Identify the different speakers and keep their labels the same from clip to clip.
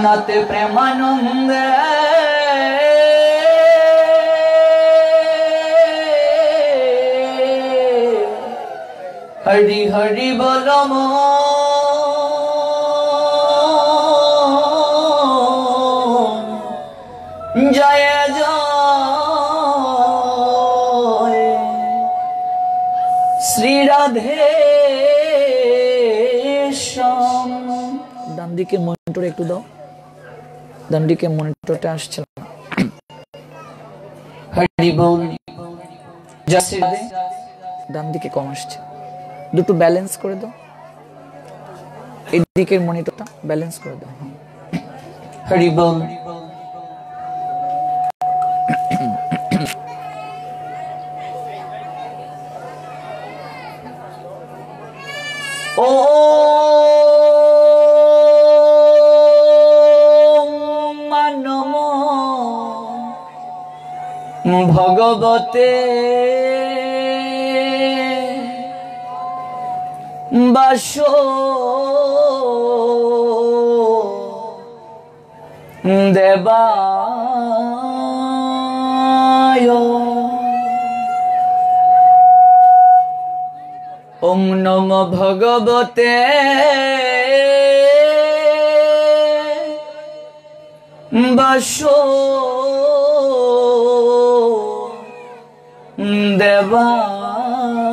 Speaker 1: নাতে প্রেমানন্দে হরি হরি বলম জয় জয় শ্রী রাধে শ্যাম। ডান দিকে মনিটর একটু দাও, ডান দিকে মনিটরটা আসছে না। হরি বল জয় শ্রী রাধে, ডান দিকে কম আসছে, দুটো ব্যালেন্স করে দাও, এই দিকের মনিটরটা ব্যালেন্স করে দাও। হরি বল ও নম ভগবতে বাসো দেবায় ওম নম ভগবতে বাসো দেবায়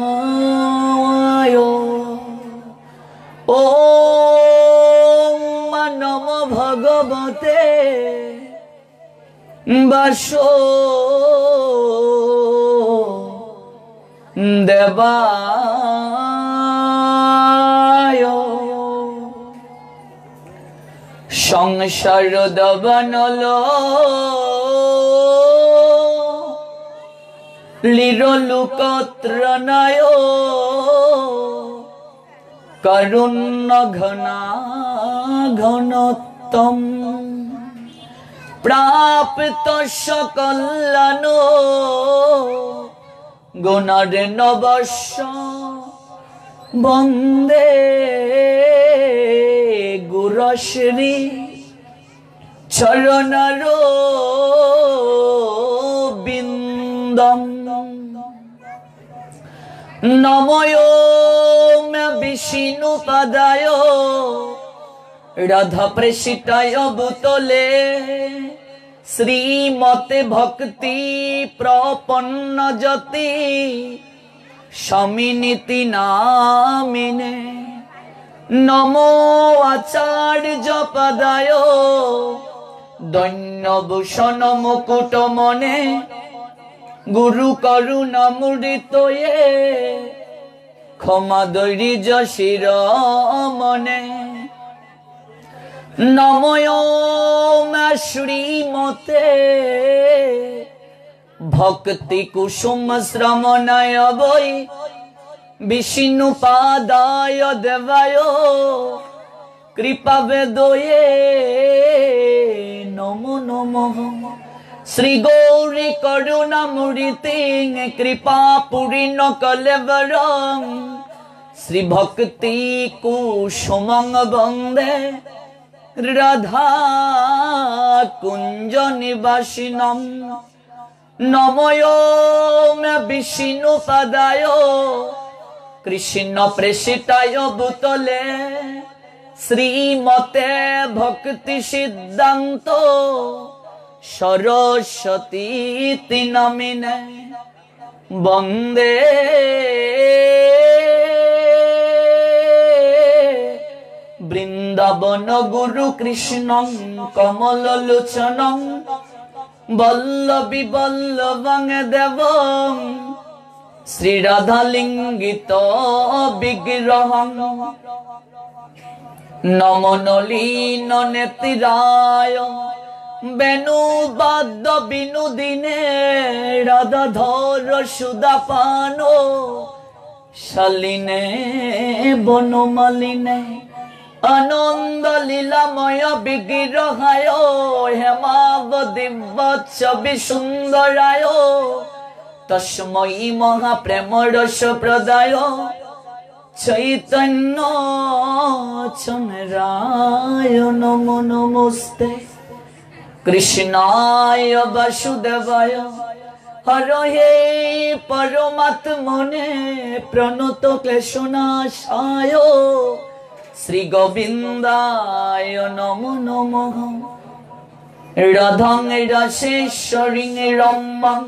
Speaker 1: ওম নম ভগবতে বাসো দেবায় সংসার দবনল লিরলুকত্রনায় করুণ্য ঘনা ঘনত্তম প্রাপ্ত সকল্যান গুণার নবস্য বন্দে গুরশ্রী চরণার বিন্দম নময় বিষ্ণু পাদায় রাধা প্রেষিতায় ভূতলে শ্রীমতে ভক্তি প্রপন্ন জ্যোতি সমিনীতি নামিনে নমো আচার্য পদায় দৈন্যভূষণ মুকুট মনে গুরু করুণা মূর্তয়ে ক্ষমা দৈর্য শির মনে নময় শ্রীমতে ভক্তি কুসুম শ্রমণায় বৈ বিষ্ণু পাদায় দেবায় কৃপা বেদয়ে নমো নমঃ শ্রী গৌরী করুণা মূর্তি কৃপা পূর্ণ কলেবরং শ্রী ভক্তি কুসুমং বন্দে রাধা কুঞ্জ নিবাসিনম নময় বিষ্ণু পাদায় কৃষ্ণ প্রেষিতায় ভূতলে শ্রীমতে ভক্তি সিদ্ধান্ত সরস্বতী নামিনে বন্দে বৃন্দাবন গুরু কৃষ্ণ কমল লোচন বল্লভী বল্লভং দেব শ্রী রাধা লিঙ্গিত বিগ্রহ নমনলীন নেত্রায় বেণু বাদ্য বিনোদিনে রাধাধর সুদাপান শালিনে বনমালিনে আনন্দ লীলাময় বিগ্রহায় হেমাবতী বৎসবি সুন্দরায় তস্মৈ মহাপ্রেম রস প্রদায় चैतन्य चंद्राय नमो नमस्ते कृष्णाय वासुदेवाय हरहे परमात्मने प्रणत क्लेशनाशाय श्री गोविंदाय नमो नमः राधां रसेश्वरीं रम्मां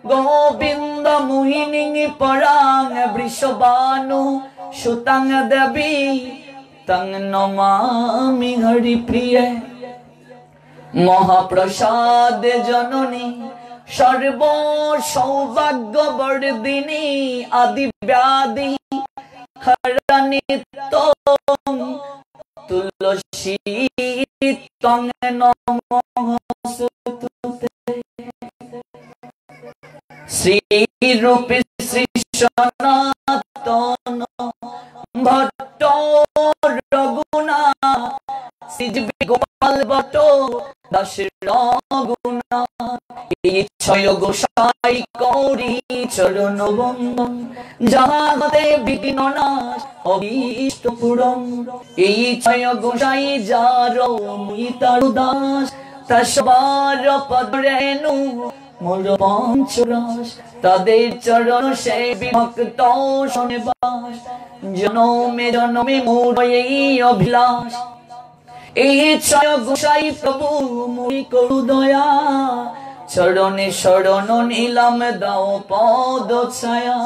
Speaker 1: गोविंद मोहिनीं परां वृषभानु सुतां देवी तं नमामि हरिप्रिये महाप्रसाद जननी सर्व सौभाग्य वर्धिनी आदि व्याधि हरनित्यं तुलसी तं नमोस्तुते श्री रूपी श्री सनातन भट्ट रघुनाथ श्री गोपाल भट्ट दास रघुनाथ छय गोसाई कौरी चरण बंदन जाते विघ्न नाश अभीष्ट पूरन छय गोसाई जार मुइतार दास तस्बार पद रेणु मोर पंचरास तादेर चरण से विभक्त शनिवास जनमे जनमे मोर एई अभिलाष छय गोसाई प्रभु मुई करु दया चरणे शरण नीलाम दाओ पद छाया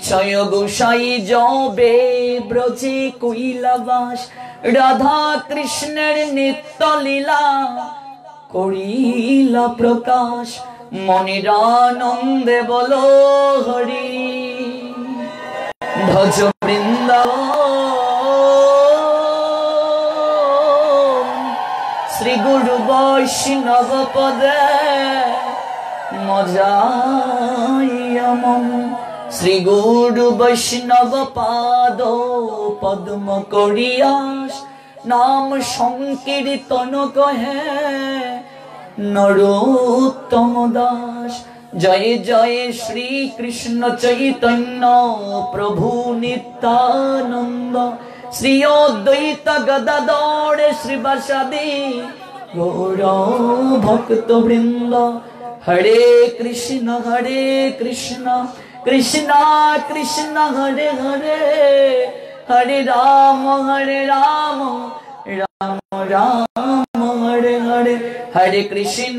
Speaker 1: छय गोसाई जबे ब्रजे कइलाबास राधा कृष्णेर नित्य लीला करिला प्रकाश मनिरानंदे बोलो हरि भज वृंदावन श्री गुरु वैष्णव पदे मजाया मन श्री गुरु वैष्णव पाद पद्म करियास नाम संकीर्तन कहे नरोत्तम दास जय जय श्री कृष्ण चैतन्य प्रभु नित्यानंद श्री अद्वैत गदाधर श्रीवासादि गौर भक्त वृंद हरे कृष्ण कृष्ण कृष्ण हरे हरे हरे राम राम राम हरे हरे हरे कृष्ण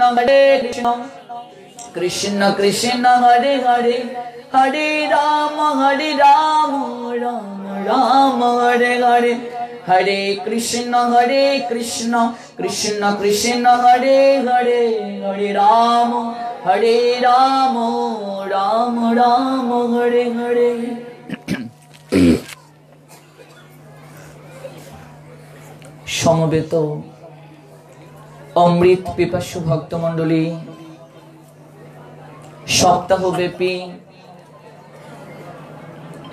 Speaker 1: कृष्ण कृष्ण हरे हरे हरे राम राम राम हरे हरे हरे कृष्ण कृष्ण कृष्ण हरे हरे हरे राम राम राम हरे हरे। समवेत अमृत पिपासु भक्तमंडली सप्ताहव्यापी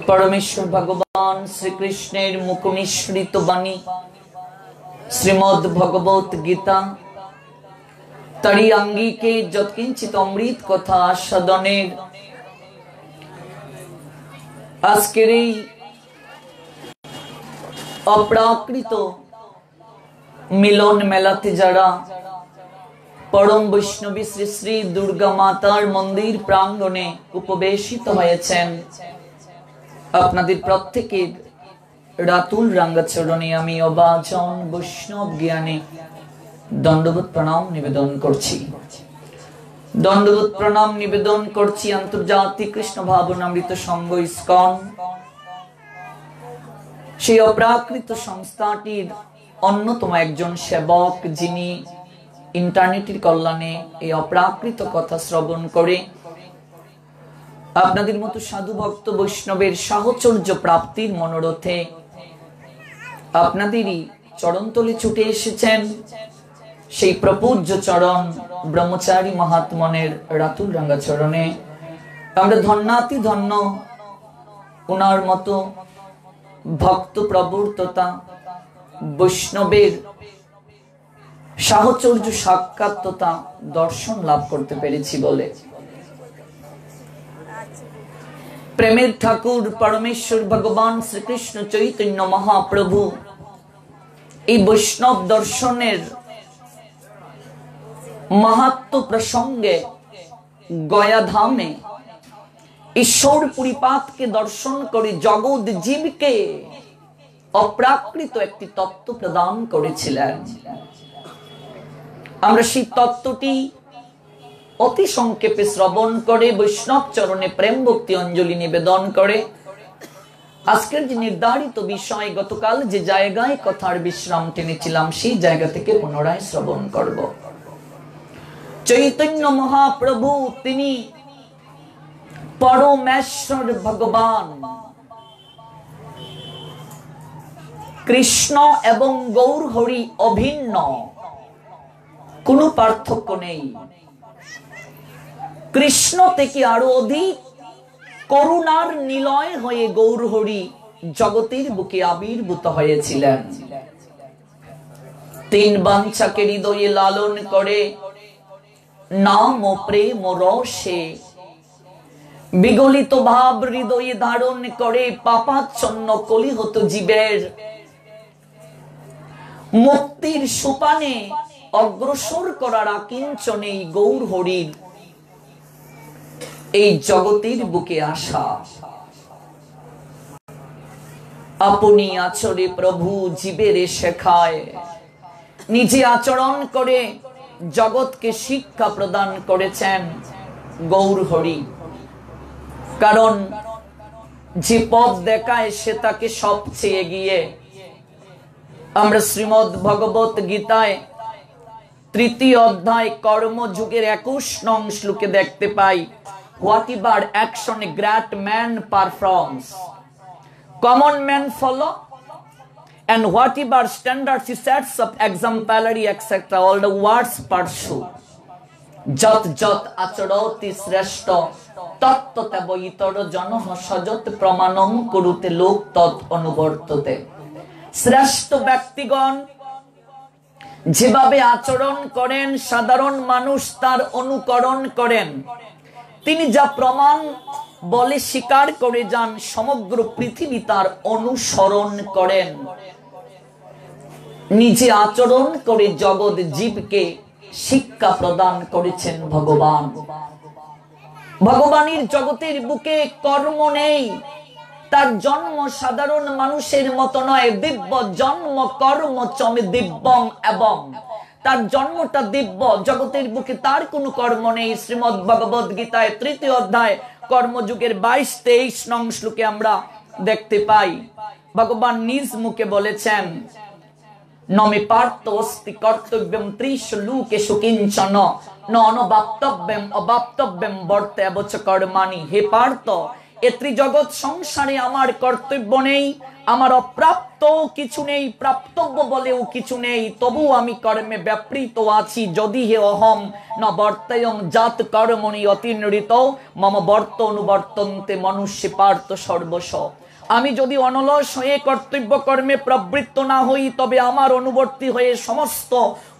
Speaker 1: परमेश्वर भगवान श्री कृष्णेर मुखनिसृत बाणी श्रीमद् भगवत गीता तारी आंगिके यत्किंचित अमृत कथा आस्वादनेर आजकेर एई अप्राकृत मिलन मेलाते जारा परम वैष्णवी श्री श्री दुर्गा मातार मंदिर प्रांगणे उपवेशित हयेछेन आपनादेर प्रत्येकेर रातुल रांगा चरणे आमि अबाचन वैष्णव ज्ञाने दंडवत प्रणाम निवेदन करछि। दंडवत प्रणाम निवेदन करछि आंतर्जातिक कृष्ण भावनामृत संघ इस्कन সেই অপ্রাকৃত সংস্থাটির অন্যতম একজন সেবক যিনি ইন্টারনেটের কল্যাণে এই অপ্রাকৃত কথা শ্রবণ করে আপনাদের মতো সাধু ভক্ত বৈষ্ণবের সাহচর্য প্রাপ্তির মনোরথে আপনাদেরই চরণতলে ছুটে এসেছেন সেই প্রপূজ্য চরণ ব্রহ্মচারী মহাত্মনের রাতুল রাঙ্গা চরণে আমরা ধন্যাতি ধন্য উনার মতো भक्त प्रभुर तथा वैष्णवेर साहचर्य साक्षात तथा दर्शन लाभ करते पेरेछि बोले প্রেমের ঠাকুর পরমেশ্বর ভগবান শ্রীকৃষ্ণ চৈতন্য মহাপ্রভু এই বৈষ্ণব দর্শনের মাহাত্ম্য প্রসঙ্গে গয়া ধামে ঈশ্বর পরিপাতকে দর্শন করে জগৎ জীবকে অপ্রাকৃত একটি তত্ত্ব প্রদান করেছিলেন। আমরা সেই তত্ত্বটি অতি সংক্ষেপে শ্রবণ করে বৈষ্ণব চরণে প্রেম ভক্তি অঞ্জলি নিবেদন করে আজকের যে নির্ধারিত বিষয়, গতকাল যে জায়গায় কথার বিশ্রাম টেনেছিলাম সেই জায়গা থেকে পুনরায় শ্রবণ করব। চৈতন্য মহাপ্রভু তিনি পরমেশ্বর ভগবান, কৃষ্ণ এবং গৌর হরি অভিন্ন, কোনো পার্থক্য নেই। কৃষ্ণ থেকে আরো অধিক করুণার নিলয় হয়ে গৌর হরি জগতের বুকে আবির্ভূত হয়েছিলেন। তিন বাঞ্ছাকে হৃদয়ে লালন করে নাম ও প্রেম ও রসে বিগলিত ভাব হৃদয়ে ধারণ করে পাপাচ্ছন্ন কলিহত জীবের মুক্তির সোপানে অগ্রসর করার আকিঞ্চনে গৌর হরির এই জগতের বুকে আসা। আপনি আচরে প্রভু জীবের শেখায়, নিজে আচরণ করে জগৎকে শিক্ষা প্রদান করেছেন গৌর হরি। কারণ যে পথ দেখায় সে তাকে সবচেয়ে এগিয়ে। আমরা শ্রীমদ্ ভগবত গীতায় 3য় অধ্যায় কর্মযুগের 21 নং শ্লোকে দেখতে পাই, whatever action a great man performs, common men follow, and whatever standards he sets up, exemplary etc., all the words pursue. যত যত আচরতি শ্রেষ্ঠ তত্ত্বতব ইতর জনঃ সযত প্রমাণং কুরুতে লোক তৎ অনুবর্ততে। শ্রেষ্ঠ ব্যক্তিগণ যেভাবে আচরণ করেন সাধারণ মানুষ তার অনুকরণ করেন। তিনি যা প্রমাণ বলে স্বীকার করে যান, সমগ্র পৃথিবী তার অনুসরণ করেন। নিজে আচরণ করে জগৎ জীবকে শিক্ষা প্রদান করেছেন ভগবান। ভগবানের জগতের বুকে কর্ম নেই, তার জন্ম সাধারণ মানুষের মতো নয়। দিব্য জন্ম কর্ম চমে দিব্যম, এবং তার জন্মটা দিব্য, জগতের বুকে তার কোনো কর্ম নেই। শ্রীমদ্ ভগবদ গীতায় 3য় অধ্যায় কর্মযুগের 22-23 নং শ্লোকে আমরা দেখতে পাই, ভগবান নিজ মুখে বলেছেন, নমে পার্থ অস্তি কর্তব্যম ত্রিষু লোকেষু কিঞ্চন ন অনবাপ্তব্যম অবাপ্তব্যম বর্তেব চ কর্মাণি। হে পার্থ, এ ত্রিজগৎ সংসারে আমার কর্তব্য নেই, আমার অপ্রাপ্ত কিছু নেই, প্রাপ্তব্য বলেও কিছু নেই, তবু আমি কর্মে ব্যাপৃত আছি। যদি হে অহম ন বর্তয়ং জাত কর্মণি অতিনৃত মম বর্ত অনুবর্তন্তে মনুষ্যে পার্থ সর্বস্ব। আমি যদি অনলস হয়ে কর্তব্য কর্মে প্রবৃত্ত না হই, তবে আমার অনুবর্তী হয়ে সমস্ত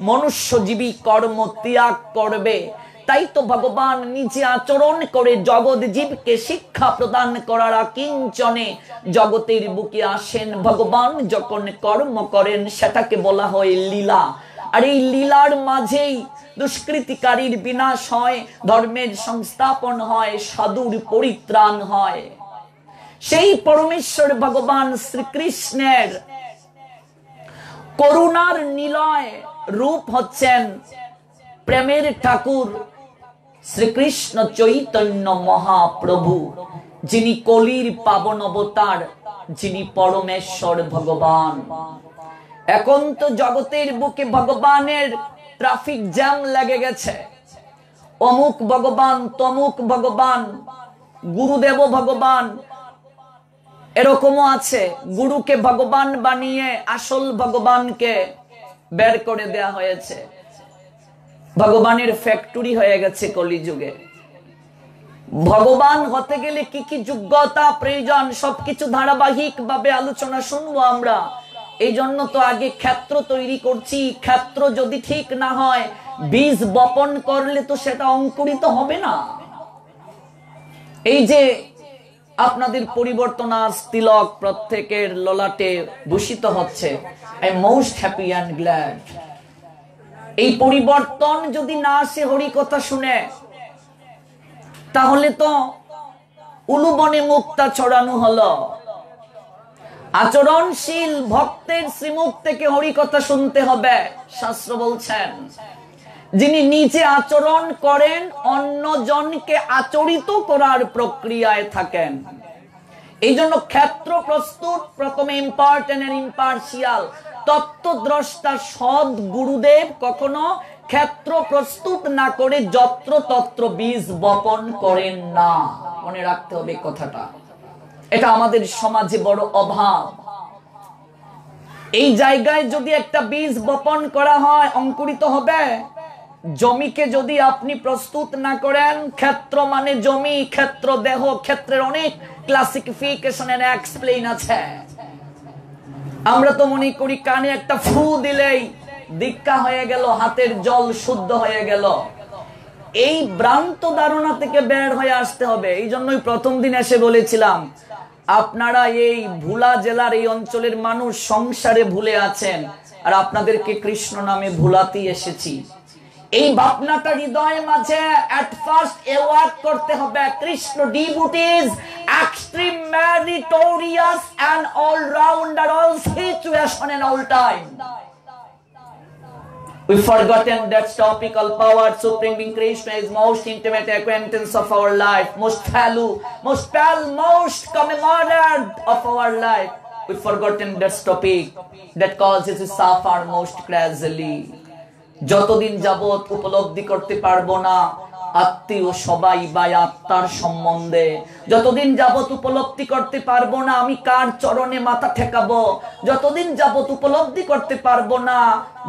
Speaker 1: মনুষ্যজীবী কর্ম ত্যাগ করবে। তাই তো ভগবান নিজে আচরণ করে জগৎ জীবকে শিক্ষা প্রদান করার কিঞ্চনে জগতের বুকে আসেন। ভগবান যখন কর্ম করেন সেটাকে বলা হয় লীলা, আর এই লীলার মাঝেই দুষ্কৃতিকারীর বিনাশ হয়, ধর্মের সংস্থাপন হয়, সাধুর পরিত্রাণ হয়। সেই পরমেশ্বর ভগবান শ্রীকৃষ্ণের করুণার নিলয় রূপ হচ্ছেন প্রেমের ঠাকুর শ্রীকৃষ্ণ চৈতন্য মহাপ্রভু, যিনি কলির পাবন অবতার, যিনি পরমেশ্বর ভগবান। এখন তো জগতের বুকে ভগবানের ট্রাফিক জ্যাম লেগে গেছে। অমুক ভগবান, তমুক ভগবান, গুরুদেব ভগবান, এরকমও আছে। গুরুকে ভগবান বানিয়ে আসল ভগবানকে বের করে দেয়া হয়েছে। ভগবানের ফ্যাক্টরি হয়ে গেছে কলিযুগে। ভগবান হতে গেলে কি কি যোগ্যতা প্রয়োজন সবকিছু ধারাবাহিক ভাবে আলোচনা শুনবো আমরা। এই জন্য তো আগে ক্ষেত্র তৈরি করছি। ক্ষেত্র যদি ঠিক না হয়, বীজ বপন করলে তো সেটা অঙ্কুরিত হবে না। এই যে আপনাদের পরিবর্তন আজ তিলক প্রত্যেকের ললাটে ভূষিত হচ্ছে। I am most happy and glad. এই পরিবর্তন যদি না আসে হরি কথা শুনে, তাহলে তো উলুবনে মুক্তা ছড়ানো হলো। আচরণশীল ভক্তের শ্রীমুখ থেকে হরি কথা শুনতে হবে। শাস্ত্র বলছেন, যিনি নিজে আচরণ করেন, অন্যজনকে আচরিত করার প্রক্রিয়ায় থাকেন। এই জন্য ক্ষেত্র প্রস্তুত প্রথমে ইম্পর্টেন্ট এন্ড ইম্পার্শিয়াল। তত্ত্বদ্রষ্টা সৎ গুরুদেব কখনো ক্ষেত্র প্রস্তুত না করে যত্র তত্র বীজ বপন করেন না। মনে রাখতে হবে কথাটা। এটা আমাদের সমাজে বড় অভাব। এই জায়গায় যদি একটা বীজ বপন করা হয়, অঙ্কুরিত হবে। জমিকে যদি আপনি প্রস্তুত না করেন, ক্ষেত্র মানে জমি, ক্ষেত্র দেহ, ক্ষেত্রের অনেক ক্লাসিফিকেশন এন্ড এক্সপ্লেইন আছে। আমরা তো মনে করি কানে একটা ফু দিলেই দীক্ষা হয়ে গেল, হাতের জল শুদ্ধ হয়ে গেল। এই ভ্রান্ত ধারণা থেকে বের হয়ে আসতে হবে। এই জন্যই প্রথম দিন এসে বলেছিলাম, আপনারা এই ভোলা জেলার এই অঞ্চলের মানুষ সংসারে ভুলে আছেন, আর আপনাদেরকে কৃষ্ণ নামে ভুলাতেই এসেছি। এই ভাবনাটা হৃদয় মাঝে এট ফার্স্ট এওয়ার্ক করতে হবে। Krishna devotees extreme meritorious and allrounder, all situation and all time. We've forgotten that topical power supreme being Krishna is most intimate acquaintance of our life, most value, most pal, most commemorated of our life. We've forgotten that topic that causes us suffer most crazily. যতদিন যাবত উপলব্ধি করতে পারবো না আত্মীয় সবাই বা আত্মার সম্বন্ধে, যতদিন যাবত উপলব্ধি করতে পারবো না আমি কার চরণে মাথা ঠেকাবো, যতদিন যাবত উপলব্ধি করতে পারবো না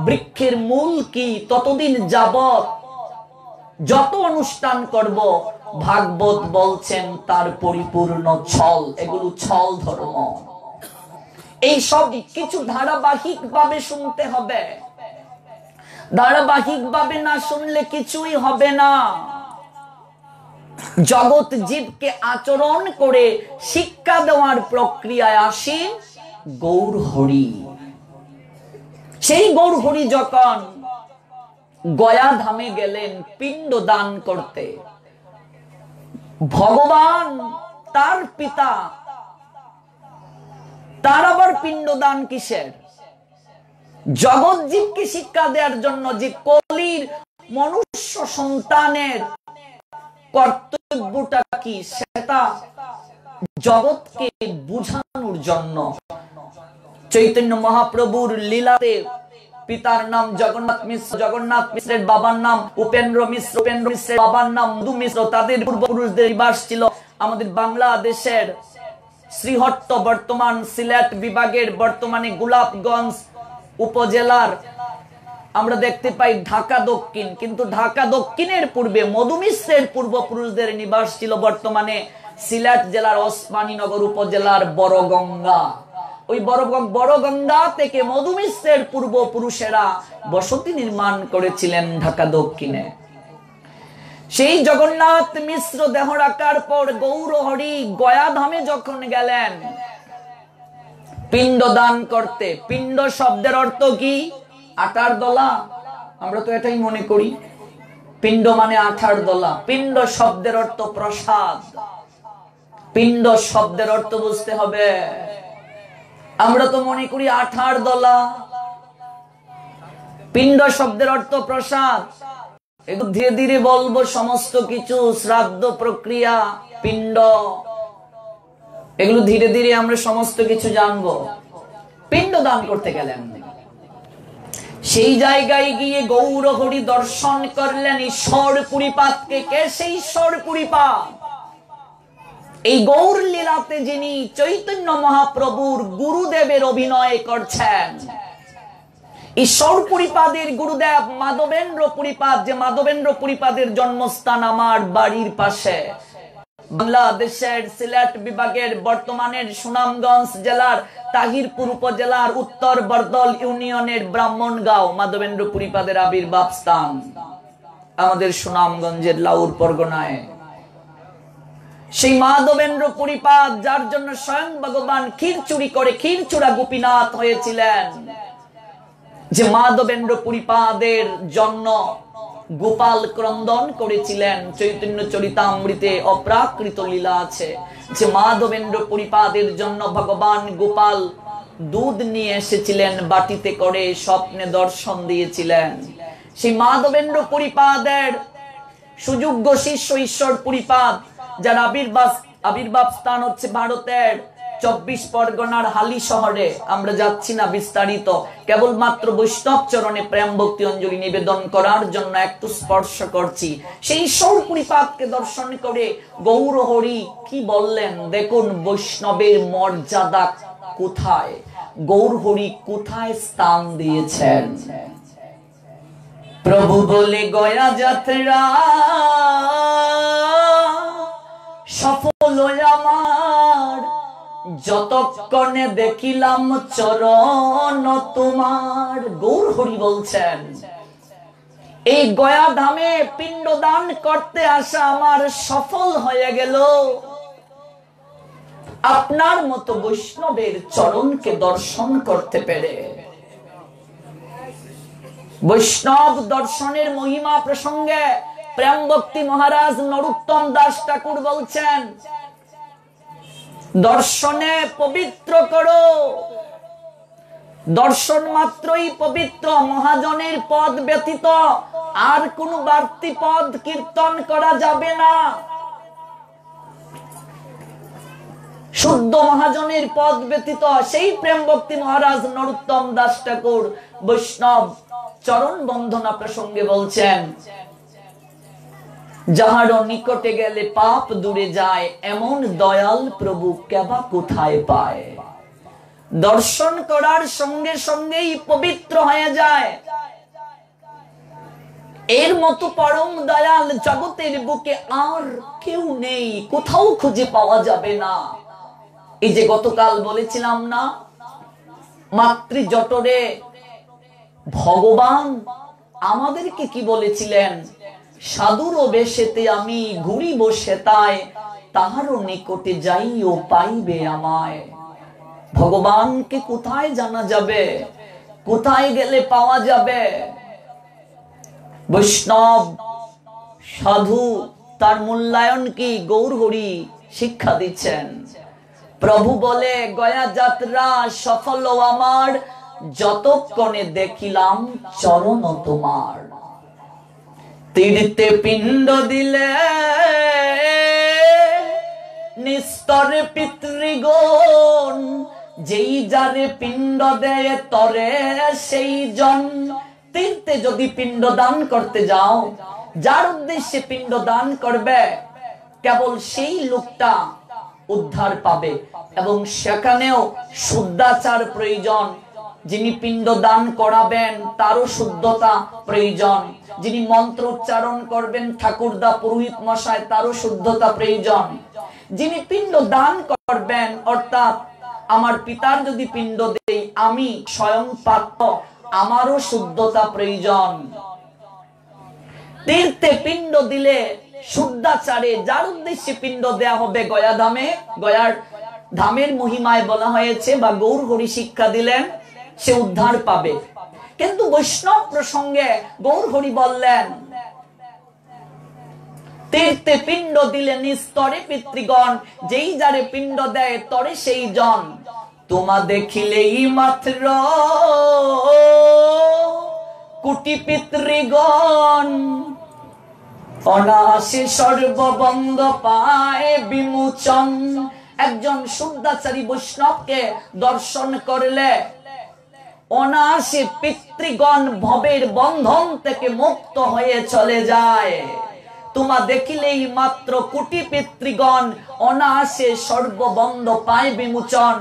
Speaker 1: বৃক্ষের মূল কি, ততদিন যাবত যত অনুষ্ঠান করব, ভাগবত বলছেন তার পরিপূর্ণ ছল। এগুলো ছল ধর্ম। এই সব কিছু ধারাবাহিক ভাবে শুনতে হবে। ধারাবাহিক ভাবে না শুনলে কিছুই হবে না। জগৎ জীবকে আচরণ করে শিক্ষা দেওয়ার প্রক্রিয়ায় আসেন গৌর হরি। সেই গৌর হরি যখন গয়া ধামে গেলেন পিণ্ড দান করতে, ভগবান তার পিতা, তার আবার পিণ্ড দান কিসের? জগৎ জীবকে শিক্ষা দেওয়ার জন্য, যে কলির মনুষ্য সন্তানের কর্তব্যটা কি সেটা জগৎকে বুঝানোর জন্য। চৈতন্য মহাপ্রভুর লীলাতে পিতার নাম জগন্নাথ মিশ্র, জগন্নাথ মিশ্রের বাবার নাম উপেন্দ্র মিশ্র, উপেন্দ্র মিশ্রের বাবার নাম মধু মিশ্র। তাদের পূর্বপুরুষদের নিবাস ছিল আমাদের বাংলাদেশের শ্রীহট্ট, বর্তমান সিলেট বিভাগের, বর্তমানে গোলাপগঞ্জ উপজেলার আমরা দেখতে পাই ঢাকা দক্ষিণ। কিন্তু ঢাকা দক্ষিণের পূর্বে মধু মিশ্রের পূর্বপুরুষদের নিবাস ছিল বর্তমানে সিলেট জেলার ওসমানীনগর উপজেলার বড়গঙ্গা। ওই বড়গঙ্গা থেকে মধু মিশ্রের পূর্বপুরুষেরা বসতি নির্মাণ করেছিলেন ঢাকা দক্ষিণে। সেই জগন্নাথ মিশ্র দেহ রাখার পর গৌর হরি গয়া ধামে যখন গেলেন পিণ্ড দান করতে, পিণ্ড শব্দের অর্থ কি? আটার দলা। আমরা তো এটাই মনে করি, পিণ্ড মানে আঠার দলা। পিণ্ড শব্দের অর্থ প্রসাদ। পিণ্ড শব্দের অর্থ বুঝতে হবে। আমরা তো মনে করি আঠার দলা। পিণ্ড শব্দের অর্থ প্রসাদ। একটু ধীরে ধীরে বলবো সমস্ত কিছু, শ্রাদ্ধ প্রক্রিয়া, পিণ্ড, এগুলো ধীরে ধীরে আমরা সমস্ত কিছু জানবো। পিণ্ড দান করতে গেলেন, সেই জায়গায় গিয়ে গৌর হরি দর্শন করলেন ঈশ্বর পুরীপাতকে। কে সেই ঈশ্বর পুরীপাত? এই গৌর লীলাতে যিনি চৈতন্য মহাপ্রভুর গুরুদেবের অভিনয় করছেন। ঈশ্বর পুরীপাদের গুরুদেব মাধবেন্দ্র পুরীপাদ, যে মাধবেন্দ্র পুরীপাদের জন্মস্থান আমার বাড়ির পাশে, বাংলাদেশের সিলেট বিভাগের বর্তমানের সুনামগঞ্জ জেলার তাহিরপুর উপজেলার উত্তর বরদল ইউনিয়নের ব্রাহ্মণগাঁও মাধবেন্দ্র পুরীপাদের আবির্ভাব স্থান আমাদের সুনামগঞ্জের লাউর পরগনায়। সেই মাধবেন্দ্র পুরীপাদ, যার জন্য স্বয়ং ভগবান ক্ষীর চুরি করে ক্ষীরচূড়া গোপীনাথ হয়েছিলেন, যে মাধবেন্দ্র পুরীপাদের জন্য গোপাল ক্রন্দন করেছিলেন। চৈতন্য চরিতামৃতে অপ্রাকৃত লীলা আছে যে মাধবেন্দ্র পুরীপাদের জন্য ভগবান গোপাল দুধ নিয়ে এসেছিলেন বাটিতে করে, স্বপ্নে দর্শন দিয়েছিলেন। সেই মাধবেন্দ্র পুরীপাদের সুযোগ্য শিষ্য ঈশ্বর পুরীপাদ, যার আবির্ভাব স্থান হচ্ছে ভারতের 24 পরগনার হালি শহরে। আমরা যাচ্ছি না বিস্তারিত, কেবলমাত্র বৈষ্ণব চরণে প্রেম ভক্তি অঞ্জলি নিবেদন করার জন্য একটু স্পর্শ করছি। সেই ঈশ্বর পুরীপাদকে দর্শন করে গৌর হরি কি বললেন দেখুন, বৈষ্ণবের মর্যাদা কোথায়, গৌর হরি কোথায় স্থান দিয়েছেন। প্রভু বলে গয়া যাত্রা সফল আমার, যতক্ষণে দেখিলাম চরণ তোমার। গৌর হরি বলছেন, এই গয়া ধামে পিণ্ডদান করতে আসা আমার সফল হয়ে গেল আপনার মতো বৈষ্ণবের চরণকে দর্শন করতে পেরে। বৈষ্ণব দর্শনের মহিমা প্রসঙ্গে প্রেম ভক্তি মহারাজ নরোত্তম দাস ঠাকুর বলছেন, দর্শনে পবিত্র করো, দর্শন মাত্রই পবিত্র। মহাজনের পদ ব্যতীত আর কোন বাড়তি পদ কীর্তন করা যাবে না। শুদ্ধ মহাজনের পদ ব্যতীত সেই প্রেম ভক্তি মহারাজ নরোত্তম দাস ঠাকুর বৈষ্ণব চরণ বন্ধনা প্রসঙ্গে বলছেন, যাহার নিকটে গেলে পাপ দূরে যায়, এমন দয়াল প্রভু কেবা কোথায় পায়। দর্শন করার সঙ্গে সঙ্গেই পবিত্র হয়ে যায়। এর মতো পরম দয়াল জগতের বুকে আর কেউ নেই, কোথাও খুঁজে পাওয়া যাবে না। এই যে গতকাল বলেছিলাম না, মাতৃ জঠরে ভগবান আমাদেরকে কি বলেছিলেন, সাধুর বেশেতে আমি ঘুরিব সেতায়, তাহারও নিকটে যাইও পাইবে আমায়। ভগবানকে কোথায় জানা যাবে, কোথায় গেলে পাওয়া যাবে? বৈষ্ণব সাধু তার মূল্যায়ন কি গৌর হরি শিক্ষা দিচ্ছেন। প্রভু বলে গয়া যাত্রা সফল আমার, যতক্ষণে দেখিলাম চরণ তোমার। তীর্থে পিণ্ড দিলে নিস্তরে পিতৃগণ, যেই যারে পিণ্ড দেয় তরে সেই জন। তীর্থে যদি পিণ্ড দান করতে যাও, যার উদ্দেশ্যে পিণ্ড দান করবে কেবল সেই লোকটা উদ্ধার পাবে, এবং সেখানেও শুদ্ধাচার প্রয়োজন। যিনি পিণ্ড দান করাবেন তারও শুদ্ধতা প্রয়োজন। যিনি মন্ত্র উচ্চারণ করবেন ঠাকুরদা পুরোহিত মশাই, তারও শুদ্ধতা প্রয়োজন। যিনি পিণ্ড দান করবেন, অর্থাৎ আমার পিতার যদি পিণ্ড দেই আমি স্বয়ং পাত্র, আমারও শুদ্ধতা প্রয়োজন। তীর্থে পিণ্ড দিলে শুদ্ধাচারে, যার উদ্দেশ্যে পিণ্ড দেয়া হবে গয়া ধামে, গয়ার ধামের মহিমায় বলা হয়েছে বা গৌর হরি শিক্ষা দিলেন, সে উদ্ধার পাবে। কিন্তু বৈষ্ণব প্রসঙ্গে গৌর হরি বললেন, তীর্থে পিণ্ড দিলে নিস্তরে পিতৃগণ, যেই যারে পিণ্ড দেয় তরে সেই জন। তোমা দেখিলেই মাত্র কোটি পিতৃগণ, অনাসে সর্ববঙ্গ পায় বিমোচন। একজন শুদ্ধাচারী বৈষ্ণবকে দর্শন করলে অনাসে পিতৃগণ ভবের বন্ধন থেকে মুক্ত হয়ে চলে যায়। তোমা দেখিলেই মাত্র কোটি পিতৃগণ, অনাসে সর্ববন্ধ পায় বিমোচন।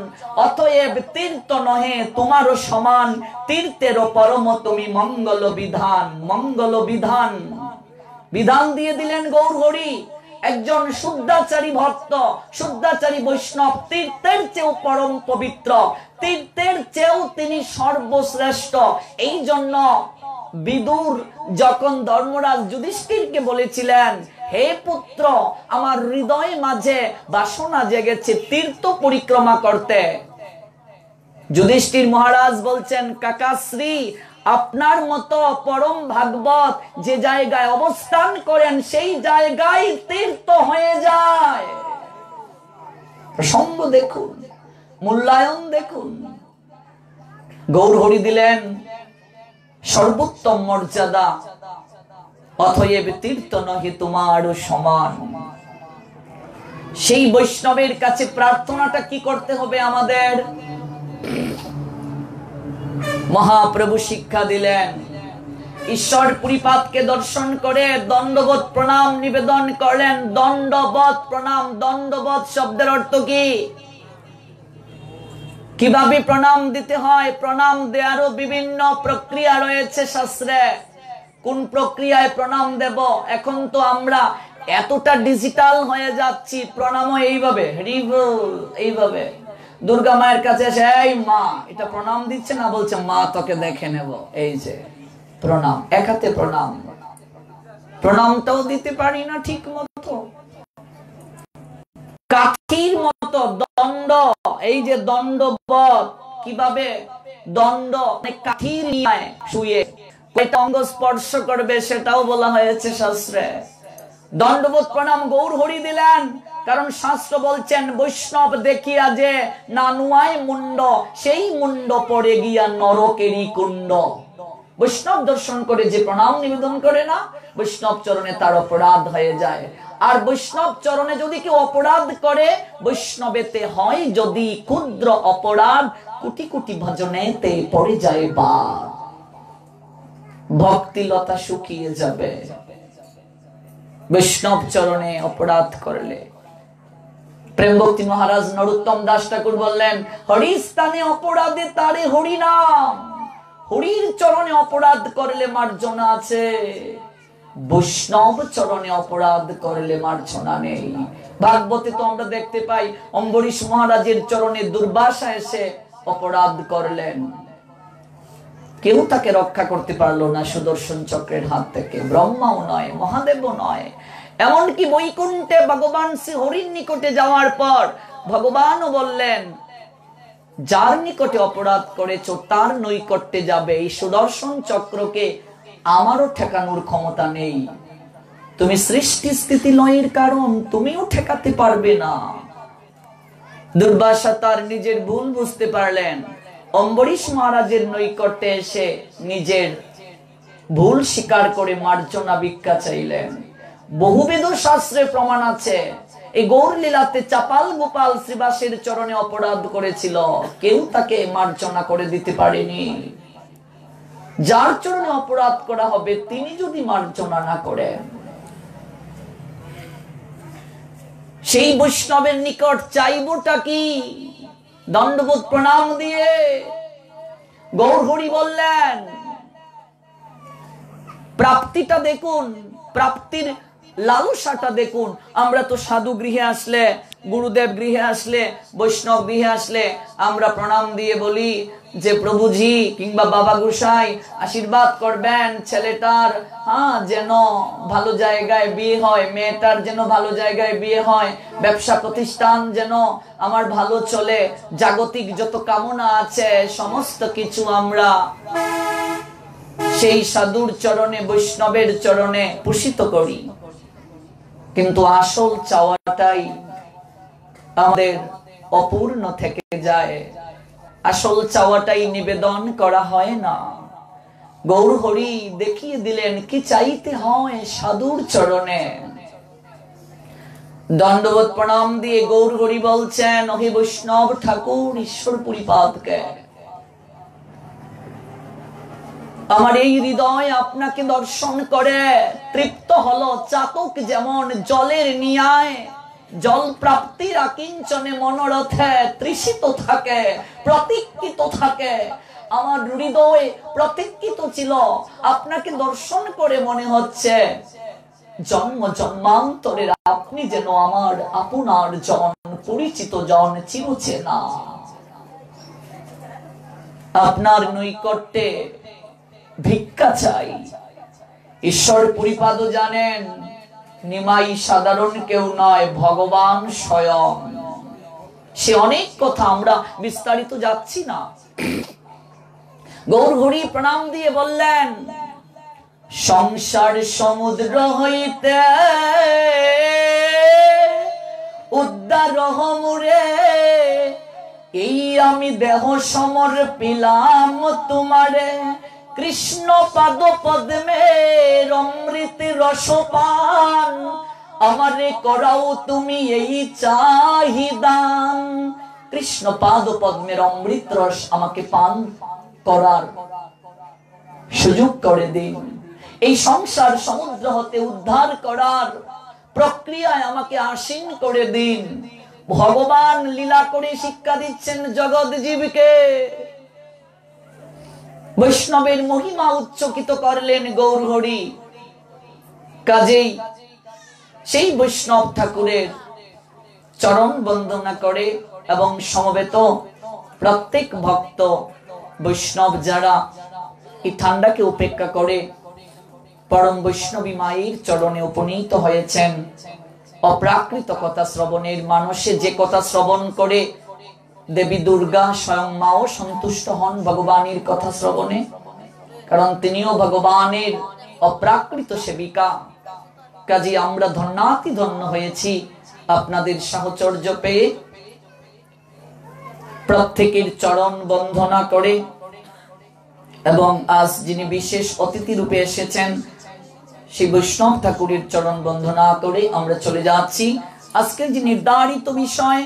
Speaker 1: অতএব তীর্থ নহে তোমারও সমান, তীর্থেরও পরম তুমি মঙ্গল বিধান। মঙ্গল বিধান বিধান দিয়ে দিলেন গৌর হরি। একজন শুদ্ধাচারী ভক্ত, শুদ্ধাচারী বৈষ্ণব তীর্থের চেয়েও পরম পবিত্র, তীর্থের চেয়েও তিনি সর্বশ্রেষ্ঠ। এই জন্য বিদুর যখন ধর্মরাজ যুধিষ্ঠিরকে বলেছিলেন, হে পুত্র, আমার হৃদয় মাঝে বাসনা জেগেছে তীর্থ পরিক্রমা করতে, যুধিষ্ঠির মহারাজ বলছেন, কাকাশ্রী, আপনার মতো পরম ভাগবত যে জায়গায় অবস্থান করেন সেই জায়গায় তীর্থ হয়ে যায়। প্রসঙ্গ দেখুন, মূল্যায়ন দেখুন। গৌরহরি দিলেন সর্বোত্তম মর্যাদা, অতএব তীর্থ নহে তোমার সমান। সেই বৈষ্ণবের কাছে প্রার্থনাটা কি করতে হবে আমাদের? মহাপ্রভু শিক্ষা দিলেন, ঈশ্বর পুরীপাদকে দর্শন করে দণ্ডবত প্রণাম নিবেদন করলেন। দণ্ডবত প্রণাম, দণ্ডবত শব্দের অর্থ কি? কিভাবে প্রণাম দিতে হয়? প্রণাম দেওয়ারও বিভিন্ন প্রক্রিয়া রয়েছে শাস্ত্রে। কোন প্রক্রিয়ায় প্রণাম দেব? এখন তো আমরা এতটা ডিজিটাল হয়ে যাচ্ছি, প্রণামও এইভাবে, এইভাবে। দুর্গা মায়ের কাছে এসে, এই মা, এটা প্রণাম দিচ্ছে না, বলছে মা তোকে দেখে নেব, এই যে প্রণাম, এক হাতে প্রণাম। প্রণামটাও দিতে পারি না ঠিক মতো। কাঠির মতো দণ্ড, এই যে দণ্ডবত, কিভাবে দণ্ড কাঠির নিয়ে শুয়ে কয়টা অঙ্গ স্পর্শ করবে সেটাও বলা হয়েছে শাস্ত্রে। দণ্ডবত প্রণাম গৌরহরি দিলেন, কারণ শাস্ত্র বলছেন, বৈষ্ণব দেখিয়া যে না নুয়ায় মুন্ড, সেই মুন্ড পড়ে গিয়া নরকেরই কুণ্ড। বৈষ্ণব দর্শন করে যে প্রণাম নিবেদন করে না, বৈষ্ণব চরণে তার অপরাধ হয়ে যায়। আর বৈষ্ণব চরণে যদি কেউ অপরাধ করে, বৈষ্ণবেতে হয় যদি ক্ষুদ্র অপরাধ, কোটি কোটি ভজনেতে পড়ে যায় বাদ, ভক্তিলতা শুকিয়ে যাবে। বৈষ্ণব চরণে অপরাধ করলে, প্রেম ভক্তি মহারাজ নরোত্তম দাস ঠাকুর বললেন, হরি স্থানে অপরাধে তারে হরি নাম। হরির চরণে অপরাধ করলে মার্জনা আছে, বৈষ্ণব চরণে অপরাধ করলে মার্জনা নেই। ভাগবতে তো আমরা দেখতে পাই, অম্বরীশ মহারাজের চরণে দুর্বাসা এসে অপরাধ করলেন, কেউ তাকে রক্ষা করতে পারলো না সুদর্শন চক্রের হাত থেকে, ব্রহ্মাও নয়, মহাদেবও নয়। এমনকি বৈকুণ্ঠে ভগবান শ্রী হরির নিকটে যাওয়ার পর ভগবানও বললেন, যার নিকটে অপরাধ করেছ তার নৈকট্যে যাবে, এই সুদর্শন চক্রকে আমারও ঠেকানোর ক্ষমতা নেই। তুমি সৃষ্টি স্থিতি লয়ের কারণ, তুমিও ঠেকাতে পারবে না। দুর্বাসা তার নিজের ভুল বুঝতে পারলেন, অম্বরীশ মহারাজের নৈকট্যে এসে নিজের ভুল স্বীকার করে মার্জনা ভিক্ষা চাইলেন। বহুবিধ শাস্ত্রে প্রমাণ আছে, এই গৌর লীলাতে চাপাল গোপাল শ্রীবাসের চরণে অপরাধ করেছিল, কেউ তাকে মার্জনা করে দিতে পারেনি। যার চরণে অপরাধ করা হবে তিনি যদি মার্জনা না করেন, সেই বৈষ্ণবের নিকট চাইবটা কি? দণ্ডবোধ প্রণাম দিয়ে। গৌরহরি বললেন, প্রাপ্তিটা দেখুন, প্রাপ্তির লালসাটা দেখুন। আমরা তো সাধু গৃহে আসলে, গুরুদেব গৃহে আসলে, বৈষ্ণব গৃহে আসলে আমরা প্রণাম দিয়ে বলি যে প্রভুজি কিংবা বাবা গোসাই আশীর্বাদ করবেন ছেলেটার যেন ভালো জায়গায় বিয়ে হয়, মেয়েটার যেন ভালো জায়গায় বিয়ে হয়, ব্যবসা প্রতিষ্ঠান যেন আমার ভালো চলে, জাগতিক যত কামনা আছে সমস্ত কিছু আমরা সেই সাধুর চরণে, বৈষ্ণবের চরণে পুষিত করি। কিন্তু আসল চাওয়াটাই আমাদের অপূর্ণ থেকে যায়, আসল চাওয়াটাই নিবেদন করা হয় না। গৌরহরি দেখিয়ে দিলেন কি চাইতে হয় সাধুর চরণে। দণ্ডবোধ প্রণাম দিয়ে গৌরহরি বলছেন, ওহে বৈষ্ণব ঠাকুর ঈশ্বর পুরীপাদকে, আমার এই হৃদয় আপনাকে দর্শন করে তৃপ্ত হলো। চাতক যেমন জলের নিয়ায় জল প্রাপ্তির আকিঞ্চনে মনোরথে তৃষিত থাকে, প্রতীক্ষিত থাকে, আমার হৃদয় প্রতীক্ষিত ছিল। আপনাকে দর্শন করে মনে হচ্ছে জন্ম জন্মান্তরের আপনি যেন আমার আপনার জন, পরিচিত জন, চিরচেনা। আপনার নৈকট্যে ভিক্ষা চাই। ঈশ্বর পরিপাদ জানেন নিমাই সাধারণ কেউ নয়, ভগবান স্বয়ং। সে অনেক কথা, আমরা বিস্তারিত যাচ্ছি না। গৌরহরি প্রণাম দিয়ে বললেন, সংসার সমুদ্র হইতে উদ্ধার হমুরে, এই আমি দেহ সমর পিলাম তোমারে, কৃষ্ণ পাদ পদ্মের অমৃত রসপান, আমারে করাও তুমি এই চাহিদান। কৃষ্ণ পাদ পদ্মের অমৃত রস আমাকে পান করার সুযোগ করে দিন। এই সংসার সমুদ্র হতে উদ্ধার করার প্রক্রিয়ায় আমাকে আসীন করে দিন। ভগবান লীলা করে শিক্ষা দিচ্ছেন জগৎ জীবকে। বৈষ্ণবের মহিমা উচ্চকিত করলেন গৌরহরি। কাজেই সেই বৈষ্ণব ঠাকুরের চরণ বন্দনা করে এবং সমবেত প্রত্যেক ভক্ত বৈষ্ণব যারা এই ঠান্ডাকে উপেক্ষা করে পরম বৈষ্ণবী মায়ের চরণে উপনীত হয়েছেন, অপ্রাকৃত কথা শ্রবণের মানুষে যে কথা শ্রবণ করে দেবী দুর্গা স্বয়ং মাও সন্তুষ্ট হন ভগবানের কথা শ্রবণে, কারণ তিনিও ভগবানের অপ্রাকৃত সেবিকা। কাজে আমরা ধন্যাতি ধন্য হয়েছি আপনাদের সাহচর্য পেয়ে। প্রত্যেকের চরণ বন্দনা করে এবং আজ যিনি বিশেষ অতিথি রূপে এসেছেন সেই বৈষ্ণব ঠাকুরের চরণ বন্দনা করে আমরা চলে যাচ্ছি আজকের যে নির্ধারিত বিষয়,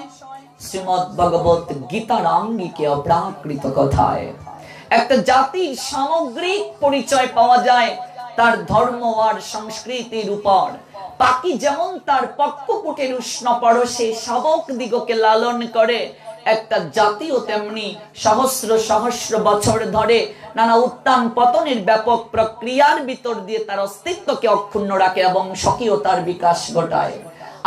Speaker 1: শ্রীমদ্ ভগবত গীতার আঙ্গিকে অপ্রাকৃত কথায়। একটা জাতির সামগ্রিক পরিচয় পাওয়া যায় তার ধর্ম আর সংস্কৃতির উপর। পাখি যেমন তার পক্ষপুটের উষ্ণ পরশে শাবক দিগকে লালন করে, একটা জাতিও তেমনি সহস্র সহস্র বছর ধরে নানা উত্থান পতনের ব্যাপক প্রক্রিয়ার ভিতর দিয়ে তার অস্তিত্বকে অক্ষুণ্ণ রাখে এবং স্বকীয়তার বিকাশ ঘটায়।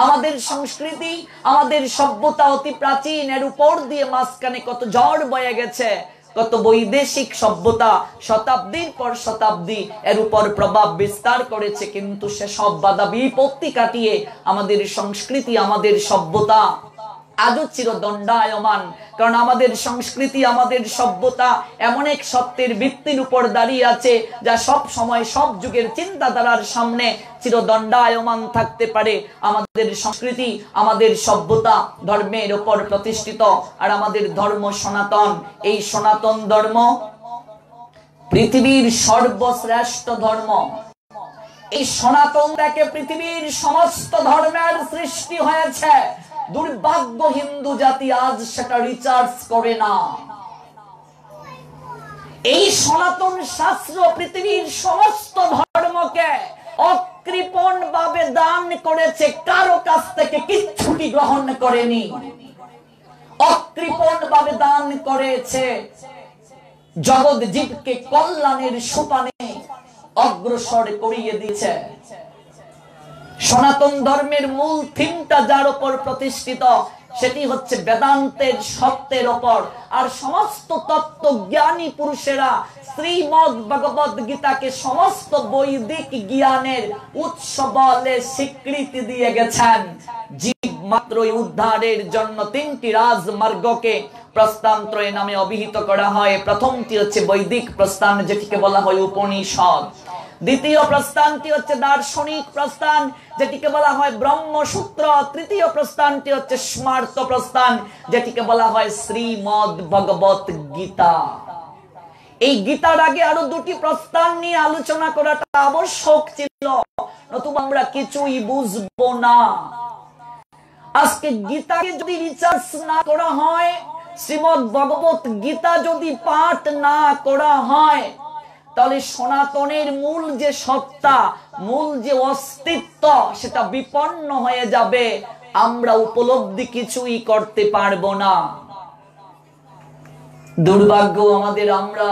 Speaker 1: আমাদের সংস্কৃতি, আমাদের সভ্যতা অতি প্রাচীন, এর উপর দিয়ে মাঝখানে কত ঝড় বয়ে গেছে, কত বৈদেশিক সভ্যতা শতাব্দীর পর শতাব্দী এর উপর প্রভাব বিস্তার করেছে, কিন্তু সে সব বাধা বিপত্তি কাটিয়ে আমাদের সংস্কৃতি, আমাদের সভ্যতা আজও চিরদণ্ডায়মান। কারণ আমাদের সংস্কৃতি, আমাদের সভ্যতা এমন এক সত্যের ভিত্তির উপর দাঁড়িয়ে আছে যা সব সময় সব যুগের চিন্তাধারার সামনে চিরদণ্ডায়মান থাকতে পারে। আমাদের সংস্কৃতি, আমাদের সভ্যতা ধর্মের উপর প্রতিষ্ঠিত, আর আমাদের ধর্ম সনাতন। এই সনাতন ধর্ম পৃথিবীর সর্বশ্রেষ্ঠ ধর্ম। এই সনাতন থেকে পৃথিবীর সমস্ত ধর্মের সৃষ্টি হয়েছে। দুর্ভাগ্য হিন্দু জাতি আজ সেটা রিচার্জ করে না। এই সনাতন শাস্ত্র পৃথিবীর সমস্ত ধর্মকে অকৃপণ ভাবে দান করেছে, কারো কাছ থেকে কিচ্ছুটি গ্রহণ করেনি। অকৃপণ ভাবে দান করেছে, জগৎ জীবকে কল্যাণের সোপানে অগ্রসর করিয়ে দিয়েছে। সনাতন ধর্মের মূল থিমটা যার উপর প্রতিষ্ঠিত সেটি হচ্ছে বেদান্তের সত্যের উপর। আর সমস্ত তত্ত্বজ্ঞানী পুরুষেরা শ্রীমদ্ ভগবদ গীতাকে সমস্ত বৈদিক জ্ঞানের উৎস বলে স্বীকৃতি দিয়ে গেছেন। জীব মাত্রই উদ্ধারের জন্য তিনটি রাজমার্গকে প্রস্থানত্রয় নামে অভিহিত করা হয়। প্রথমটি হচ্ছে বৈদিক প্রস্থান, যেটিকে বলা হয় উপনিষদ। দ্বিতীয় প্রস্থানটি হচ্ছে দার্শনিক প্রস্থান, যেটিকে বলা হয় ব্রহ্মসূত্র। তৃতীয় প্রস্থানটি হচ্ছে স্মার্ত প্রস্থান, যেটিকে বলা হয় শ্রীমদ্ ভগবত গীতা। এই গীতার আগে আরো দুটি প্রস্থান নিয়ে আলোচনা করাটা আবশ্যক ছিল, নতুবা আমরা কিছুই বুঝবো না। আজকে গীতাকে যদি রিসার্চ না করা হয়, শ্রীমদ্ ভগবত গীতা যদি পাঠ না করা হয়, তাহলে সনাতনের মূল যে সত্তা, মূল যে অস্তিত্ব, সেটা বিপন্ন হয়ে যাবে। আমরা উপলব্ধি কিছুই করতে পারবো না। দুর্ভাগ্য আমাদের, আমরা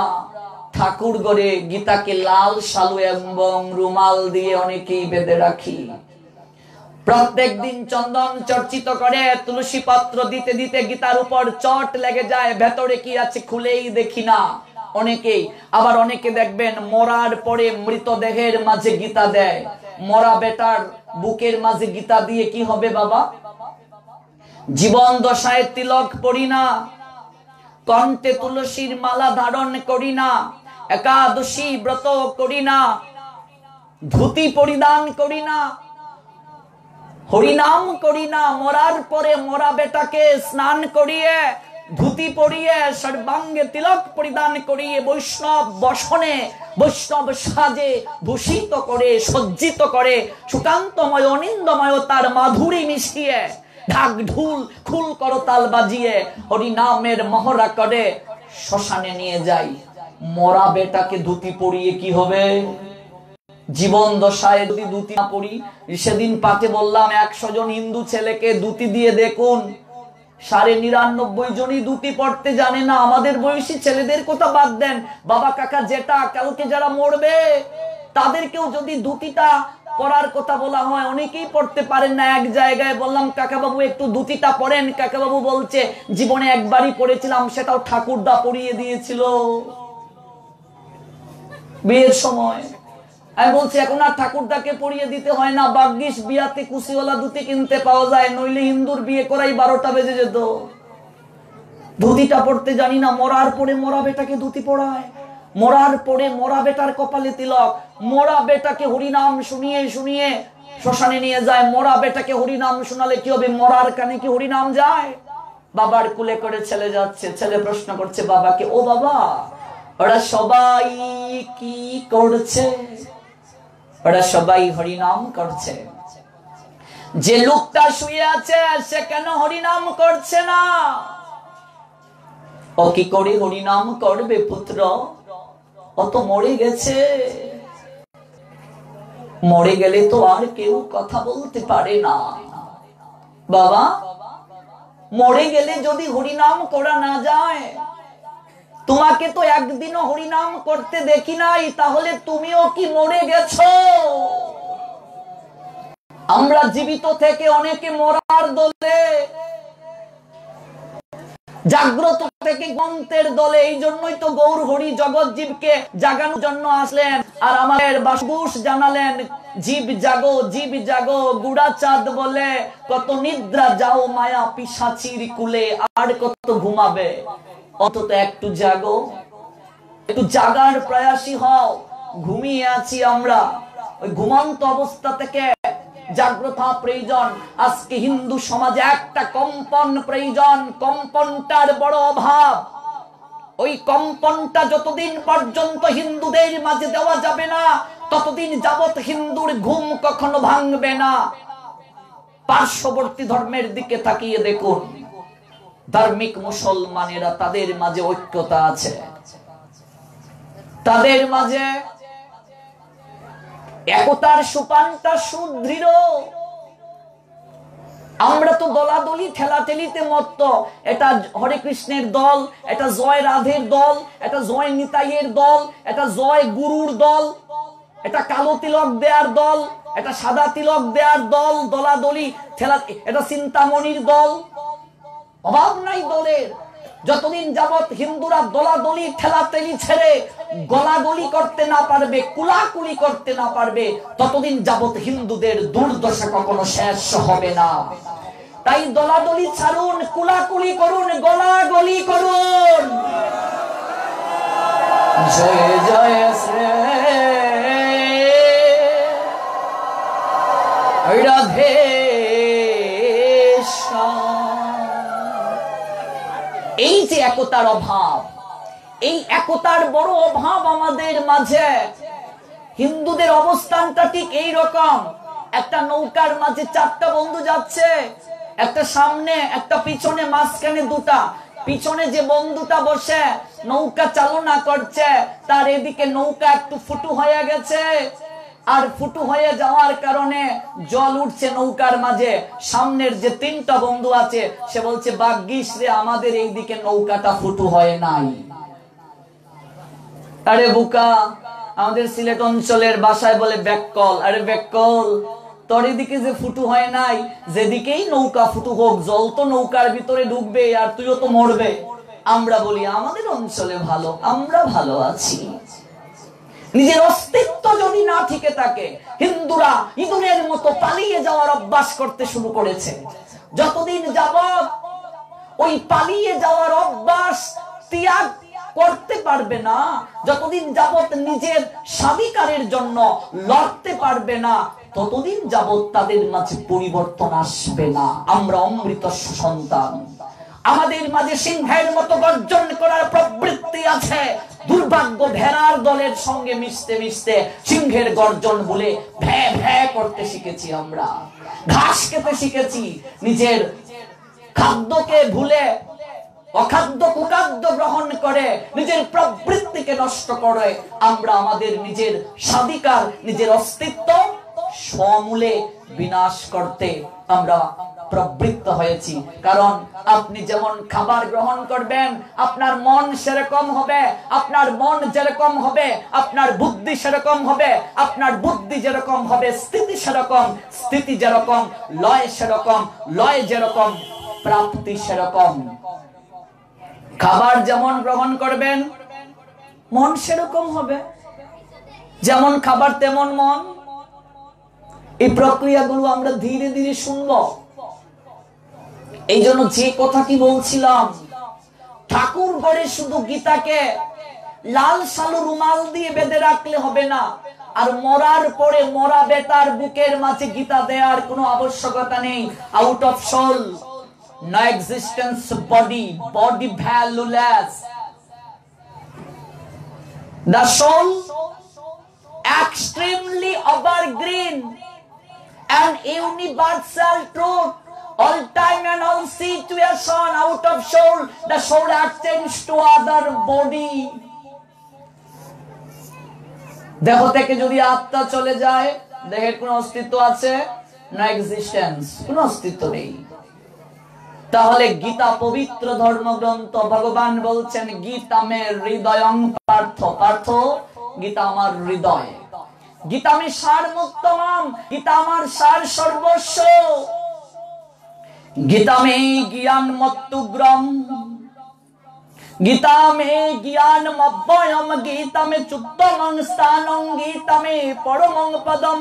Speaker 1: ঠাকুর ঘরে গীতাকে লাল শালু এবং রুমাল দিয়ে অনেকেই বেঁধে রাখি। প্রত্যেক দিন চন্দন চর্চিত করে তুলসী পত্র দিতে দিতে গীতার উপর চট লেগে যায়, ভেতরে কি আছে খুলেই দেখি না। অনেকেই। আবার অনেকে দেখবেন মরার পরে মৃতদেহের মাঝে গীতা দেয়। মরা বেটার বুকের মাঝে গীতা দিয়ে কি হবে বাবা? জীবন দশায় তিলক পড়ি না, কণ্ঠে তুলসীর মালা ধারণ করি না, একাদশী ব্রত করি না, ধুতি পরিধান করি না, হরিনাম করি না, মরার পরে মরা বেটাকে স্নান করিয়ে ধুতি পরিয়ে সর্বাঙ্গে তিলক পরিধান করিয়ে বৈষ্ণব বসনে বৈষ্ণব সাজে ভূষিত করে সজ্জিত করে সুকান্তময় অনিন্দময় তার মাধুরী মিশিয়ে ঢাক ঢুল খুল করতাল বাজিয়ে হরিনামের মহড়া করে শ্মশানে নিয়ে যাই। মরা বেটাকে ধুতি পরিয়ে কি হবে? জীবন দশায় যদি ধুতি না পরি, সেদিন পাঠে বললাম 100 জন হিন্দু ছেলেকে ধুতি দিয়ে দেখুন, 99.5 জনই ধুতি পড়তে জানে না। আমাদের বয়সী ছেলেদের কথা বাদ দেন, বাবা কাকা যেটা কালকে যারা মরবে তাদেরকেও যদি ধুতিটা পরার কথা বলা হয় অনেকেই পড়তে পারেন না। এক জায়গায় বললাম কাকা বাবু একটু ধুতিটা পরেন, কাকা বাবু বলছে জীবনে একবারই পড়েছিলাম, সেটাও ঠাকুরদা পরিয়ে দিয়েছিল বিয়ের সময়। আমি বলছি এখন আর ঠাকুরদাকে পরিয়ে দিতে হয় না, ভাগ্যিস বিয়াতে কুশিওয়ালা ধুতি কিনতে পাওয়া যায়, নইলে হিন্দুর বিয়ে করাই 12টা বেজে যেত। ধুতিটা পড়তে জানি না, মরার পরে মরা বেটাকে ধুতি পড়ায়, মরার পরে মরা বেটার কপালে তিলক, মরা বেটাকে হরিনাম শুনিয়ে শুনিয়ে শ্মশানে নিয়ে যায়। মরা বেটাকে হরিনাম শোনালে কি হবে? মরার কানে কি হরিনাম যায়? বাবার কুলে করে ছেলে যাচ্ছে, ছেলে প্রশ্ন করছে বাবাকে, ও বাবা ওরা সবাই কি করছে? ওরা সবাই হরিনাম করছে, যে লোকটা শুয়ে আছে সে কেন হরিনাম করছে না? ও কি করে হরিনাম করবে পুত্র? ও তো মরে গেছে, মরে গেলে তো আর কেউ কথা বলতে পারে না। বাবা মরে গেলে যদি হরিনাম করা না যায়, তোমাকে তো একদিনও হরিনাম করতে দেখি নাই, তাহলে তুমিও কি মরে গেছো? আমরা জীবিত থেকে অনেকে মরার দলে, জাগ্রত থেকে গ্রন্থের দলে। এই জন্যই তো গৌর হরি জগৎ জীবকে জাগানোর জন্য আসলেন আর আমাদের বাসবুস জানালেন, জীব জাগো জীব জাগো, গুড়া চাঁদ বলে কত নিদ্রা যাও মায়া পিশাচির কুলে, আর কত ঘুমাবে, অন্তত একটু জাগো, একটু জাগার প্রয়াসী হও। ঘুমিয়ে আছি আমরা, ওই ঘুমন্ত অবস্থা থেকে জাগ্রত প্রয়োজন। আজকে হিন্দু সমাজে একটা কম্পন প্রয়োজন, কম্পনটার বড় অভাব। ওই কম্পনটা যতদিন পর্যন্ত হিন্দুদের মাঝে দেওয়া যাবে না, ততদিন যাবত হিন্দুর ঘুম কখনো ভাঙবে না। পার্শ্ববর্তী ধর্মের দিকে তাকিয়ে দেখুন, ধার্মিক মুসলমানেরা তাদের মাঝে ঐক্যতা আছে, তাদের মাঝে একতার সুপানটা সুদৃঢ়। আমরা তো দলাদলি ঠেলাঠেলিতে মত্ত, এটা হরে কৃষ্ণের দল, এটা জয় রাধের দল, এটা জয় নিতাইয়ের দল, এটা জয় গুরুর দল, এটা কালো তিলক দেয়ার দল, এটা সাদা তিলক দেয়ার দল, দলাদলি ঠেলা, এটা চিন্তামণির দল। অভাব নাই দলের। যতদিন যাবত হিন্দুরা দলাদলি ঠেলাঠেলি ছেড়ে গলাগলি করতে না পারবে, কুলাকুলি করতে না পারবে, ততদিন যাবত হিন্দুদের দুর্দশা কখনো শেষ হবে না। তাই দলাদলি ছাড়ুন, কুলাকুলি করুন, গলাগলি করুন। জয় জয় শ্রী রাধে। এই যে একতার অভাব, এই একতার বড় অভাব আমাদের মাঝে। হিন্দুদের অবস্থানটা ঠিক এই রকম, একটা নৌকার মাঝে 4টা বন্ধু যাচ্ছে, একটা সামনে একটা পিছনে, মাঝখানে 2টা। পিছনে যে বন্ধুটা বসে নৌকা চালনা করছে, তার এদিকে নৌকা একটু ফুটু হয়ে গেছে, আর ফুটু হয়ে যাওয়ার কারণে জল উঠছে নৌকার মাঝে। সামনের যে 3টা বন্ধু আছে সে বলছে ভাগ্যিস রে আমাদের এই দিকে নৌকাটা ফুটু হয় নাই। আরে বুকা, আমাদের সিলেট অঞ্চলের ভাষায় বলে ব্যাককল। আরে ব্যাককল, তোর এদিকে যে ফুটু হয় নাই, যেদিকেই নৌকা ফুটু হোক, জল তো নৌকার ভিতরে ঢুকবে আর তুইও তো মরবে। আমরা বলি আমাদের অঞ্চলে ভালো, আমরা ভালো আছি। নিজের অস্তিত্ব যদি না থেকে থাকে, হিন্দুরা ইঁদুরের মতো পালিয়ে যাওয়ার অভ্যাস করতে শুরু করেছে। যতদিন যাবত ওই পালিয়ে যাওয়ার অভ্যাস ত্যাগ করতে পারবে না, যতদিন যাবত নিজের স্বাধিকারের জন্য লড়তে পারবে না, ততদিন যাবত তাদের মাঝে পরিবর্তন আসবে না। আমরা অমৃত সন্তান, আমাদের মাঝে সিংহের মতো গর্জন করার প্রবৃত্তি আছে। দুর্ভাগ্য ভেড়ার দলের সঙ্গে মিশতে মিশতে সিংহের গর্জন বলে ভ্যা ভ্যা করতে শিখেছি। আমরা ঘাস খেতে শিখেছি, নিজের খাদ্যকে ভুলে অখাদ্য কুখাদ্য গ্রহণ করে নিজের প্রবৃত্তিকে নষ্ট করে আমরা আমাদের নিজের স্বাধিকার, নিজের অস্তিত্ব সমূলে বিনাশ করতে আমরা প্রবৃত্ত হয়েছি। কারণ আপনি যেমন খাবার গ্রহণ করবেন, আপনার মন সেরকম হবে, আপনার মন যেরকম হবে আপনার বুদ্ধি সেরকম হবে, আপনার বুদ্ধি যেরকম হবে স্থিতি সেরকম, স্থিতি যেরকম লয় সেরকম, লয় যেরকম প্রাপ্তি সেরকম। খাবার যেমন গ্রহণ করবেন মন সেরকম হবে, যেমন খাবার তেমন মন। এই প্রক্রিয়াগুলো আমরা ধীরে ধীরে শুনবো। এই জন্য যে কথাটি বলছিলাম, ঠাকুর ঘরে শুধু গীতাকে লাল সালু রুমাল দিয়ে বেঁধে রাখলে হবে না, আর মরার পরে মরা বেটার বুকের মাঝে গীতা দেওয়ার কোনো আবশ্যকতা নেই। Out of soul no existence body, body valueless. The soul extremely evergreen and universal truth. All time and all situation, out of soul, the soul exchange to other body. দেহ থেকে যদি আত্মা চলে যায়, দেহের কোনো অস্তিত্ব আছে? no existence, কোনো অস্তিত্ব নেই। তাহলে গীতা পবিত্র ধর্মগ্রন্থ, ভগবান বলছেন গীতা মে হৃদয়ং পার্থ, পার্থ গীতা আমার হৃদয়, গীতা মে সারমুত্তমম, গীতা আমার সার সর্বস্ব, গীতা মে জ্ঞান মত্তুগ্রম, গীতা মে জ্ঞান মব্বয়ম, গীতা মে চুত্তমং স্থানং, গীতা মে পরমং পদম,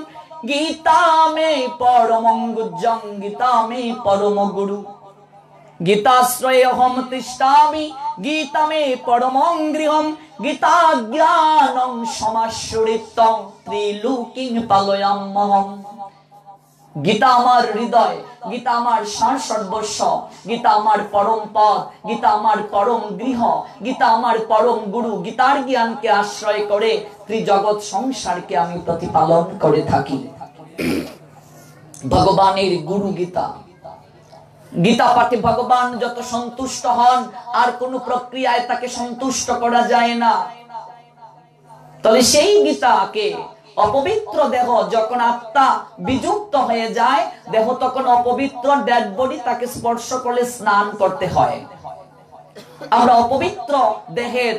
Speaker 1: গীতা মে পরমং গুজ্জং, গীতা মে পরম গুরু, গীতাশ্রয়হম তিষ্ঠামি, গীতা মে পরমং গৃহম, গীতা জ্ঞানং সমাশ্রিতং ত্রিলোকিং পালয়াম্যহম। গীতা আমার হৃদয়, গীতা আমার সার সর্বস্ব, গীতা আমার পরম পদ, গীতা আমার পরম গৃহ, গীতা আমার পরম গুরু। গীতার জ্ঞানকে আশ্রয় করে ত্রিজগৎ সংসারকে আমি প্রতিপালন করে থাকি। ভগবানের গুরু গীতা, গীতা পাঠে ভগবান যত সন্তুষ্ট হন আর কোন প্রক্রিয়ায় তাকে সন্তুষ্ট করা যায় না। তাহলে সেই গীতাকে অপবিত্র দেহ, যখন আত্মা বিযুক্ত হয়ে যায়, দেহ তখন অপবিত্র, ডেড বডি, তাকে স্পর্শ করলে স্নান করতে হয়। আমরা অপবিত্র দেহের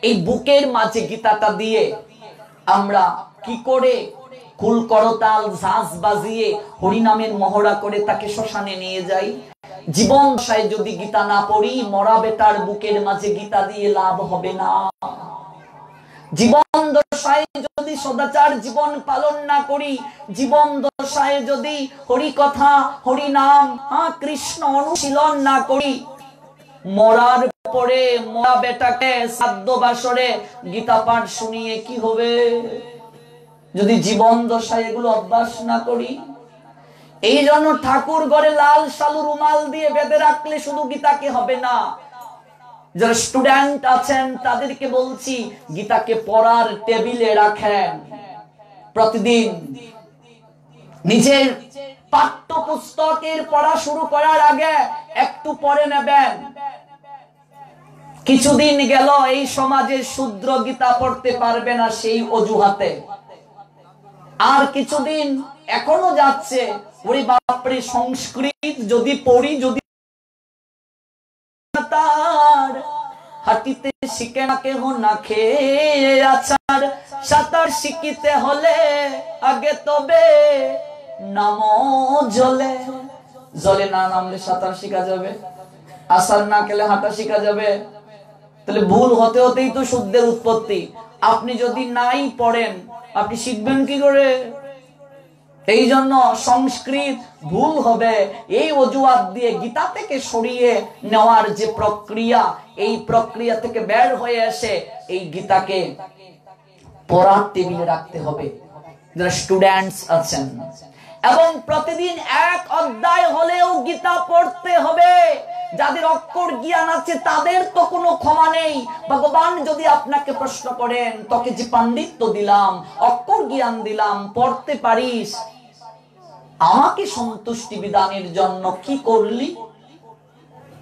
Speaker 1: এই বুকের মাঝে গীতাটা দিয়ে আমরা কি করে কুল করতাল ঝাঁঝ বাজিয়ে হরিনামের মহড়া করে তাকে শ্মশানে নিয়ে যাই। জীবন দশায় যদি গীতা না পড়ি, মরা বেটার বুকের মাঝে গীতা দিয়ে লাভ হবে না। জীবন দশায় যদি সদাচার জীবন পালন না করি, জীবন দশায় যদি হরি কথা, হরি নাম, কৃষ্ণ অনুশীলন না করি, মরার পরে মরা বেটাকে শ্রাদ্ধ বাসরে গীতা পাঠ শুনিয়ে কি হবে? যদি জীবন দশায় এগুলো অভ্যাস না করি। এই জন্য ঠাকুর ঘরে লাল সালু রুমাল দিয়ে বেঁধে রাখলে শুধু গীতাকে হবে না। যারা স্টুডেন্ট আছেন তাদেরকে বলছি, গীতাকে পড়ার টেবিলে রাখেন। প্রতিদিন নিজের পাঠ্য পুস্তকের পড়া শুরু করার আগে একটু পড়ে নেবেন। কিছুদিন গেল এই সমাজে শূদ্র গীতা পড়তে পারবে না সেই অজুহাতে, আর কিছুদিন এখনো যাচ্ছে, ওরে বাপরে সংস্কৃত যদি পড়ি, যদি তার হাঁটিতে শিখে না কেহ না খেয়ে আছার, সাঁতার শিখিতে হলে আগে তবে নামো জলে, জলে না নামলে সাঁতার শিখা যাবে? আসার না খেলে হাঁটা শিখা যাবে? তাহলে ভুল হতে হতেই তো শুদ্ধের উৎপত্তি। আপনি যদি নাই পড়েন আপনি শিখবেন কি করে? এই জন্য সংস্কৃত ভুল হবে এই অজুহাত দিয়ে গীতা থেকে সরিয়ে নেওয়ার যে প্রক্রিয়া, এই প্রক্রিয়া থেকে বের হয়ে এসে এই গীতাকে পড়ার টেবিলে রাখতে হবে যারা স্টুডেন্টস আছেন, এবং প্রতিদিন এক অধ্যায় হলেও গীতা পড়তে হবে। যাদের অক্ষর জ্ঞান আছে তাদের তো কোনো ক্ষমা নেই। ভগবান যদি আপনাকে প্রশ্ন করেন, তোকে যে পাণ্ডিত্য দিলাম, অক্ষর জ্ঞান দিলাম, পড়তে পারিস, আমাকে সন্তুষ্টি বিধানের জন্য কি করলি,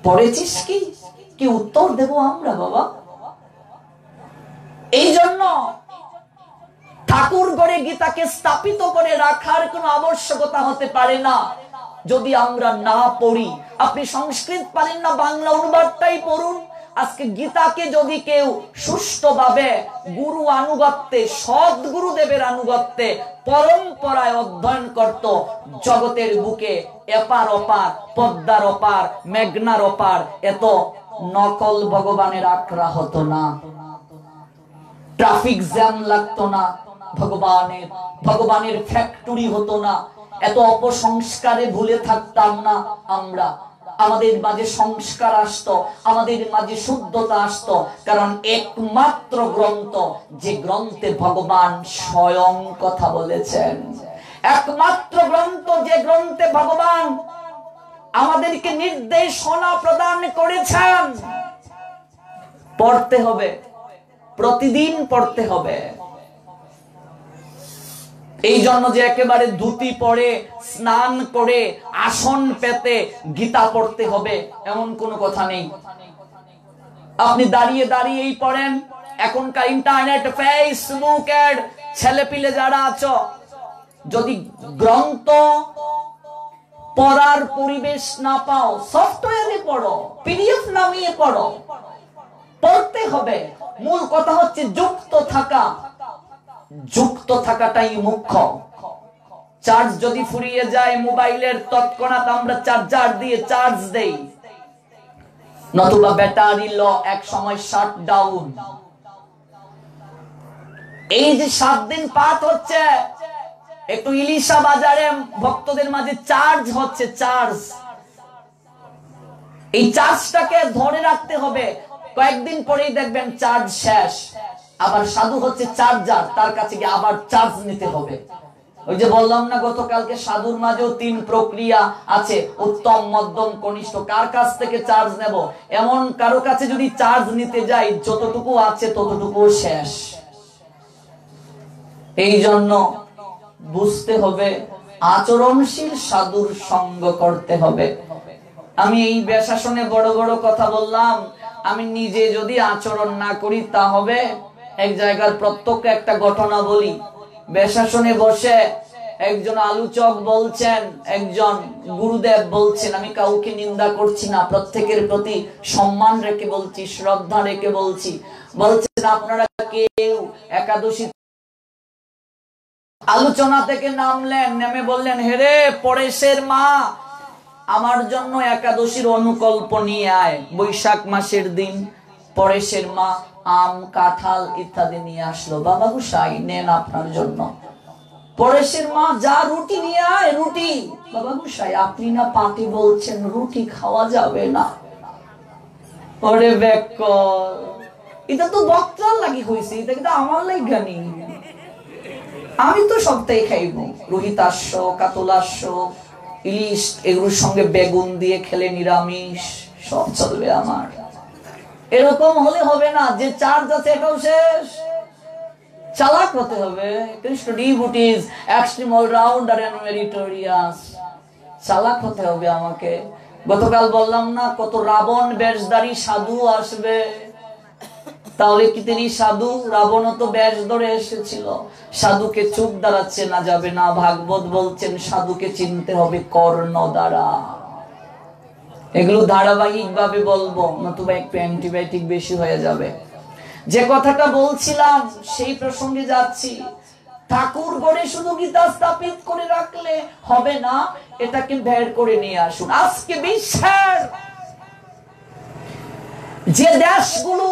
Speaker 1: পড়েছিস কি? কি উত্তর দেব আমরা বাবা? এই জন্য ঠাকুর ঘরে গীতাকে স্থাপিত করে রাখার কোনো আবশ্যকতা হতে পারে না যদি আমরা না পড়ি। আপনি সংস্কৃত পারেন না, বাংলা অনুবাদটাই পড়ুন। আজকে গীতাকে যদি কেউ সুষ্ঠুভাবে গুরু আনুগত্যে, সৎ গুরুদেবের আনুগত্যে, পরম্পরায় অধ্যয়ন করত, জগতের বুকে এপার ওপার, পদ্মার ওপার, মেঘনার ওপার এত নকল ভগবানের আখড়া হতো না, ট্রাফিক জ্যাম লাগতো না, ভগবানের ফ্যাক্টরি হতো না, এত অপসংস্কারে ভুলে থাকতাম না আমরা। আমাদের মাঝে সংস্কার আসতো, আমাদের মাঝে শুদ্ধতা আসতো, কারণ একমাত্র গ্রন্থ যে গ্রন্থে ভগবান স্বয়ং কথা বলেছেন, একমাত্র গ্রন্থ যে গ্রন্থে ভগবান আমাদেরকে নির্দেশনা প্রদান করেছেন। পড়তে হবে, প্রতিদিন পড়তে হবে। এই জন্য যে একেবারে ধুতি পরে স্নান করে আসন পেতে গীতা পড়তে হবে এমন কোনো কথা নেই। আপনি দাঁড়িয়ে দাঁড়িয়েই পড়েন। এখনকার ইন্টারনেট, ফেসবুক এর ছেলেপিলে যারা আছো, যদি গ্রন্থ পড়ার পরিবেশ না পাও, সফটওয়্যারে পড়ো, পিডিএফ নামিয়ে পড়ো। পড়তে হবে। মূল কথা হচ্ছে যুক্ত থাকা, যুক্ত থাকাটাই মুখ্য। চার্জ যদি ফুরিয়ে যায় মোবাইলের, তৎক্ষণাৎ আমরা চার্জার দিয়ে চার্জ দেই, নতুবা ব্যাটারি লো এক সময় শাট ডাউন। এই যে 7 দিন পাঠ হচ্ছে, একটু ইলিশা বাজারে ভক্তদের মাঝে চার্জ হচ্ছে, চার্জ, এই চার্জটাকে ধরে রাখতে হবে। কয়েকদিন পরেই দেখবেন চার্জ শেষ। আবার সাধু হচ্ছে চার্জার, তার কাছে গিয়ে আবার চার্জ নিতে হবে। ওই যে বললাম না গতকালকে, সাধুর মাঝেও 3 প্রক্রিয়া আছে, উত্তম, মধ্যম, কনিষ্ঠ। কার কাছ থেকে চার্জ নেব? এমন কারো কাছে যদি চার্জ নিতে যাই, যতটুকু আছে ততটুকু শেষ। এই জন্য বুঝতে হবে, আচরণশীল সাধুর সঙ্গ করতে হবে। আমি এই বেশাসনে বড় বড় কথা বললাম, আমি নিজে যদি আচরণ না করি তা হবে? এক জায়গার প্রত্যক্ষ একটা ঘটনা বলি। বেশাসনে বসে একজন আলোচক বলছেন, একজন গুরুদেব বলছেন, আমি কাউকে নিন্দা করছি না, প্রত্যেকের প্রতি সম্মান রেখে বলছি, শ্রদ্ধা রেখে বলছি। বলছেন, আপনারা কেউ একাদশী আলোচনা থেকে নামলেন, নেমে বললেন, হেরে পরেশের মা, আমার জন্য একাদশীর অনুকল্প নিয়ে আয়। বৈশাখ মাসের দিন পরেশের মা আম, কাঁঠাল ইত্যাদি নিয়ে আসলো। বাবা গোসাই নেন আপনার জন্য। পরেশের মা, যা রুটি নিয়ে আয়, রুটি। বাবা গোসাই, আপনি না পাটি বলছেন, রুটি খাওয়া যাবে না। ওরে বেকল, এটা তো বক্তার লাগি হয়েছে, এটা কিন্তু আমার লাগা নেই। আমি তো সপ্তাহে খাইব রোহিতাস্য, কাতলাস্য, ইলিশ, এগুলোর সঙ্গে বেগুন দিয়ে খেলে নিরামিষ, সব চলবে আমার। এরকম হলে হবে না যে চার্জ আছে এটাও শেষ। চালাক হতে হবে। Krishna devotees, extreme allrounder and meritorious. চালাক হতে হবে আমাকে। গতকাল বললাম না, কত রাবণ বেশধারী সাধু আসবে। তাহলে কি তিনি সাধু? রাবণও তো বেশ ধরে এসেছিল। সাধুকে চোখ দ্বারা চেনা যাবে না। ভাগবত বলছেন সাধুকে চিনতে হবে কর্ণ দ্বারা। এগুলো ধারাবাহিক ভাবে বলবো, নতুবা একটু অ্যান্টিবায়োটিক বেশি হয়ে যাবে। যে কথাটা বলছিলাম সেই প্রসঙ্গে যাচ্ছি। ঠাকুর ঘরে শুধু গীতা স্থাপিত করে রাখলে হবে না, এটাকে বের করে নিয়ে আসুন। আজকে বিশ্বের যে দেশগুলো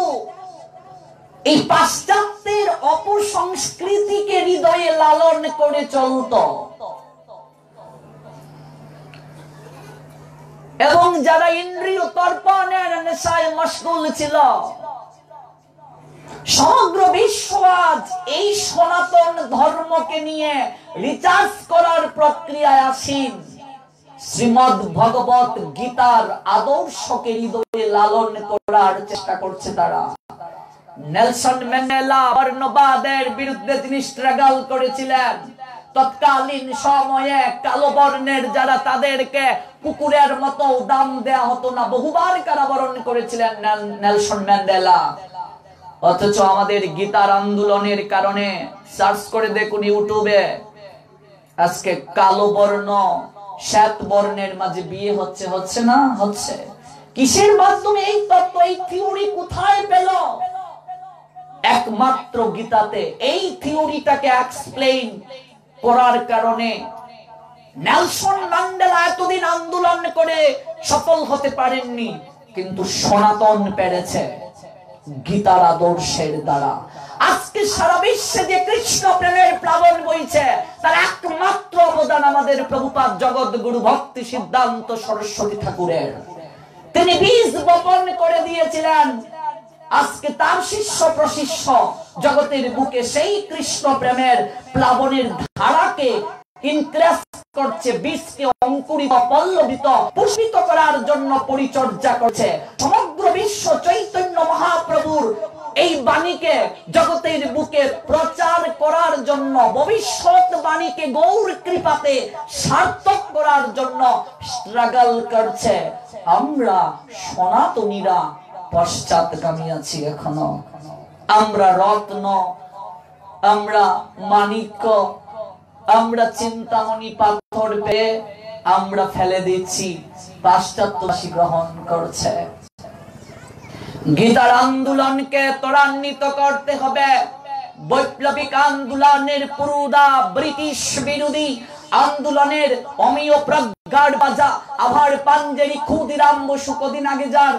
Speaker 1: এই পাশ্চাত্যের অপসংস্কৃতিকে হৃদয়ে লালন করে চলত এবং যারা ইন্দ্রিয় তর্পণের নেশায় মশগুল ছিল, সমগ্র বিশ্ব আজ এই সনাতন ধর্মকে নিয়ে রিচার্জ করার প্রক্রিয়ায় আসীন। শ্রীমদ্ ভগবত গীতার আদর্শকে হৃদয়ে লালন করার চেষ্টা করছে তারা। নেলসন ম্যান্ডেলা বর্ণবাদের বিরুদ্ধে তিনি স্ট্রাগল করেছিলেন। তৎকালীন সময়ে কালো বর্ণের যারা, তাদেরকে কুকুরের মতো দাম দেয়া হতো না, বহুবার কারাবরণ করেছিলেন নেলসন ম্যান্ডেলা। অথচ আমাদের গীতার আন্দোলনের কারণে সার্চ করে দেখুন ইউটিউবে, আজকে কালো বর্ণ শ্বেত বর্ণের মাঝে বিয়ে হচ্ছে না? হচ্ছে। কিসের মাধ্যমে? এই তত্ত্ব, এই থিওরি কোথায় পেল? একমাত্র গীতাতে। এই থিওরিটাকে এক্সপ্লেইন করার কারণে নেলসন ম্যান্ডেলা এতদিন আন্দোলন করে সফল হতে পারেননি, কিন্তু সনাতন পেরেছে গীতার আদর্শের দ্বারা। আজকে সারা বিশ্বে যে কৃষ্ণ প্রেমের প্লাবন বইছে, তার একমাত্র অবদান আমাদের প্রভুপাদ জগৎগুরু ভক্তি সিদ্ধান্ত সরস্বতী ঠাকুরের। তিনি বীজ বপন করে দিয়েছিলেন। আজকে তার শিষ্য প্রশিষ্য জগতের বুকে সেই কৃষ্ণ প্রেমের প্লাবনের ধারাকে ইনক্রেস করছে, বীজকে অঙ্কুরিত, পল্লবিত, পুষ্পিত করার জন্য পরিচর্যা করছে। সমগ্র বিশ্ব চৈতন্য মহাপ্রভুর এই বাণীকে জগতের বুকে প্রচার করার জন্য, ভবিষ্যৎ বাণীকে গৌর কৃপাতে সার্থক করার জন্য স্ট্রাগল করছে। আমরা সনাতনীরা পশ্চাৎগামী আছি এখনো। আমরা রত্ন, আমরা মানিক্য, আমরা চিন্তামণি পাথর পেয়ে আমরা ফেলে দিচ্ছি, পাশ্চাত্যবাসী গ্রহণ করছে। গীতার আন্দোলনকে ত্বরান্বিত করতে হবে। বৈপ্লবিক আন্দোলনের পুরুদা ব্রিটিশ বিরোধী আন্দোলনের অমিয় প্রজ্ঞার বাজা আভার পাঞ্জেরি ক্ষুদিরাম বসু কদিন আগে যার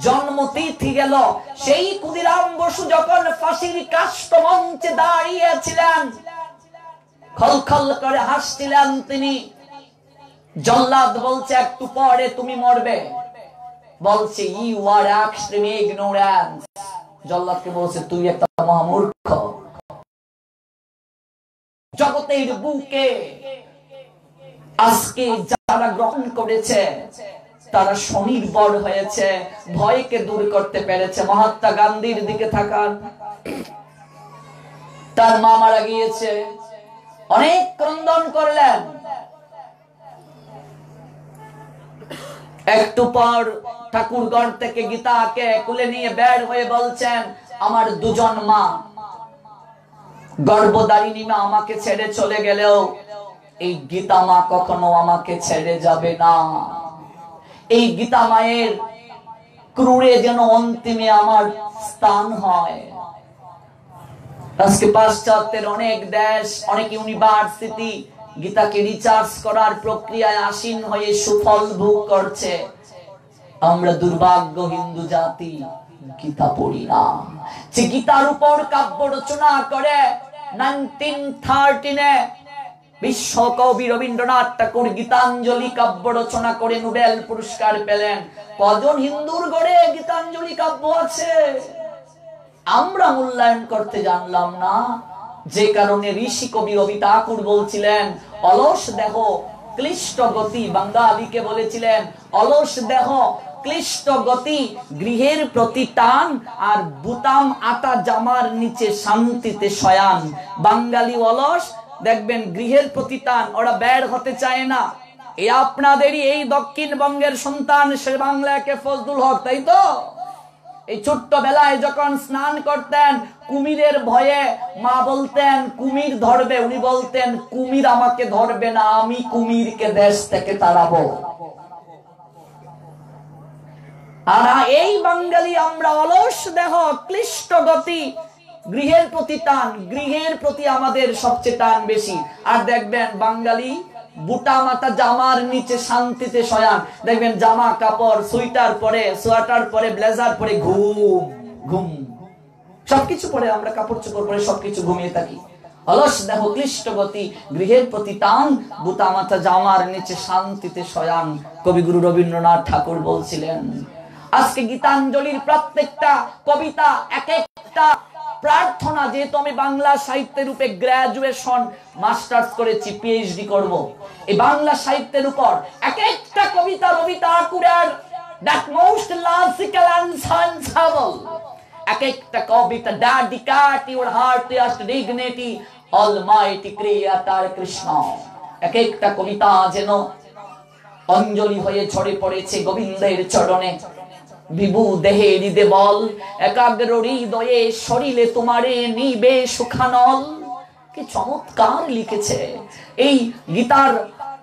Speaker 1: জন্মতিথি গেল, সেই ক্ষুদিরাম বসু যখন ফাঁসির কাষ্ঠ মঞ্চে দাঁড়িয়েছিলেন, খলখল করে হাসছিলেন তিনি। জল্লাদ বলছে একটু পরে তুমি মরবে, বলছে ইউ আর এক্সট্রিম ইগনোরেন্স। জল্লাদকে বলছে তুই একটা মহামূর্খ। জগতের বুকে আজকে যারা গ্রহণ করেছে তারা স্বনির্ভর হয়েছে, ভয়কে দূর করতে পেরেছে। মহাত্মা গান্ধীর দিকে থাকার, তার মা মারা গিয়েছে, অনেক ক্রন্দন করলেন। একটু পর ঠাকুরগড় থেকে গীতাকে কুলে নিয়ে বের হয়ে বলছেন আমার দুজন মা, গর্ভধারিণী মা আমাকে ছেড়ে চলে গেলেও এই গীতা মা কখনো আমাকে ছেড়ে যাবে না। এই গীতা মায়ের ক্রুরে যেন অন্তিমে আমার স্থান হয়। আজকে পাশ্চাত্যের অনেক দেশ, অনেক ইউনিভার্সিটি গীতাকে রিচার্জ করার প্রক্রিয়ায় আসীন হয়ে সুফল ভোগ করছে। আমরা দুর্ভাগ্য হিন্দু জাতি গীতা পড়ি না। যে গীতার উপর কাব্য রচনা করে 1913 বিশ্বকবি রবীন্দ্রনাথ ঠাকুর গীতাঞ্জলি কাব্য রচনা করে নোবেল পুরস্কার পেলেন। কজন হিন্দুর গড়ে গীতাঞ্জলি কাব্য আছে? আমরা মূল্যায়ন করতে জানলাম না, যে কারণে ঋষি কবি রবি ঠাকুর বলছিলেন অলস দেহ ক্লিষ্ট গতি। বাঙালিকে বলেছিলেন অলস দেহ ক্লিষ্ট গতি, গৃহের প্রতি টান, আর বুতাম আটা জামার নিচে শান্তিতে শয়ান। বাঙালি অলস, দেখবেন গৃহের প্রতি টান, ওরা বের হতে চায় না। এই আপনাদেরই এই দক্ষিণবঙ্গের সন্তান সে বাংলাকে ফজলুল হক, তাই তো? এই ছোট্ট বেলায় যখন স্নান করতেন কুমিরের ভয়ে মা বলতেন কুমির ধরবে, উনি বলতেন কুমির আমাকে ধরবে না, আমি কুমিরকে দেশ থেকে তাড়াবো। আর এই বাঙালি আমরা অলস দেহ ক্লিষ্ট গতি, গৃহের প্রতি টান, গৃহের প্রতি আমাদের সবচেয়ে টান বেশি। আর দেখবেন বাঙালি বুটা মাথা জামার নিচে শান্তিতে শয়ান। দেখবেন জামা কাপড় সোয়েটার পরে, সোয়েটার পরে, ব্লেজার পরে ঘুম ঘুম, সবকিছু পরে আমরা কাপড় চোপড় পরে সবকিছু ঘুমিয়ে থাকি। অলস দেহ ক্লিষ্ট গতি, গৃহের প্রতি টান, বুটা মাথা জামার নিচে শান্তিতে শয়ান। কবিগুরু রবীন্দ্রনাথ ঠাকুর বলছিলেন। আজকে গীতাঞ্জলির প্রত্যেকটা কবিতা এক একটা প্রার্থনা। যেহেতু আমি বাংলা সাহিত্যের উপরে গ্রাজুয়েশন মাস্টার্স করেছি, পিএইচডি করব, এই বাংলা সাহিত্যের উপর এক একটা কবিতা রবি ঠাকুরের that most logical and sensible, এক একটা কবিতা dedicate your heartiest dignity almighty creator Krishna. এক একটা কবিতা যেন অঞ্জলি হয়ে ঝরে পড়েছে গোবিন্দের চরণে। বিভু দেহে হৃদে বল, একাগ্র হৃদয়ে শরীরে তোমারে নিবে সুখানল। কি চমৎকার লিখেছে! এই গীতার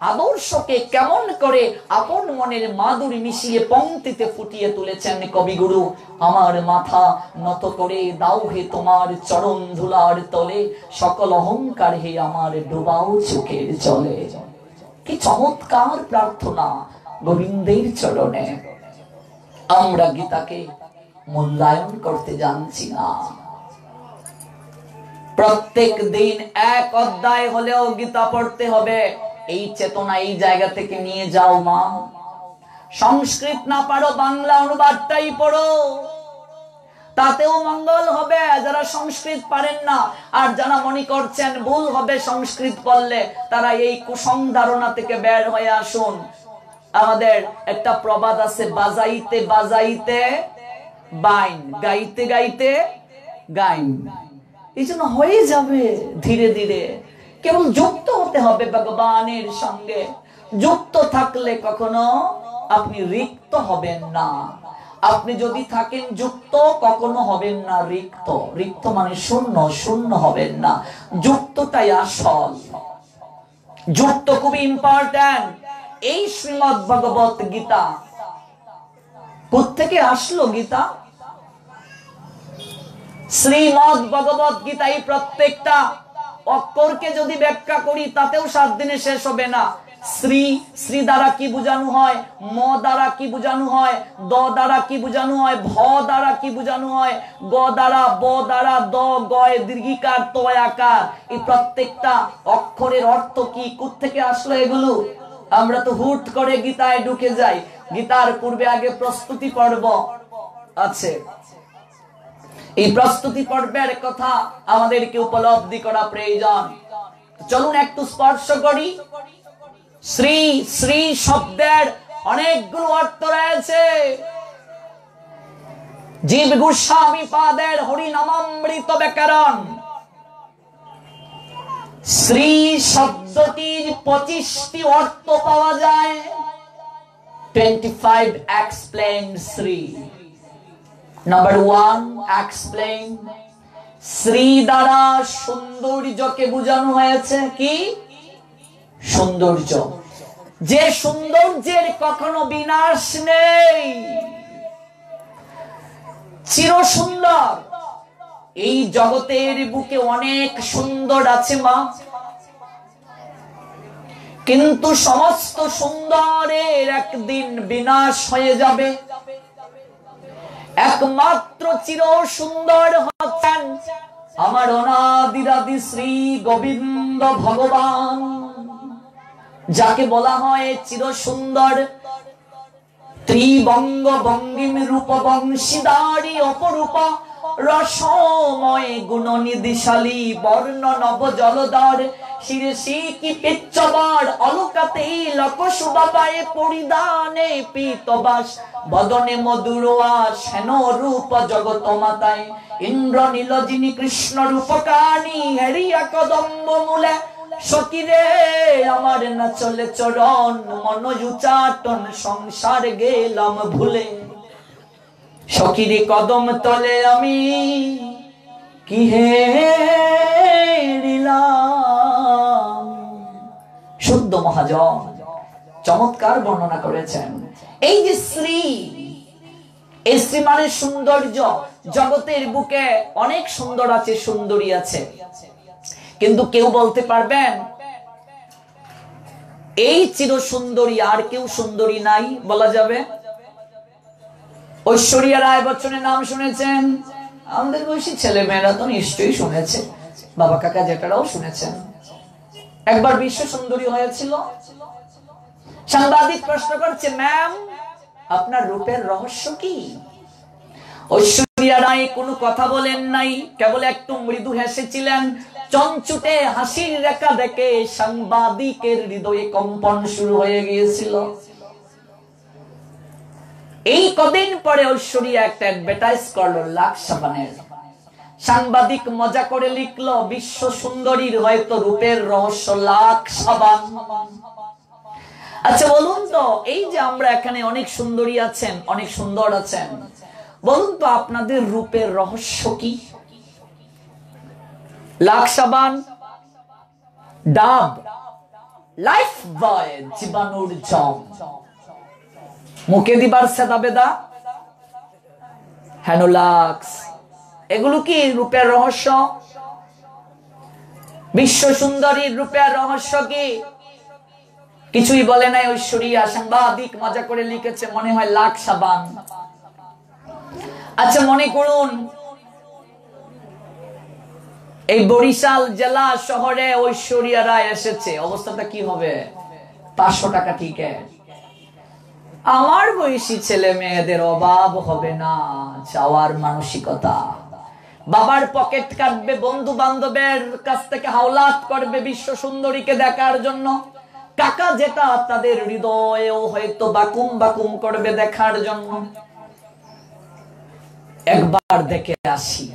Speaker 1: আদর্শকে কেমন করে আপন মনের মাধুরী মিশিয়ে পংক্তিতে ফুটিয়ে তুলেছেন কবিগুরু। আমার মাথা নত করে দাও হে তোমার চরণ ধুলার তলে, সকল অহংকার হে আমার ডুবাও চোখের জলে। কি চমৎকার প্রার্থনা গোবিন্দের চরণে। আমরা গীতাকে মূল্যায়ন করতে জানছি না। প্রত্যেক দিন এক অধ্যায় হলেও গীতা পড়তে হবে, এই চেতনা এই জায়গা থেকে নিয়ে যাও মা। সংস্কৃত না পারো বাংলা অনুবাদটাই পড়ো, তাতেও মঙ্গল হবে। যারা সংস্কৃত পারেন না আর যারা মনে করছেন ভুল হবে সংস্কৃত পড়লে, তারা এই কুসংধারণা থেকে বের হয়ে আসুন। আমাদের একটা প্রবাদ আছে, বাজাইতে বাজাইতে বাইন, গাইতে গাইতে গাইন। এই জন্য হয়ে যাবে ধীরে ধীরে। কেবল যুক্ত হতে হবে ভগবানের সঙ্গে। যুক্ত থাকলে কখনো আপনি রিক্ত হবেন না। আপনি যদি থাকেন যুক্ত, কখনো হবেন না রিক্ত। রিক্ত মানে শূন্য, শূন্য হবেন না। যুক্তটাই আসল। যুক্ত খুবই ইম্পর্টেন্ট। এই শ্রীমদ্ ভগবত গীতা কোত্থেকে আসলো? গীতা, শ্রীমদ্ ভগবত গীতা, এই প্রত্যেকটা অক্ষরকে যদি ব্যাখ্যা করি তাতেও 7 দিনে শেষ হবে না। শ্রী, শ্রী দ্বারা কি বোঝানো হয়? ম দ্বারা কি বোঝানো হয়? দ দ্বারা কি বোঝানো হয়? ভ দ্বারা কি বোঝানো হয়? গ দ্বারা, ব দ্বারা, দ, গয়, দীর্ঘিকার, তয়াকার, এই প্রত্যেকটা অক্ষরের অর্থ কি, কোত্থেকে আসলো এগুলো? আমরা তো হুট করে গীতায় ঢুকে যাই। গীতার পূর্বে আগে প্রস্তুতি পর্ব আছে। এই প্রস্তুতি পর্বের কথা আমাদেরকে উপলব্ধি করা প্রয়োজন। চলুন একটু স্পর্শ করি। শ্রী, শ্রী শব্দের অনেকগুলো অর্থ রয়েছে। জীব গোস্বামী পাদের হরিনামামৃত ব্যাকরণ, শ্রী শব্দটির 25টি অর্থ পাওয়া যায়। 25 explained Shri. Number 1, explain, Shri দ্বারা সৌন্দর্যকে বোঝানো হয়েছে। কি সৌন্দর্য? যে সৌন্দর্যের কখনো বিনাশ নেই, চির সুন্দর। এই জগতের বুকে অনেক সুন্দর আছে মা, কিন্তু সমস্ত সুন্দরের একদিন বিনাশ হয়ে যাবে। একমাত্র চির সুন্দর হচ্ছেন আমার অনাদিরাদি শ্রী গোবিন্দ ভগবান, যাকে বলা হয় চির সুন্দর। ত্রিবঙ্গ বঙ্গিম রূপ বংশীদারী অপরূপ রসময় গুণনিধিশালী বর্ণ নব জলধর শিরসি কি পিচ্ছবর অলকাতে লক শুভাবায়ে পরিধানে পীতবাস বদনে মধুরোয়া সেন রূপ জগত মাতায় ইন্দ্র নীলজিনী কৃষ্ণ রূপকানি হেরিয়া কদম্ব মূলে সকিরে আমার না চলে চরণ মনোযুচাটন সংসার গেলাম ভুলে। সকিরে কদম তলে আমি কি হেরিলাম। শুদ্ধ মহাজন চমৎকার বর্ণনা করেছেন। এই যে শ্রী, এই শ্রী মানে সৌন্দর্য। জগতের বুকে অনেক সুন্দর আছে, সুন্দরী আছে, কিন্তু কেউ বলতে পারবেন এই চির সুন্দরী আর কেউ সুন্দরী নাই বলা যাবে? ঐশ্বরিয়া রায় বচ্চনের নাম শুনেছেন? আমাদের বয়সী ছেলে মেয়েরা তো নিশ্চয়ই শুনেছে, বাবা কাকা জেঠারাও শুনেছেন। একবার বিশ্ব সুন্দরী হয়েছিল। সাংবাদিক প্রশ্ন করছে, ম্যাম আপনার রূপের রহস্য কি? ঐশ্বরিয়া রায় কোনো কথা বলেন নাই, কেবল একটু মৃদু হেসেছিলেন। চঞ্চুটে হাসির রেখা দেখে সাংবাদিকের হৃদয়ে কম্পন শুরু হয়ে গিয়েছিল। এই কদিন পরে ঐশ্বরিয়া একটা অ্যাডভার্টাইজ করলো লাক্স সাবানের। সাংবাদিক মজা করে লিখলো, বিশ্ব সুন্দরীর হয়তো রূপের রহস্য লাক্স সাবান। আচ্ছা বলুন তো, এই যে আমরা এখানে অনেক সুন্দরী আছেন, অনেক সুন্দর আছেন, বলুন তো আপনাদের রূপের রহস্য কি? লাক্স সাবান, ডাব, লাইফ বয়, জীবাণুর জম, মুখে দিবার সেদা বেদা, হ্যানোলাক্স, এগুলো কি রূপের রহস্য? বিশ্ব সুন্দরীর রূপের রহস্য কি? কিছুই বলে নাই ঐশ্বরিয়া। সাংবাদিক মজা করে লিখেছে, মনে হয় লাক্স সাবান। আচ্ছা মনে করুন এই বরিশাল জেলা শহরে ঐশ্বরিয়া রায় এসেছে, অবস্থাটা কি হবে? 500 টাকা টিকেট। আমার বয়সী ছেলে মেয়েদের অভাব হবে না চাওয়ার মানসিকতা। বাবার পকেট কাটবে, বন্ধু বান্ধবের কাছ থেকে হাওলাত করবে বিশ্ব সুন্দরীকে দেখার জন্য। কাকা যেটা তাদের হৃদয়েও হয়তো বাকুম বাকুম করবে দেখার জন্য। একবার দেখে আসি।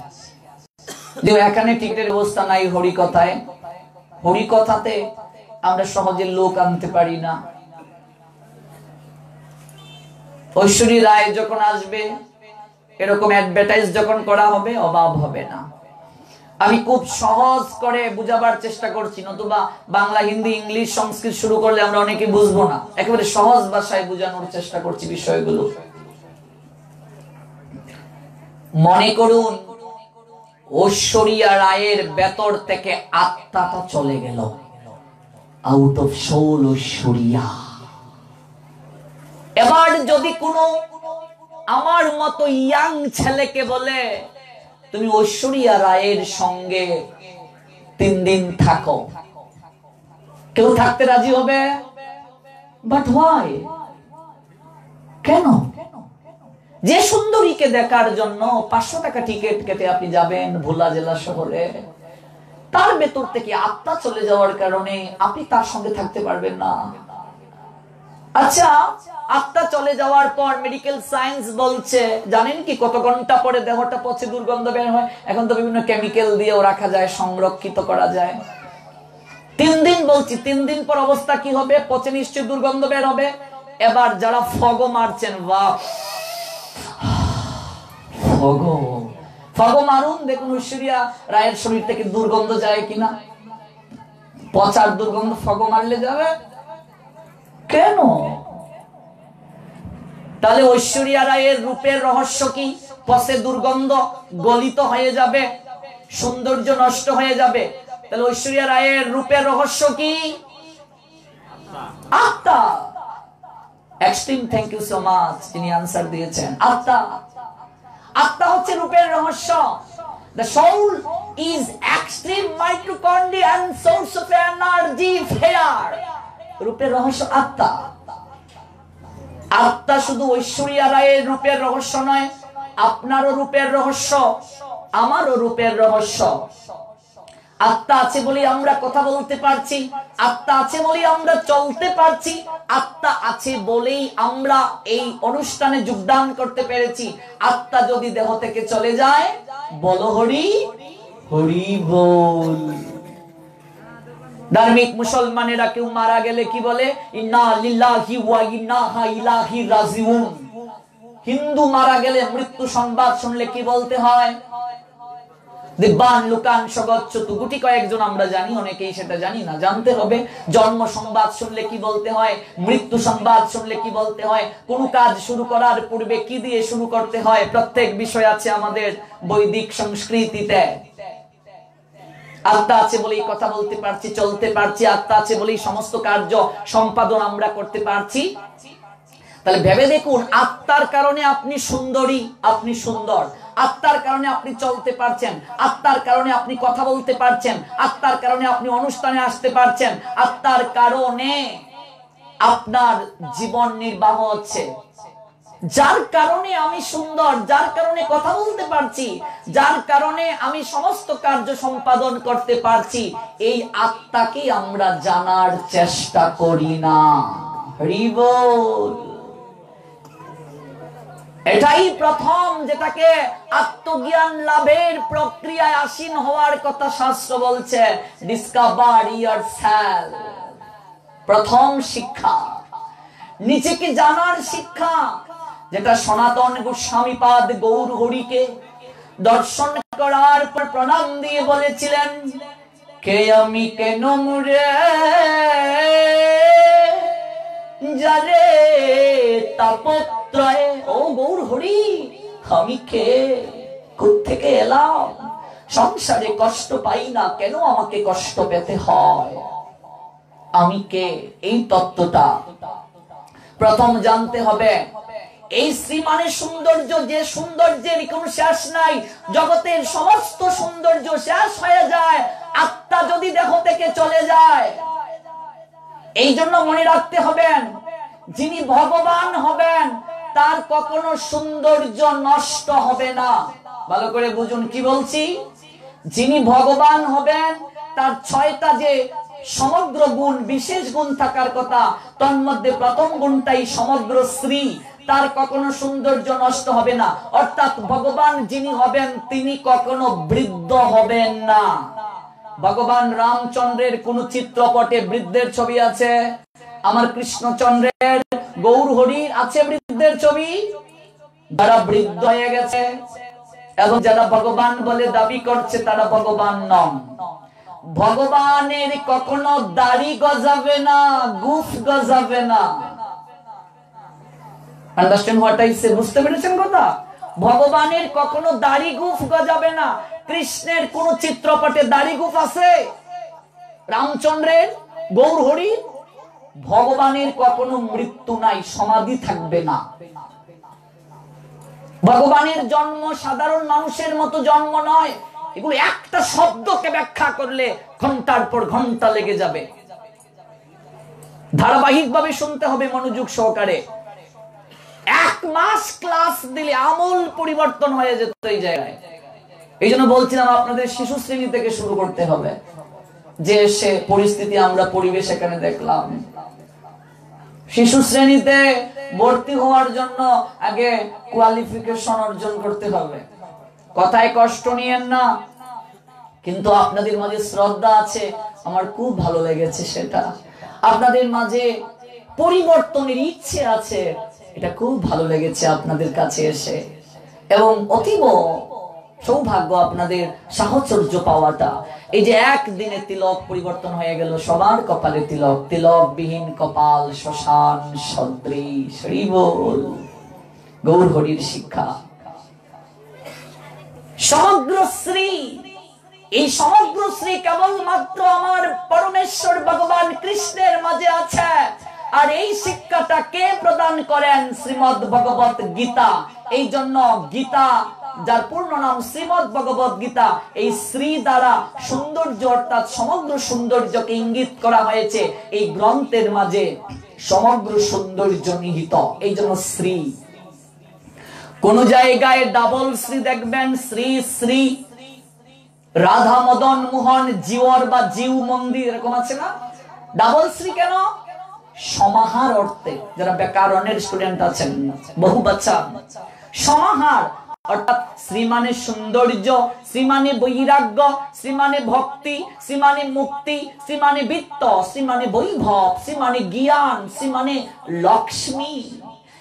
Speaker 1: যে এখানে টিকিটের ব্যবস্থা নাই হরিকথায়। হরিকথাতে আমরা সহজে লোক আনতে পারি না। ঐশ্বরী রায় যখন আসবে, এরকম অ্যাডভার্টাইজ যখন করা হবে, অভাব হবে না। আমি খুব সহজ করে বুঝাবার চেষ্টা করছি, নতুবা বাংলা হিন্দি ইংলিশ সংস্কৃত শুরু করলে আমরা অনেকে বুঝবো না। একেবারে সহজ ভাষায় বোঝানোর চেষ্টা করছি বিষয়গুলো। মনে করুন ঐশ্বরিয়া রায়ের ভেতর থেকে আত্মাটা চলে গেল, আউট অফ সোল ঐশ্বরিয়া। এবার যদি কোনো আমার মতো ইয়াং ছেলেকে বলে তুমি ঐশ্বরিয়া রায়ের সঙ্গে 3 দিন থাকো, কেউ থাকতে রাজি হবে? But why? কেন? যে সুন্দরীকে দেখার জন্য 500 টাকা টিকিট কেটে আপনি যাবেন ভোলা জেলা শহরে, তার ভেতর থেকে আত্মা চলে যাওয়ার কারণে আপনি তার সঙ্গে থাকতে পারবেন না। আচ্ছা আত্মা চলে যাওয়ার পর মেডিকেল সায়েন্স বলছে, জানেন কি কত ঘন্টা পরে দেহটা পচে দুর্গন্ধ বের হয়? এখন তো বিভিন্ন কেমিক্যাল দিয়েও রাখা যায়, সংরক্ষিত করা যায়। 3 দিন বলছি, 3 দিন পর অবস্থা কি হবে? পচে নিশ্চয়ই দুর্গন্ধ বের হবে। এবার যারা ফগো মারছেন, বাহ ফগো, ফগো মারুন, দেখুন ঐশ্বরিয়া রায়ের শরীর থেকে দুর্গন্ধ যায় কিনা। পচার দুর্গন্ধ ফগো মারলে যাবে কেন? তাহলে ঐশ্বরিয়া রায়ের রূপের রহস্য কি? পচে দুর্গন্ধ, গলিত হয়ে যাবে, সৌন্দর্য নষ্ট হয়ে যাবে। তাহলে ঐশ্বরিয়া রায়ের রূপের রহস্য কি? আত্মা। Extreme thank you so much, তিনি আনসার দিয়েছেন। আত্মা, আত্মা হচ্ছে রূপের রহস্য। The soul is extreme mitochondria and source of energy here. রূপের রহস্য আত্মা। আত্মা শুধু ঐশ্বরিয়া রায়ের রূপের রহস্য নয়, আপনারও রূপের রহস্য, আমারও রূপের রহস্য। আত্মা আছে বলেই আমরা কথা বলতে পারছি, আত্মা আছে বলেই আমরা চলতে পারছি, আত্মা আছে বলেই আমরা এই অনুষ্ঠানে যোগদান করতে পেরেছি। আত্মা যদি দেহ থেকে চলে যায়, বলো হরি হরি বল। ধার্মিক মুসলমানেরা কেউ মারা গেলে কি বলে? ইন্না লিল্লাহি ওয়া ইন্না ইলাইহি রাজিউন। হিন্দু মারা গেলে মৃত্যু সংবাদ শুনলে কি বলতে হয়? দিব্যান লুকান সগচ্ছতু। গুটি কয়েকজন আমরা জানি, অনেকেই সেটা জানি না, জানতে হবে। জন্ম সংবাদ শুনলে কি বলতে হয়? মৃত্যু সংবাদ শুনলে কি বলতে হয়? কোন কাজ শুরু করার পূর্বে কি দিয়ে শুরু করতে হয়? প্রত্যেক বিষয় আছে আমাদের বৈদিক সংস্কৃতিতে। আত্মা আছে বলেই কথা বলতে পারছি, চলতে পারছি। আত্মা আছে বলেই সমস্ত কার্য সম্পাদন আমরা করতে পারছি। তাহলে ভেবে দেখুন, আত্মার কারণে আপনি সুন্দরী, আপনি সুন্দর। আত্মার কারণে আপনি চলতে পারছেন, আত্মার কারণে আপনি কথা বলতে পারছেন, আত্মার কারণে আপনি অনুষ্ঠানে আসতে পারছেন, আত্মার কারণে আপনার জীবন নির্বাহ হচ্ছে। যার কারণে আমি সুন্দর, যার কারণে কথা বলতে পারছি, যার কারণে আমি সমস্ত কার্য সম্পাদন করতে পারছি, এই আত্মাকে আমরা জানার চেষ্টা করি না। হরি বল। এটাই প্রথম, যেটাকে আত্মজ্ঞান লাভের প্রক্রিয়ায় আসীন হওয়ার কথা শাস্ত্র বলছে। ডিসকভার ইয়োরসেলফ, প্রথম শিক্ষা, নিজেকে জানার শিক্ষা, যেটা সনাতন গোস্বামীপাদ গৌর হরিকে দর্শন করার পর প্রণাম দিয়ে বলেছিলেন, কে আমি কেন মুরে যারে তাপত্রয়ে। ও গৌর হরি, আমি কে, কোত্থেকে এলাম, সংসারে কষ্ট পাই না, কেন আমাকে কষ্ট পেতে হয়, আমি কে, এই তত্ত্বটা প্রথম জানতে হবে। এই শ্রী মানে সৌন্দর্য, যে সৌন্দর্যের কোনো শেষ নাই। জগতের সমস্ত সৌন্দর্য শেষ হয়ে যায় আত্মা যদি দেহ থেকে চলে যায়। এই জন্য মনে রাখতে হবেন, যিনি ভগবান হবেন তার কখনো সৌন্দর্য নষ্ট হবে না। ভালো করে বুঝুন কি বলছি। যিনি ভগবান হবেন তার 6টা যে সমগ্র গুণ, বিশেষ গুণ থাকার কথা, তার মধ্যে প্রথম গুণটাই সমগ্র শ্রী, তার কখনো সৌন্দর্য নষ্ট হবে না। অর্থাৎ ভগবান যিনি হবেন তিনি কখনো বৃদ্ধ হবেন না। ভগবান রামচন্দ্রের কোন চিত্রপটে বৃদ্ধের ছবি আছে? আমার কৃষ্ণচন্দ্রের, গৌর হরির আছে বৃদ্ধের ছবি? যারা বৃদ্ধ হয়ে গেছে এবং যারা ভগবান বলে দাবি করছে তারা ভগবান নন। ভগবানের কখনো দাড়ি গজাবে না, গুফ গজাবে না। Understand what I say? বুঝতে পেরেছেন কথা? ভগবানের কখনো দাড়ি গুফ গজাবে না। কৃষ্ণের কোন চিত্রপটে দাড়ি গুফ আছে? রামচন্দ্রের, গৌর হরি? ভগবানের কখনো মৃত্যু নাই, সমাধি থাকবে না। ভগবানের জন্ম সাধারণ মানুষের মতো জন্ম নয়। এগুলো একটা শব্দকে ব্যাখ্যা করলে ঘন্টার পর ঘন্টা লেগে যাবে। ধারাবাহিকভাবে শুনতে হবে মনোযোগ সহকারে। 1 মাস ক্লাস দিলে আমূল পরিবর্তন হয়ে যেত এই জায়গায়। এই জন্য বলছিলাম আপনাদের শিশু শ্রেণী থেকে শুরু করতে হবে। যে সে পরিস্থিতি আমরা পরিবেশ এখানে দেখলাম, শিশু শ্রেণীতে ভর্তি হওয়ার জন্য আগে কোয়ালিফিকেশন অর্জন করতে হবে। কথায় কষ্ট নিয়েন না, কিন্তু আপনাদের মাঝে শ্রদ্ধা আছে, আমার খুব ভালো লেগেছে সেটা। আপনাদের মাঝে পরিবর্তনের ইচ্ছে আছে, এটা খুব ভালো লেগেছে আপনাদের কাছে এসে। এবং অতীব সৌভাগ্য আপনাদের সাহচর্য পাওয়াটা। এই যে একদিনে তিলক পরিবর্তন হয়ে গেল, সবার কপালে তিলক, তিলক বিহীন কপাল শ্মশান সদৃশ। হরি বল। গৌর হরির শিক্ষা সমগ্র শ্রী। এই সমগ্র শ্রী কেবলমাত্র আমার পরমেশ্বর ভগবান কৃষ্ণের মাঝে আছে। আর এই শিক্ষাটা কে প্রদান করেন? শ্রীমদ্ ভগবত গীতা। এই জন্য গীতা, যার পূর্ণ নাম শ্রীমদ্ ভগবত গীতা, এই শ্রী দ্বারা সৌন্দর্য অর্থাৎ সমগ্র সৌন্দর্যকে ইঙ্গিত করা হয়েছে। এই গ্রন্থের মাঝে সমগ্র সৌন্দর্য নিহিত, এই জন্য শ্রী। কোন জায়গায় ডাবল শ্রী দেখবেন, শ্রী শ্রী রাধা মদন মোহন জিওর বা জিউ মন্দির, এরকম আছে না? ডাবল শ্রী কেন? সমাহার অর্থে। যারা ব্যাকরণের স্টুডেন্ট আছেন, বহু বাচ্চা, সমাহার অর্থাৎ শ্রী মানে সৌন্দর্য, শ্রী মানে বৈরাগ্য, শ্রী মানে ভক্তি, শ্রী মানে মুক্তি, শ্রী মানে বিত্ত, শ্রী মানে বৈভব, শ্রী মানে জ্ঞান, শ্রী মানে লক্ষ্মী।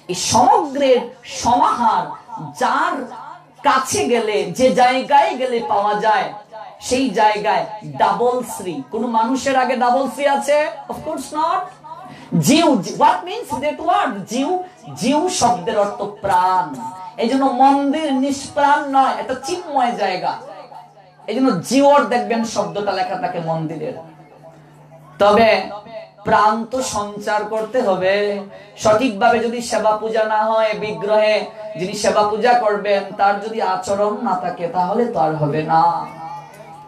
Speaker 1: এই সমগ্রের সমাহার, যার কাছে গেলে, যে জায়গায় গেলে পাওয়া যায়, সেই জায়গায় ডাবল শ্রী। কোন মানুষের আগে ডাবল শ্রী আছে? Of course not. জিউ, what means that word? জিউ, জিউ শব্দের অর্থ প্রাণ। এই জন্য মন্দির নিষ্প্রাণ নয়, এটা চিন্ময় জায়গা। এই জন্য জিওর দেখবেন শব্দটা লেখা থাকে মন্দিরের। তবে প্রাণ তো সঞ্চার করতে হবে। সঠিকভাবে যদি সেবা পূজা না হয়, বিগ্রহে যিনি সেবা পূজা করবেন তার যদি আচরণ না থাকে তাহলে তো আর হবে না।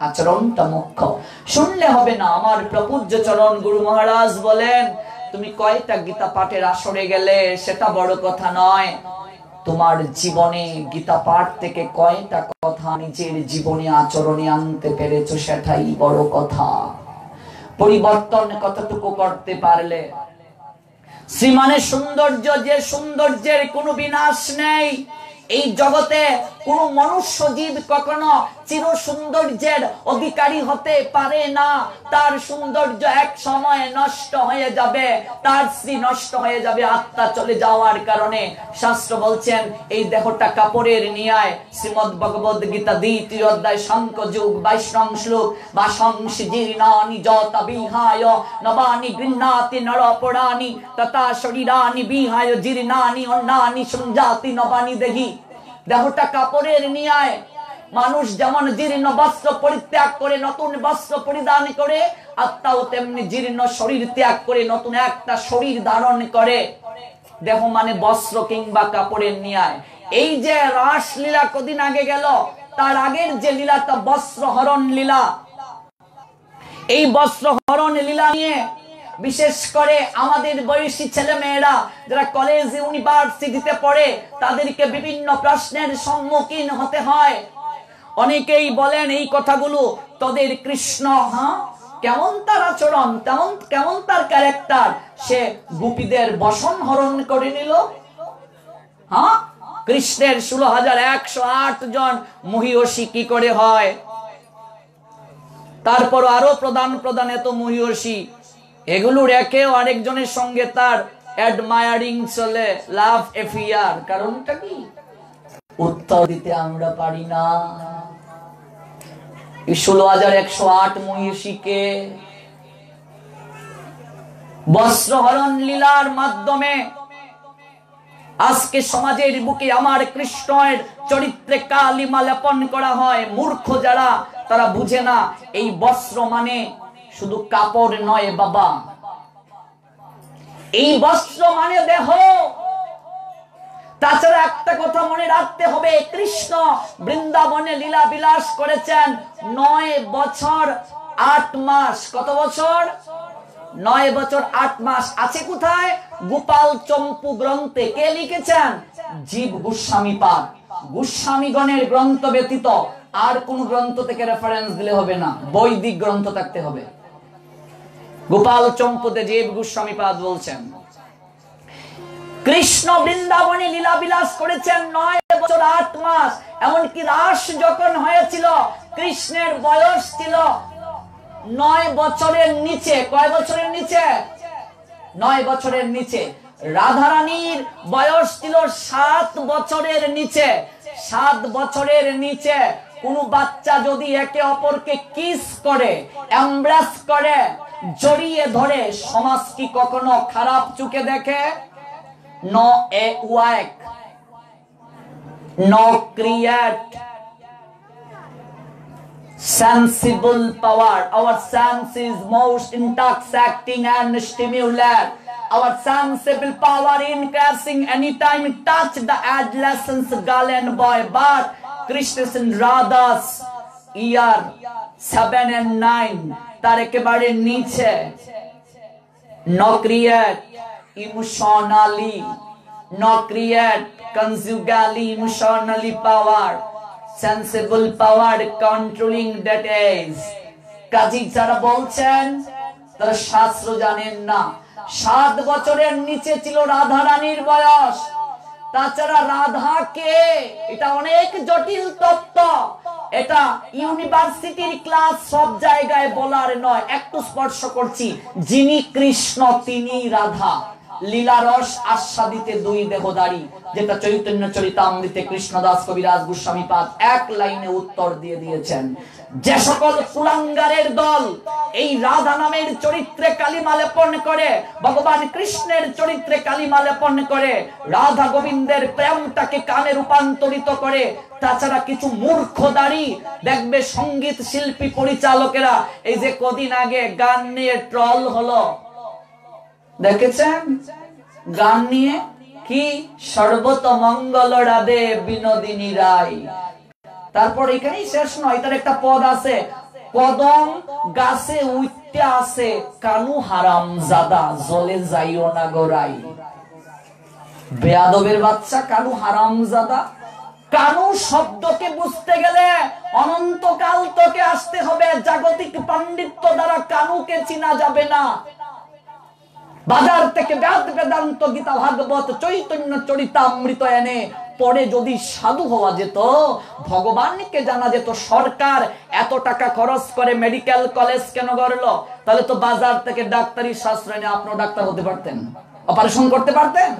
Speaker 1: আচরণটা মুখ্য, শুনলে হবে না। আমার প্রপূজ্য চরণ গুরু মহারাজ বলেন, তুমি কয়টা গীতা পাঠের আসরে গেলে সেটা বড় কথা নয়, তোমার জীবনে গীতা পাঠ থেকে কয়টা কথা নিজের জীবনে আচরণে আনতে পেরেছো সেটাই বড় কথা। পরিবর্তন কতটুকু করতে পারলে। শ্রীমানের সৌন্দর্য, যে সৌন্দর্যের কোনো বিনাশ নেই। এই জগতে কোন মনুষ্য জীব কখনো চির সৌন্দর্যের অধিকারী হতে পারে না। তার সৌন্দর্য এক সময় নষ্ট হয়ে যাবে, তার শ্রী নষ্ট হয়ে যাবে আত্মা চলে যাওয়ার কারণে। শাস্ত্র বলছেন এই দেহটা কাপড়ের ন্যায়। শ্রীমদ ভগবদ গীতা 2য় অধ্যায় শঙ্খ যুগ 22 শ্লোক, বাসংসি জীর্ণানি যতা বিহায় নবানি গৃহ্ণাতি নরপরাণি তথা শরীরানি বিহায় জীর্ণানি অন্নানি সঞ্জাতি নবানি দেহি। দেহটা কাপড়ের ন্যায়। মানুষ যেমন জীর্ণ বস্ত্র পরিত্যাগ করে নতুন বস্ত্র পরিধান করে, আত্মাও তেমনি জীর্ণ শরীর ত্যাগ করে নতুন একটা শরীর ধারণ করে। দেহ মানে বস্ত্র কিংবা কাপড়ের ন্যায়। এই যে রাসলীলা কদিন আগে গেল, তার আগের যে লীলাটা বস্ত্র হরণ লীলা, এই বস্ত্র হরণ লীলা নিয়ে বিশেষ করে আমাদের বয়সী ছেলে মেয়েরা যারা কলেজ ইউনিভার্সিটিতে পড়ে তাদেরকে বিভিন্ন প্রশ্নের সম্মুখীন হতে হয়। অনেকেই বলেন এই কথাগুলো, তোদের কৃষ্ণ কেমন তার আচরণ, কেমন তার ক্যারেক্টার, সে গোপীদের বসন হরণ করে নিল। কৃষ্ণের 16,108 জন মহিষী কি করে হয়? তারপর আরো প্রধান এত মহিষী, এগুলো রেখেও আরেকজনের সঙ্গে তার অ্যাডমায়ারিং চলে, লাভ এফিয়ার। কারণটা কি? উত্তর দিতে আমরা পারি না। 16,108 মহিষীকে বস্ত্রহরণ লীলার মাধ্যমে আজকে সমাজের বুকে আমার কৃষ্ণের চরিত্রে কালিমা লেপন করা হয়। মূর্খ যারা, তারা বুঝে না এই বস্ত্র মানে শুধু কাপড় নয় বাবা, এই বস্ত্র মানে দেহ। তাছাড়া একটা কথা মনে রাখতে হবে, কৃষ্ণ বৃন্দাবনে লীলা বিলাস করেছেন 9 বছর 8 মাস। কত বছর? 9 বছর 8 মাস। আছে কোথায়? গোপাল চম্পু গ্রন্থে। কে লিখেছেন? জীব গোস্বামী পাদ। গোস্বামীগণের গ্রন্থ ব্যতীত আর কোন গ্রন্থ থেকে রেফারেন্স দিলে হবে না, বৈদিক গ্রন্থ থাকতে হবে। গোপাল চম্পুতে জীব গোস্বামী পাদ বলছেন, কৃষ্ণ বৃন্দাবনে লীলা বিলাস করেছেন 9 বছর 8 মাস। এমনকি রাস যখন হয়েছিল, কৃষ্ণের বয়স ছিল 9 বছরের নিচে। কয় বছরের নিচে? 9 বছরের নিচে। রাধারানীর বয়স ছিল 7 বছরের নিচে। 7 বছরের নিচে কোন বাচ্চা যদি একে অপরকে কিস করে, এমব্রেস করে, জড়িয়ে ধরে, সমাজ কি কখনো খারাপ চোখে দেখে? No a work, no create sensible power. Our sense is most intoxicating and stimulant. Our sensible power increasing anytime it touch the adolescent girl and boy. But Krishna and Radha's year 7 and 9 তার একেবারে নিচে। No create emotionally, no create conjugally, emotionally power, sensible power, controlling that is. কাজী যারা বলছেন তারা শাস্ত্র জানেন না। 7 বছরের নিচে ছিল রাধা রানীর বয়স। তাছাড়া রাধা কে, এটা অনেক জটিল তত্ত্ব। এটা ইউনিভার্সিটির ক্লাস, সব জায়গায় বলার নয়, একটু স্পর্শ করছি। যিনি কৃষ্ণ তিনি রাধা। লীলারস আস্বাদিতে দুই দেহধারী, যেটা চৈতন্য চরিতামৃতে কৃষ্ণদাস কবিরাজ গোস্বামী পাদ এক লাইনে উত্তর দিয়ে দিয়েছেন। যে সকল কুলাঙ্গারের দল এই রাধা নামের চরিত্রে কালিমা লেপন করে, ভগবান কৃষ্ণের চরিত্রে কালিমা লেপন করে, রাধা গোবিন্দের প্রেমটাকে কানে রূপান্তরিত করে, তাছাড়া কিছু মূর্খদারি দেখবে সঙ্গীত শিল্পী পরিচালকেরা, এই যে কদিন আগে গান নিয়ে ট্রল হলো, দেখেছেন? গান নিয়ে কি সর্বতমঙ্গল রাধে বিনোদিনী রায়। তারপর এখানেই শেষ নয়, তার একটা পদ আছে, কদম গাছে উঠতে আছে কানু হারাম জাদা জলে যাইও না গোরাই। বেয়াদবের বাচ্চা কানু হারাম জাদা। কানু শব্দকে বুঝতে গেলে অনন্তকাল তোকে আসতে হবে, জাগতিক পাণ্ডিত্য দ্বারা কানুকে চিনা যাবে না। বাজার থেকে বেদ বেদান্ত গীতা ভাগবত চৈতন্য চরিতামৃত এনে পরে যদি সাধু হওয়া যেত, ভগবানকে জানা যেত। সরকার এত টাকা খরচ করে মেডিকেল কলেজ কেন গড়লো? তাহলে তো বাজার থেকে ডাক্তারি শাস্ত্র এনে আপনিও ডাক্তার হতে পারতেন, অপারেশন করতে পারতেন।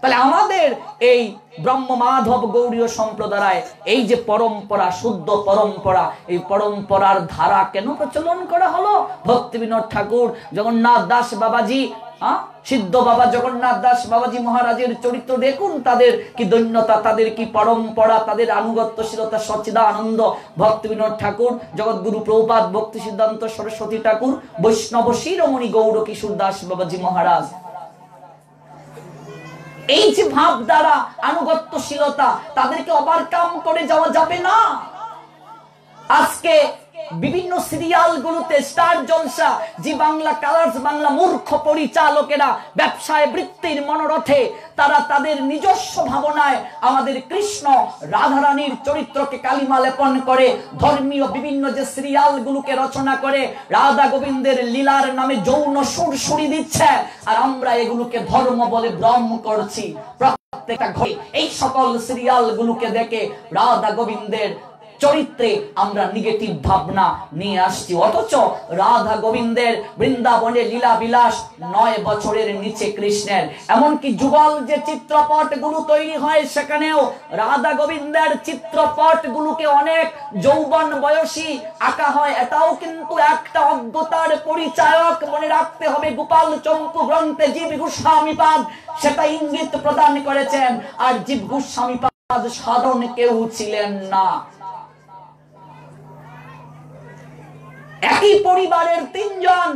Speaker 1: তাহলে আমাদের এই ব্রহ্ম মাধব গৌড়ীয় সম্প্রদায় এই যে পরম্পরা, শুদ্ধ পরম্পরা, এই পরম্পরার ধারা কেন প্রচলন করা হলো? ভক্তি বিনোদ ঠাকুর, জগন্নাথ দাস বাবাজি, সিদ্ধ বাবা জগন্নাথ দাস বাবাজি মহারাজের চরিত্র দেখুন, তাদের কি দৈন্যতা, তাদের কি পরম্পরা, তাদের আনুগত্যশীলতা। সচ্চিদানন্দ ভক্তি বিনোদ ঠাকুর, জগৎগুরু প্রভুপাদ ভক্তি সিদ্ধান্ত সরস্বতী ঠাকুর, বৈষ্ণব শিরোমণি গৌর কিশোর দাস বাবাজি মহারাজ, এই যে ভাব দ্বারা আনুগত্যশীলতা, তাদেরকে ওভারকাম করে যাওয়া যাবে না। আজকে বিভিন্ন সিরিয়াল গুলোতে, স্টার জলসা, জি বাংলা, কালার্স বাংলা, মূর্খ পরিচালকেরা ব্যবসায় বৃত্তির মনোরথে তারা তাদের নিজস্ব ভাবনায় আমাদের কৃষ্ণ রাধারানীর চরিত্রকে কালিমা লেপন করে ধর্মীয় বিভিন্ন যে সিরিয়াল গুলোকে রচনা করে রাধা গোবিন্দের লীলার নামে যৌন সুরসুরি দিচ্ছে, আর আমরা এগুলোকে ধর্ম বলে ভ্রম করছি। প্রত্যেকটা ঘরে এই সকল সিরিয়াল গুলোকে দেখে রাধা গোবিন্দের চরিত্রে আমরা নেগেটিভ ভাবনা নিয়ে আসছি। অথচ রাধা গোবিন্দের বৃন্দাবনে লীলা বিলাস 9 বছরের নিচে কৃষ্ণের, এমনকি যুগল যে চিত্রপট গুলো তৈরি হয় সেখানেও রাধা গোবিন্দের চিত্রপট গুলোকে অনেক যৌবন বয়সী আঁকা হয়। এটাও কিন্তু একটা অজ্ঞতার পরিচায়ক, মনে রাখতে হবে। গোপাল চম্পু গ্রন্থে জীব গোস্বামী পাদ সেটা ইঙ্গিত প্রদান করেছেন। আর জীব গোস্বামী পাদ সাধারণ কেউ ছিলেন না। একই পরিবারের 3 জন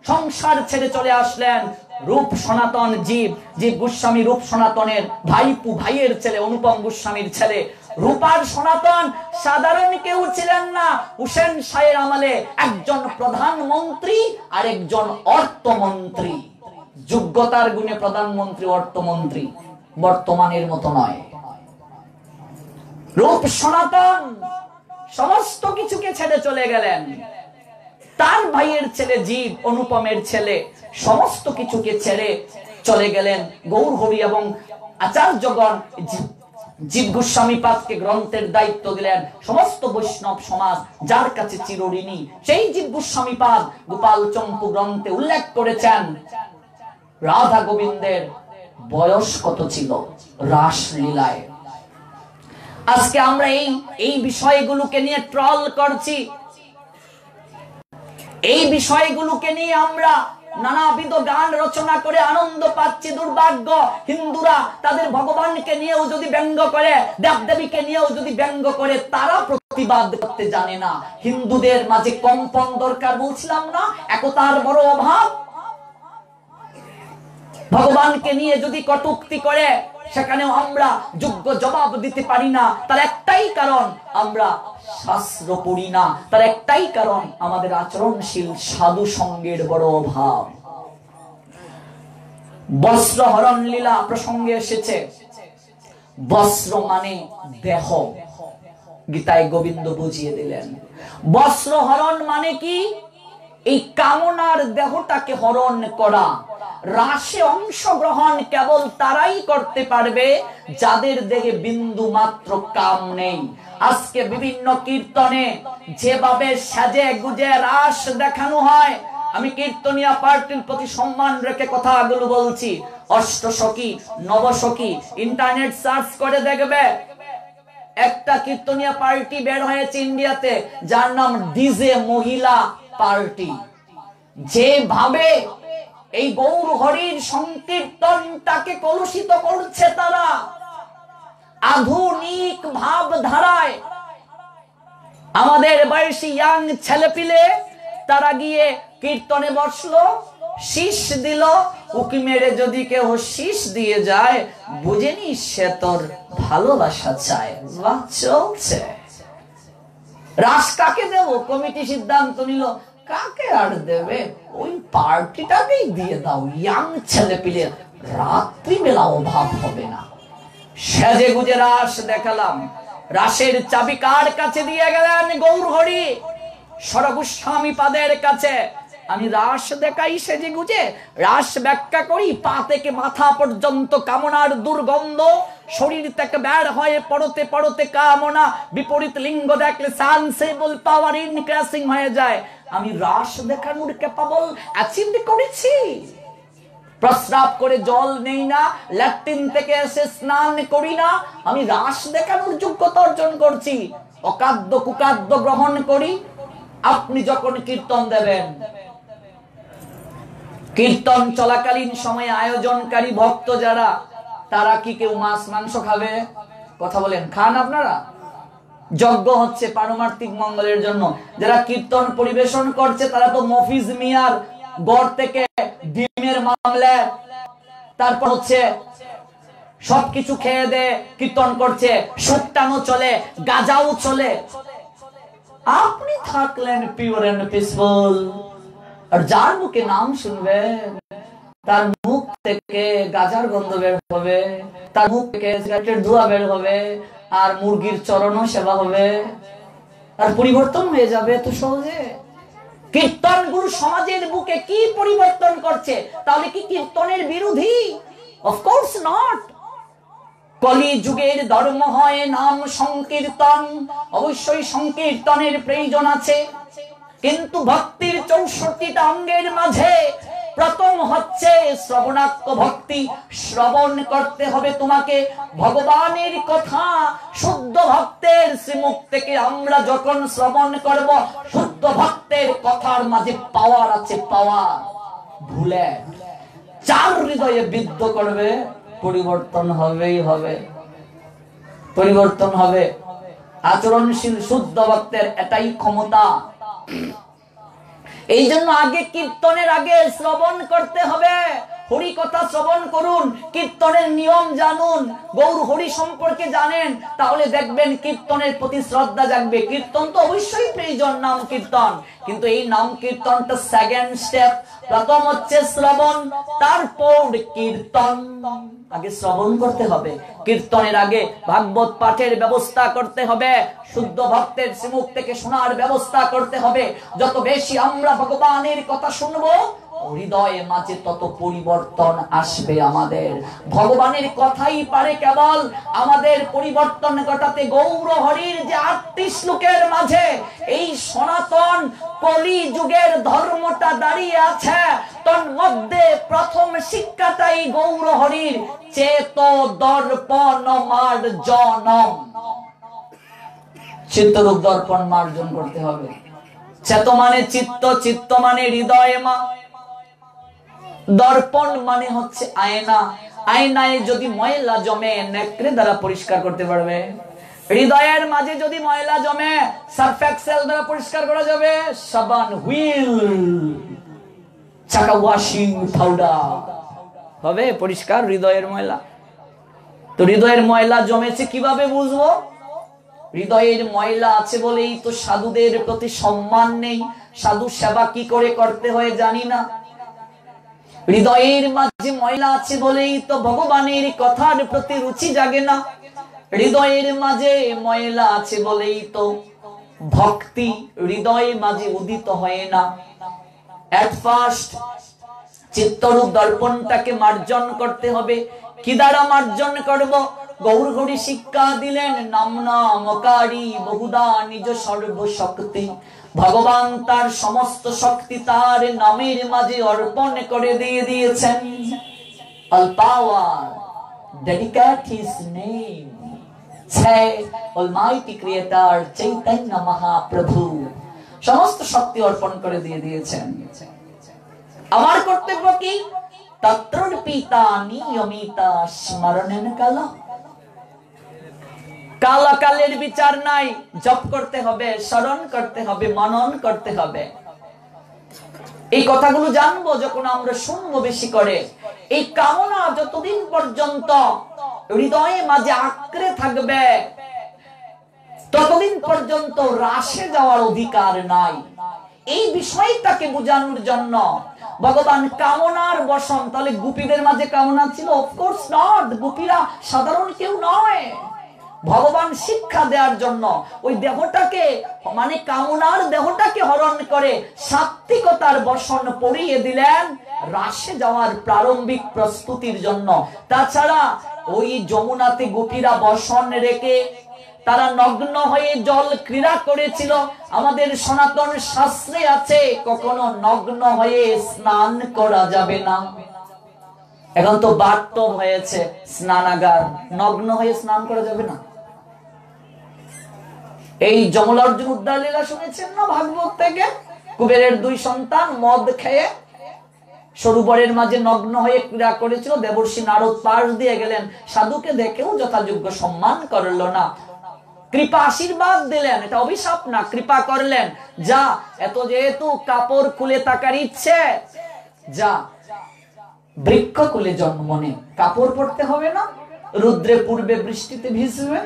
Speaker 1: সংসার ছেড়ে চলে আসলেন। রূপ সনাতন জীব, জীব গোস্বামী রূপ সনাতনের ভাইপু, ভাইয়ের ছেলে, অনুপম গোস্বামীর ছেলে। রূপার সনাতন সাধারণ কেউ ছিলেন না। হুসেন শাহের আমলে একজন প্রধানমন্ত্রী আর একজন অর্থমন্ত্রী, যোগ্যতার গুণে প্রধানমন্ত্রী অর্থমন্ত্রী, বর্তমানের মতো নয়। রূপ সনাতন সমস্ত কিছুকে ছেড়ে চলে গেলেন। তার ভাইয়ের ছেলে জীব, অনুপমের ছেলে, সমস্ত কিছুকে ছেড়ে চলে গেলেন। গৌর হরি এবং আচার্যগণ জীব গোস্বামী পাদকে গ্রন্থের দায়িত্ব দিলেন। সমস্ত বৈষ্ণব সমাজ যার কাছে চিরঋণী, সেই জীব গোস্বামী পাদ গোপাল চম্পু গ্রন্থে উল্লেখ করেছেন রাধা গোবিন্দের বয়স কত ছিল রাস লীলায়। আজকে আমরা এই বিষয়গুলোকে নিয়ে ট্রল করছি, এই বিষয়গুলোকে নিয়ে আমরা নানাবিধ গান রচনা করে আনন্দ পাচ্ছি। দুর্ভাগ্য, হিন্দুরা তাদের ভগবানকে নিয়েও যদি ব্যঙ্গ করে, দেবদেবীকে নিয়েও যদি ব্যঙ্গ করে, তারা প্রতিবাদ করতে জানে না। হিন্দুদের মাঝে কম্পন দরকার, বলছিলাম না, একতার বড় অভাব। ভগবানকে নিয়ে যদি কটূক্তি করে, সেখানেও আমরা যোগ্য জবাব দিতে পারি না। তার একটাই কারণ, আমরা শাস্ত্র পড়ি না। তার একটাই কারণ, আমাদের আচরণশীল সাধু সঙ্গের বড় অভাব। বস্ত্র হরণ লীলা প্রসঙ্গে এসেছে। বস্ত্র মানে দেহ, গীতায় গোবিন্দ বুঝিয়ে দিলেন। বস্ত্র হরণ মানে কি? এই কামনার দেহটাকে হরণ করা। রাসে অংশগ্রহণ কেবল তারাই করতে পারবে যাদের দেহে বিন্দু মাত্র কাম নেই। আজকে বিভিন্ন কীর্তনে যেভাবে সাজে গুজে রাস দেখানো হয়, আমি কীর্তনিয়া পার্টির প্রতি সম্মান রেখে কথাগুলো বলছি। অষ্টসখী, নবসখী, ইন্টারনেট সার্চ করে দেখবে একটা কীর্তনিয়া পার্টি বের হয়েছে ইন্ডিয়াতে, যার নাম ডিজে মহিলা পার্টি। যেভাবে এই গৌর হরির সংকীর্তনটাকে কলুষিত করছে তারা আধুনিক ভাবধারায়, আমাদের বয়সী ইয়াং ছেলেপিলে তারা গিয়ে কীর্তনে বসলো, শীষ দিল। উকি মেরে যদি কেউ শীষ দিয়ে যায়, বুঝেনি সে তোর ভালোবাসা চায়। বাহ, চলছে। রাস কাকে দেব? কমিটি সিদ্ধান্ত নিল কাকে আর দেবে, ওই পার্টিটাকেই দিয়ে দাও। ইয়াং ছেলেপিলে রাত্রিবেলা অভাব হবে না। সেজে গুজে রাস দেখালাম। রাসের চাবি কার কাছে দিয়ে গেলেন? গৌর হরি সরগোস্বামী পাদের কাছে। আমি রাস দেখাই সেজে গুজে, রাস ব্যাখ্যা করি, পা থেকে মাথা পর্যন্ত কামনার দুর্গন্ধ, শরীর থেকে বের হয়ে পড়তে পড়তে কামনা, বিপরীত লিঙ্গ দেখলে সেন্সেবল পাওয়ার ইনক্রিজিং হয়ে যায়। আমি রাস দেখানোর ক্যাপাবল অ্যাচিভ করেছি। প্রস্রাব করে জল নেই না, ল্যাট্রিন থেকে এসে স্নান করি না, আমি রাস দেখানোর যোগ্যতা অর্জন করছি। অকাদ্য কুকাদ্য গ্রহণ করি। আপনি যখন কীর্তন দেবেন, কীর্তন চলাকালীন সময়ে আয়োজনকারী ভক্ত যারা, তারা কি কেউ মাছ মাংস খাবে? কথা বলেন, খান আপনারা? যজ্ঞ হচ্ছে পারমার্থিক মঙ্গলের জন্য। যারা কীর্তন পরিবেশন করছে তারা তো মফিজ মিয়ার গড় থেকে ডিমের মামলেট, তারপর হচ্ছে সবকিছু খেয়ে দে কীর্তন করছে, সুটটানো চলে, গাজাও চলে। আপনি থাকলেন পিওর এন্ড পিসফুল। আর যার মুখে নাম শুনবেন, তার মুখ থেকে গাজার গন্ধ বের হবে, তার মুখ থেকে সিগারেটের ধোঁয়া বের হবে, আর মুরগির চরণও সেবা হবে, আর পরিবর্তন হয়ে যাবে এত সহজে। কীর্তন গুরু সমাজের বুকে কি পরিবর্তন করছে? তাহলে কি কীর্তনের বিরোধী? Of course not. কলি যুগের ধর্ম হয় নাম সংকীর্তন, অবশ্যই সংকীর্তনের প্রয়োজন আছে, কিন্তু ভক্তির 64টা অঙ্গের মাঝে প্রথম হচ্ছে শ্রবণাক্ষ ভক্তি। শ্রবণ করতে হবে তোমাকে ভগবানের কথা। শুদ্ধ ভক্তের শ্রীমুখ থেকে আমরা যখন শ্রবণ করব, শুদ্ধ ভক্তের কথার মাঝে পাওয়ার আছে, পাওয়ার। ভুলে চার হৃদয়ে বিদ্ধ করবে, পরিবর্তন হবেই হবে, পরিবর্তন হবে। আচরণশীল শুদ্ধ ভক্তের এটাই ক্ষমতা। এই জন্য আগে কীর্তনের আগে শ্রবণ করতে হবে। হরি কথা শ্রবণ করুন, কীর্তনের নিয়ম জানুন, গৌর হরি সম্পর্কে জানেন, তাহলে দেখবেন কীর্তনের প্রতি শ্রদ্ধা জাগবে। কীর্তন তো অবশ্যই প্রয়োজন, নাম কীর্তন, কিন্তু এই নাম কীর্তনটা সেকেন্ড স্টেপ। প্রথম হচ্ছে শ্রবণ, তারপর কীর্তন। আগে শ্রবণ করতে হবে, কীর্তনের আগে ভাগবত পাঠের ব্যবস্থা করতে হবে, শুদ্ধ ভক্তের শ্রীমুখ থেকে শোনার ব্যবস্থা করতে হবে। যত বেশি আমরা ভগবানের কথা শুনবো, হৃদয়ে মাঝে তত পরিবর্তন আসবে আমাদের। ভগবানের কথাই পারে কেবল আমাদের পরিবর্তন ঘটাতে। গৌর হরির যে 38 শ্লোকের মাঝে এই সনাতন কলি যুগের ধর্মটা দাঁড়িয়ে আছে, তোর মধ্যে প্রথম শিক্ষাটাই গৌর হরির চেত দর্পণ মার্জনম। চিত্তরূপ দর্পণ মার্জন করতে হবে। চেত মানে চিত্ত, চিত্ত মানে হৃদয় মা, দর্পণ মানে হচ্ছে আয়না। আয়নায় যদি ময়লা জমে, নেত্রে দ্বারা পরিষ্কার করতে পারবে। হৃদয়ের মাঝে যদি ময়লা জমে, সার্ফ এক্সেল দ্বারা পরিষ্কার করা যাবে। সাবান, হুইল, চাকা ওয়াশিং পাউডার হবে পরিষ্কার হৃদয়ের ময়লা। তো হৃদয়ের ময়লা জমেছে কিভাবে বুঝবো? হৃদয়ের ময়লা আছে বলেই তো সাধুদের প্রতি সম্মান নেই। সাধু সেবা কি করে করতে হয় জানি না। হৃদয়ের মাঝে ময়লা আছে বলেই তো ভগবানের কথার প্রতি রুচি জাগে না। হৃদয়ের মাঝে ময়লা আছে বলেই তো ভক্তি হৃদয়ের মাঝে উদিত হয় না। এট ফার্স্ট চিত্তরূপ দর্পণটাকে মার্জন করতে হবে। কি দ্বারা মার্জন করব? গৌর হরি শিক্ষা দিলেন, নাম নামকারী বহুদা নিজ সর্বশক্তি। ভগবান তার সমস্ত শক্তি তার নামের মাঝে অর্পণ করে দিয়ে দিয়েছেন। All power, dedicate his name. Say, Almighty Creator, Chaitanya Mahaprabhu, সমস্ত শক্তি অর্পণ করে দিয়ে দিয়েছেন। আমার কর্তব্য কি? তত্র পিতা নিয়মিতা স্মরণেন কালা। কালাকালের বিচার নাই, জপ করতে হবে, স্মরণ করতে হবে, মনন করতে হবে। এই কথাগুলো জানবো যখন আমরা শুনবো বেশি করে। এই কামনা যতদিন পর্যন্ত হৃদয়ে মাঝে আঁকড়ে থাকবে ততদিন পর্যন্ত রাশে যাওয়ার অধিকার নাই। এই বিষয়টাকে বোঝানোর জন্য ভগবান কামনার বশন। তাহলে গোপীদের মাঝে কামনা ছিল? Of course not. গোপীরা সাধারণ কেউ নয়। ভগবান শিক্ষা দেওয়ার জন্য ওই দেহটাকে, মানে কামনার দেহটাকে হরণ করে সাত্বিকতার বসন পরিয়ে দিলেন রাশে যাওয়ার প্রারম্ভিক প্রস্তুতির জন্য। তাছাড়া ওই যমুনাতে গোপীরা বসন রেখে তারা নগ্ন হয়ে জল ক্রীড়া করেছিল। আমাদের সনাতন শাস্ত্রে আছে কখনো নগ্ন হয়ে স্নান করা যাবে না। এখন তো বাথটব হয়েছে স্নানাগার, নগ্ন হয়ে স্নান করা যাবে না। এই যমলা অর্জুন উদ্ধার লীলা শুনেছেন না ভাগবত থেকে? কুবেরের দুই সন্তান মদ খেয়ে সরোবরের মাঝে নগ্ন হয়ে ক্রীড়া করেছিল। দেবর্ষি নারদ পাশ দিয়ে গেলেন, সাধুকে দেখেও যথাযোগ্য সম্মান করলো না। কৃপা আশীর্বাদ দিলেন, এটা অভিশাপ না, কৃপা করলেন। যা, এত যেহেতু কাপড় খুলে থাকার ইচ্ছে, যা বৃক্ষ কুলে জন্ম নে, কাপড় পরতে হবে না, রুদ্রে পূর্বে বৃষ্টিতে ভিজবে।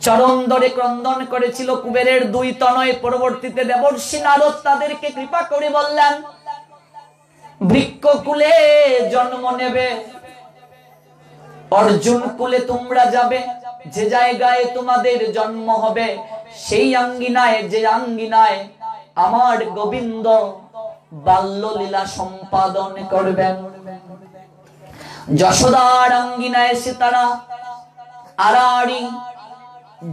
Speaker 1: চরণ ধরে ক্রন্দন করেছিল কুবেরের দুই তনয়। পরবর্তীতে দেবর্ষি নারদ তাদেরকে কৃপা করে বললেন, বৃক্ষ কুলে জন্ম নেবে, অর্জুন কুলে তোমরা যাবে। যে জায়গায় তোমাদের জন্ম হবে সেই আঙ্গিনায়, যে আঙ্গিনায় আমার গোবিন্দ বাল্য লীলা সম্পাদন করবেন। যশোদার আঙ্গিনায় এসে তারা আড়াআড়ি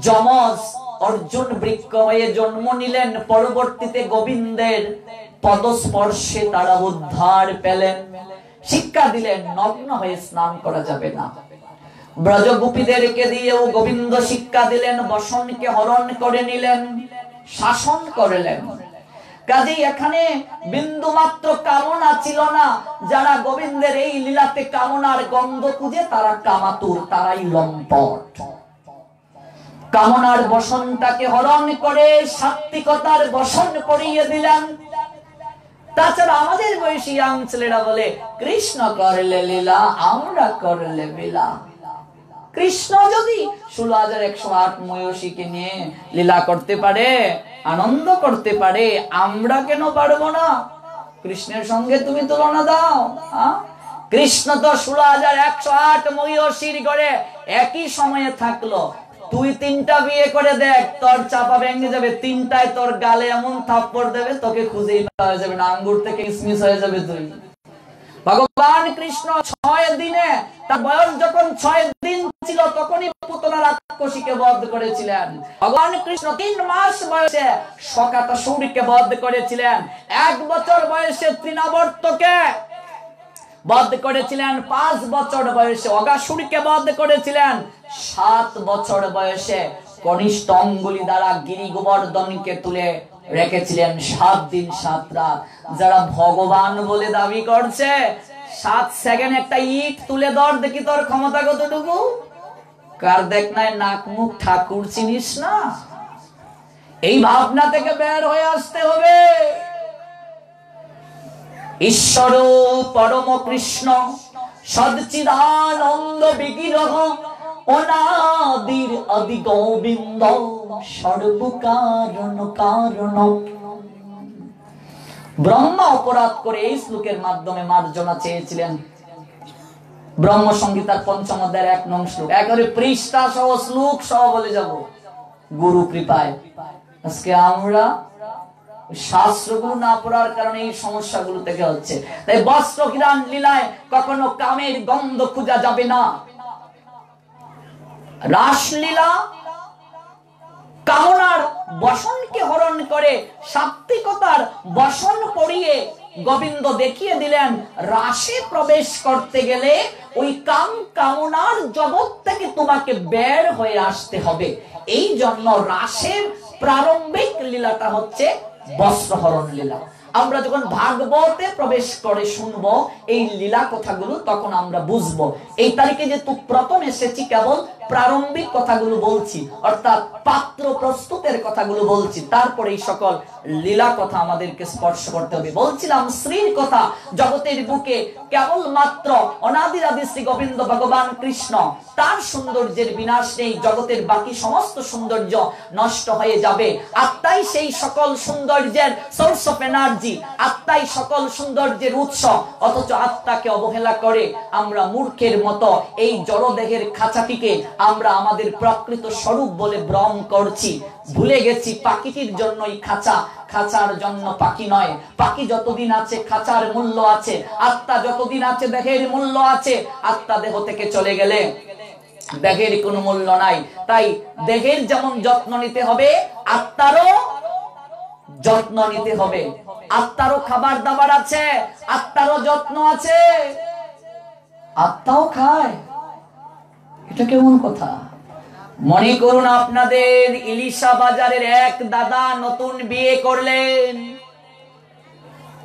Speaker 1: যমজ অর্জুন বৃক্ষ হয়ে জন্ম নিলেন। পরবর্তীতে গোবিন্দের পদস্পর্শে তারা উদ্ধার পেলেন, শিক্ষা দিলেন নগ্ন হয়ে স্নান করা যাবে না। ব্রজগোপীদেরকে দিয়েও গোবিন্দ শিক্ষা দিলেন, বসনকে হরণ করে নিলেন, শাসন করলেন। কাজেই এখানে বিন্দু মাত্র কামনা ছিল না। যারা গোবিন্দের এই লীলাতে কামনার গন্ধ খুঁজে তারা কামাতুর, তারাই লম্পট। কামনার বসনটাকে হরণ করে সাত্বিকতার বসন পরিয়ে দিলেন। তাছাড়া আমাদের বয়সী ইয়াং ছেলেরা বলে, কৃষ্ণ করলে লীলা আমরা করলে লীলা। কৃষ্ণ যদি 16,108 ময়ূষীকে নিয়ে লীলা করতে পারে, আনন্দ করতে পারে, আমরা কেন পারবো না? কৃষ্ণের সঙ্গে তুমি তুলনা দাও। কৃষ্ণ তো 16,108 ময়ূষীর গড়ে একই সময়ে থাকলো। তুই 3টা বিয়ে করে দেখ, তোর চাপা ভেঙে যাবে। 3টায় তোর গালে এমন থাপ্পড় দেবে তোকে খুঁজেই পাওয়া যাবে না, আঙ্গুর থেকে কিসমিস হয়ে যাবে তুই। ভগবান কৃষ্ণ 6 দিনে, তার বয়স যখন 6 দিন ছিল তখনই পুতনা রাক্ষসীকে বধ করেছিলেন। ভগবান কৃষ্ণ 3 মাস বয়সে শকাতাসুরকে বধ করেছিলেন। 1 বছর বয়সে তৃণাবর্তকে বধ করেছিলেন। 5 বছর বয়সে অগাসুরকে বধ করেছিলেন। 7 বছর বয়সে কনিষ্ঠ অঙ্গুলি দ্বারা গিরি গোবর্ধনকে তুলে রেখেছিলেন 7 দিন 7 রাত। যারা ভগবান বলে দাবি করছে, 7 সেকেন্ড একটা ইট তুলে ধর দেখি তোর ক্ষমতা কতটুকু। কার দেখ নাই নাক মুখ ঠাকুর চিনিস না? এই ভাবনা থেকে বের হয়ে আসতে হবে। ঈশ্বর পরম কৃষ্ণ সচ্চিদানন্দ বিগ্রহ অনাদির আদি গোবিন্দ সর্বকারণ কারণ। ব্রহ্মা অপরাধ করে এই শ্লোকের মাধ্যমে মার্জনা চেয়েছিলেন। ব্রহ্ম সংহিতার 5ম অধ্যায়ের 1 নং শ্লোক, একেবারে পৃষ্ঠা সহ শ্লোক সহ বলে যাব গুরু কৃপায়। আজকে আমরা শাস্ত্রগুলো না পড়ার কারণে এই সমস্যাগুলো থেকে হচ্ছে। তাই বস্ত্র কিরান লীলায় কখনো কামের গন্ধ খুঁজা যাবে না। রাসলীলা কামনার বসনকে হরণ করে সাত্ত্বিকতার বসন পরিয়ে গোবিন্দ দেখিয়ে দিলেন রাসে প্রবেশ করতে গেলে ওই কাম কামনার জগৎ থেকে তোমাকে বের হয়ে আসতে হবে। এই জন্য রাসের প্রারম্ভিক লীলাটা হচ্ছে বস্ত্রহরণ লীলা। আমরা যখন ভাগবতে প্রবেশ করে শুনবো এই লীলা কথাগুলো, তখন আমরা বুঝবো। এই তারিখে যেহেতু প্রথম এসেছি, কেবল প্রারম্ভিক কথাগুলো বলছি, অর্থাৎ পাত্র প্রস্তুতের কথাগুলো বলছি, তারপরে এই সকল লীলা কথা আমাদেরকে স্পর্শ করতে হবে। বলছিলাম শ্রীর কথা, জগতের বুকে কেবলমাত্র অনাদিরাদি শ্রী গোবিন্দ ভগবান কৃষ্ণ, তার সৌন্দর্যের বিনাশ নেই, জগতের বাকি সমস্ত সৌন্দর্য নষ্ট হয়ে যাবে। আত্মাই সেই সকল সৌন্দর্যের সোর্স অফ এনার্জি, আত্মাই সকল সৌন্দর্যের উৎস। অথচ আত্মাকে অবহেলা করে আমরা মূর্খের মতো এই জড়দেহের খাঁচাটিকে আমরা আমাদের প্রকৃত স্বরূপ বলে ভ্রম করছি। ভুলে গেছি পাখিটির জন্যই খাঁচা, খাঁচার জন্য পাখি নয়। পাখি যতদিন আছে খাঁচার মূল্য আছে, আত্মা যতদিন আছে দেহের মূল্য আছে। আত্মা দেহ থেকে চলে গেলে দেহের কোনো মূল্য নাই। তাই দেহের যেমন যত্ন নিতে হবে, আত্মারও যত্ন নিতে হবে। আত্মারও খাবার দাবার আছে, আত্মারও যত্ন আছে, আত্মাও খায়। এটা কেমন কথা? মনে করুন আপনাদের ইলিশা বাজারের এক দাদা নতুন বিয়ে করলেন।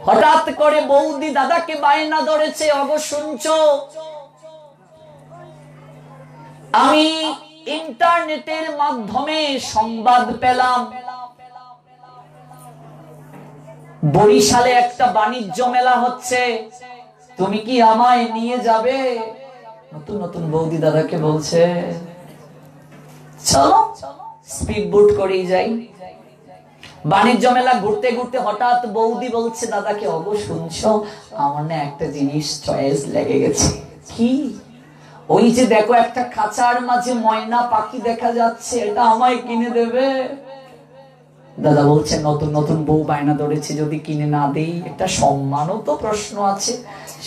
Speaker 1: হঠাৎ করে বৌদি দাদাকে বায়না ধরেছে, অগো শুনছো, আমি ইন্টারনেটের মাধ্যমে সংবাদ পেলাম বরিশালে একটা বাণিজ্য মেলা হচ্ছে, তুমি কি আমায় নিয়ে যাবে? নতুন নতুন বৌদি দাদাকে বলছে, চলো স্পিড বোট করেই যাই। বাণিজ্য মেলা ঘুরতে ঘুরতে হঠাৎ বৌদি বলছে দাদাকে, অগো শুনছো, আমার না একটা জিনিস চয়েস লেগে গেছে। কি? ওই যে দেখো একটা খাঁচার মাঝে ময়না পাখি দেখা যাচ্ছে, এটা আমায় কিনে দেবে? দাদা বলছে, নতুন নতুন বউ বায়না ধরেছে, যদি কিনে না দেই একটা সম্মানও তো প্রশ্ন আছে।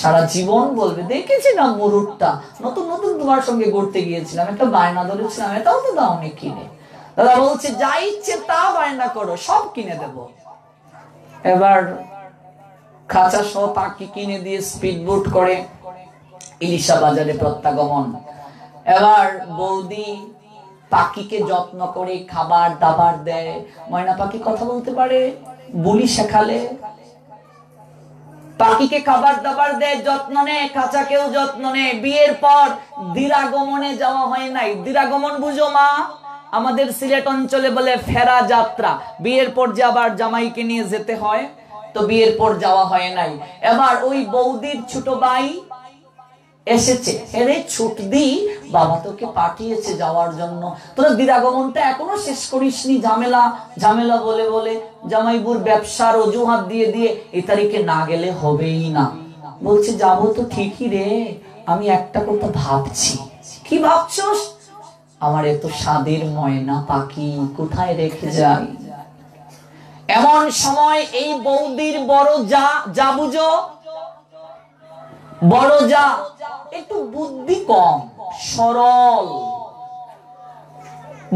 Speaker 1: সারা জীবন বলবে, দেখেছি না মুরুটটা, নতুন নতুন তোমার সঙ্গে ঘুরতে গিয়েছিলাম, একটা বায়না ধরেছিলাম, এটাও তো দাওনি কিনে। দাদা বলছে, যা ইচ্ছে তা বায়না করো, সব কিনে দেব। এবার খাঁচা সহ পাখি কিনে দিয়ে স্পিড বোট করে ইলিশা বাজারে প্রত্যাগমন। এবার বৌদি পাখিকে যত্ন করে খাবার দাবার দেয়। ময়না পাখি কথা বলতে পারে, বুলি শেখালে। পাখিকে খাবার দাবার দেয়, যত্ন নেয়, খাঁচাকেও যত্ন নেয়। বিয়ের পর দিরাগমনে যাওয়া হয় নাই। দিরাগমন বুঝো মা? আমাদের সিলেট অঞ্চলে বলে ফেরা যাত্রা। বিয়ের পর যে আবার জামাইকে নিয়ে যেতে হয়, তো বিয়ের পর যাওয়া হয় নাই। এবার ওই বৌদির ছোট ভাই এসেছে, হেরে ছুট দি, বাবা তোকে পাঠিয়েছে যাওয়ার জন্য, তোরা দিরাগমনটা এখনো শেষ করিসনি, ঝামেলা ঝামেলা বলে বলে জামাইবুর ব্যবসার অজুহাত দিয়ে দিয়ে এই তারিখে না গেলে হবেই না। বলছে, যাবো তো ঠিকই রে, আমি একটা কথা ভাবছি। কি ভাবছস? আমার এত স্বাদের ময়না পাখি কোথায় রেখে যাই? এমন সময় এই বৌদির বড় যা বুঝো, বড় যা একটু বুদ্ধি কম, সরল,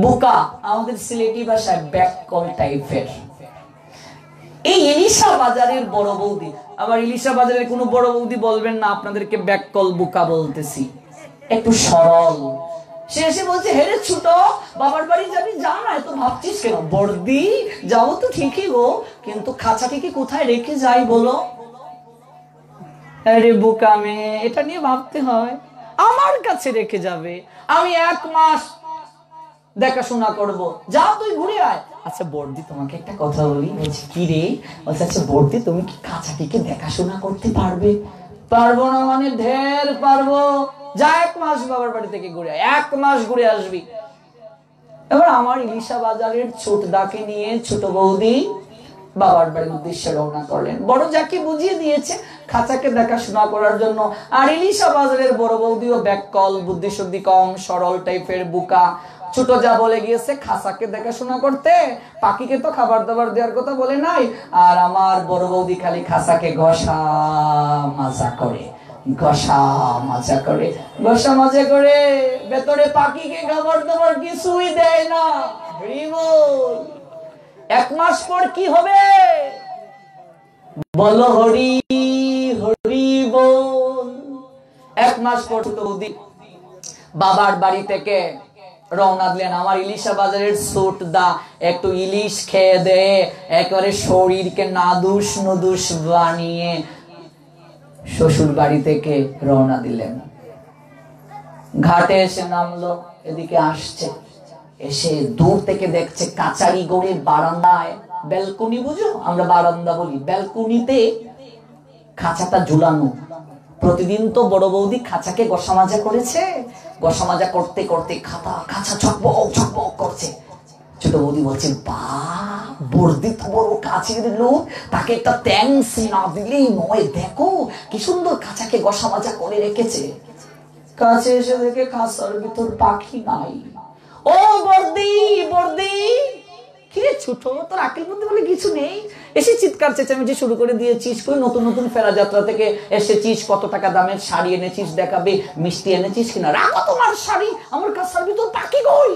Speaker 1: বোকা, আমাদের সিলেটি ভাষায় ব্যাককল টাইপের। এই ইলিশা বাজারের বড় বৌদি, আবার ইলিশা বাজারের কোনো বড় বৌদি বলবেন না আপনাদেরকে ব্যাককল বোকা বলতেছি, একটু সরল। সে এসে বলছে, হেরে ছোট, বাবার বাড়ি যাবি, যা না, এত ভাবছিস কেন? বর্দি, যাবো তো ঠিকই গো, কিন্তু খাঁচাটিকে কোথায় রেখে যাই বলো? আরে বোকা মেয়ে, এটা নিয়ে ভাবতে হয়? আমার কাছে রেখে যাবে, আমি 1 মাস দেখাশোনা করব, যা তুই ঘুরে আয়। আচ্ছা বর্দি, তোমাকে একটা কথা বলি। বলছি, কি রে? বলছে, আচ্ছা বর্দি, তুমি কি খাঁচাটিকে দেখাশোনা করতে পারবে? পারবো না মানে? ঢের পারবো, যা 1 মাস বাবার বাড়ি থেকে ঘুরে আয়, 1 মাস ঘুরে আসবি। এবার আমার ইলিশা বাজারের ছোট দাকে নিয়ে ছোট বৌদি বাবার বাড়ির উদ্দেশ্যে রওনা করলেন। বড় যাকে বুঝিয়ে দিয়েছে খাঁচাকে দেখাশোনা করার জন্য। আর ইলিশা বাজারের বড় বৌদিও ব্যাককল, বুদ্ধিশুদ্ধি কম, সরল টাইপের বোকা। ছোট যা বলে গিয়েছে খাঁচাকে দেখাশোনা করতে, পাখিকে তো খাবার দাবার দেওয়ার কথা বলে নাই। আর আমার বড় বৌদি খালি খাঁচাকে ঘষা মাজা করে, ঘষা মাজা করে, ঘষা মাজা করে, ভেতরে পাখিকে খাবার দাবার কিছুই দেয় না। এক মাস পর কি হবে বলো? হরি হরি বল। এক মাস পর তো বাবার বাড়ি থেকে রওনা দিলেন। আমার ইলিশা বাজারের সুট দা, একটু ইলিশ খেয়ে দে, একেবারে শরীরকে নাদুস নুদুস বানিয়ে শ্বশুর বাড়ি থেকে রওনা দিলেন। ঘাটে এসে নামলো, এদিকে আসছে, এসে দূর থেকে দেখছে কাচারি গড়ের বারান্দায়, ব্যালকনি বুঝো, আমরা বারান্দা বলি, ব্যালকনিতে খাঁচাটা ঝুলানো। প্রতিদিন তো বড় বৌদি খাঁচাকে গোসা মাজা করেছে, গোসা মাজা করতে করতে খাঁচা ঝকবক ঝকবক করছে। ছোট বৌদি বলছে, বাহ বর্দিত বড় কাছের লোক, তাকে একটা থ্যাঙ্কস না দিলেই নয়, দেখো কি সুন্দর খাঁচাকে গোসা মাজা করে রেখেছে। কাছে এসে দেখে খাঁচার ভিতর পাখি নাই। ও বর্দি বর্দি, কিরে ছোট, তোর আকেল বুদ্ধি বলে কিছু নেই? এসে চিৎকার চেঁচামেচি শুরু করে দিয়েছিস, কই নতুন নতুন ফেরা যাত্রা থেকে এসেছিস, কত টাকা দামের শাড়ি এনেছিস দেখাবে, মিষ্টি এনেছিস কিনা? রাখো তোমার শাড়ি, আমার খাঁচার ভিতর পাখি কই?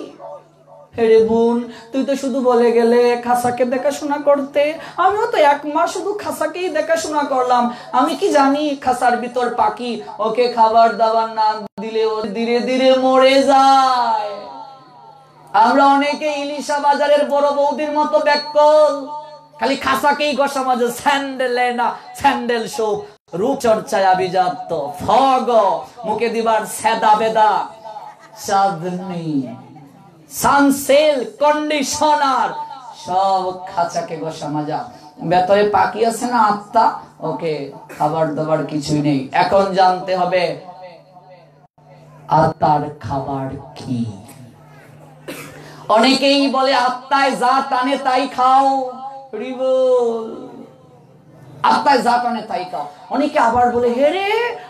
Speaker 1: হেরে বোন, তুই তো শুধু বলে গেলে খাঁচাকে দেখাশোনা করতে, আমিও তো এক মাস শুধু খাঁচাকেই দেখাশোনা করলাম। আমি কি জানি খাঁচার ভিতর পাখি, ওকে খাবার দাবার না দিলে ও ধীরে ধীরে মরে যায়। আমরা অনেকে ইলিশা বাজারের বড় বৌদির মতো ব্যাকল, খালি খাঁচাকেই গোসা মাজে, স্যান্ডেল না স্যান্ডেল শোক, রূপচর্চায় আভিজাত্য, ফগ মুখে দিবার সেদা বেদা, চাঁদনি, সানসেল, কন্ডিশনার, সব খাঁচাকে গোসা মাজা। ভেতরে পাখি আছে না আত্মা, ওকে খাবার দাবার কিছুই নেই। এখন জানতে হবে আত্মার খাবার কি। অনেকেই বলে আত্মায় যা টানে তাই খাও, আত্মায় যা টানে তাই খাও। অনেকে আবার বলে, হে রে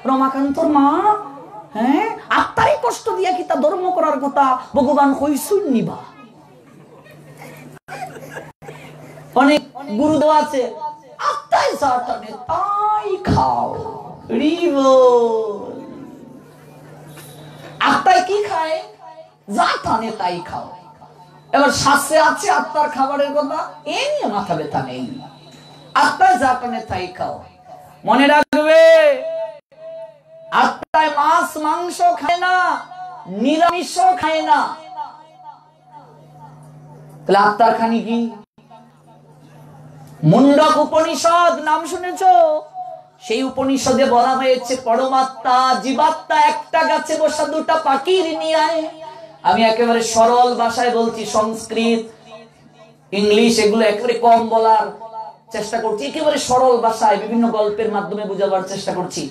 Speaker 1: রমাকান্তর মা, হ্যাঁ আত্মারই কষ্ট দিয়া কি তা ধর্ম করার কথা ভগবান কইসুন নিবা। অনেক গুরুদেব আছে, আত্মায় যা টানে তাই খাও। আত্মায় কি খায়? যা টানে তাই খাও। এবার শাস্ত্রে আছে আত্মার খাবারের কথা, এ নিয়ে মাথা ব্যথা নেই। আত্মায় যা টানে তাই খাও। মনে রাখবে, আত্মায় মাছ মাংস খায় না, নিরামিষ খায় না। তাহলে আত্মার খানি কি? মুন্ডক উপনিষদ নাম শুনেছ? সেই উপনিষদে বলা হয়েছে পরমাত্মা জীবাত্মা একটা গাছে বসা দুটা পাখির ন্যায়। আমি একেবারে সরল ভাষায় বলছি, সংস্কৃত ইংলিশ এগুলো একেবারে কম বলার চেষ্টা করছি, একেবারে সরল ভাষায় বিভিন্ন গল্পের মাধ্যমে বোঝাবার চেষ্টা করছি।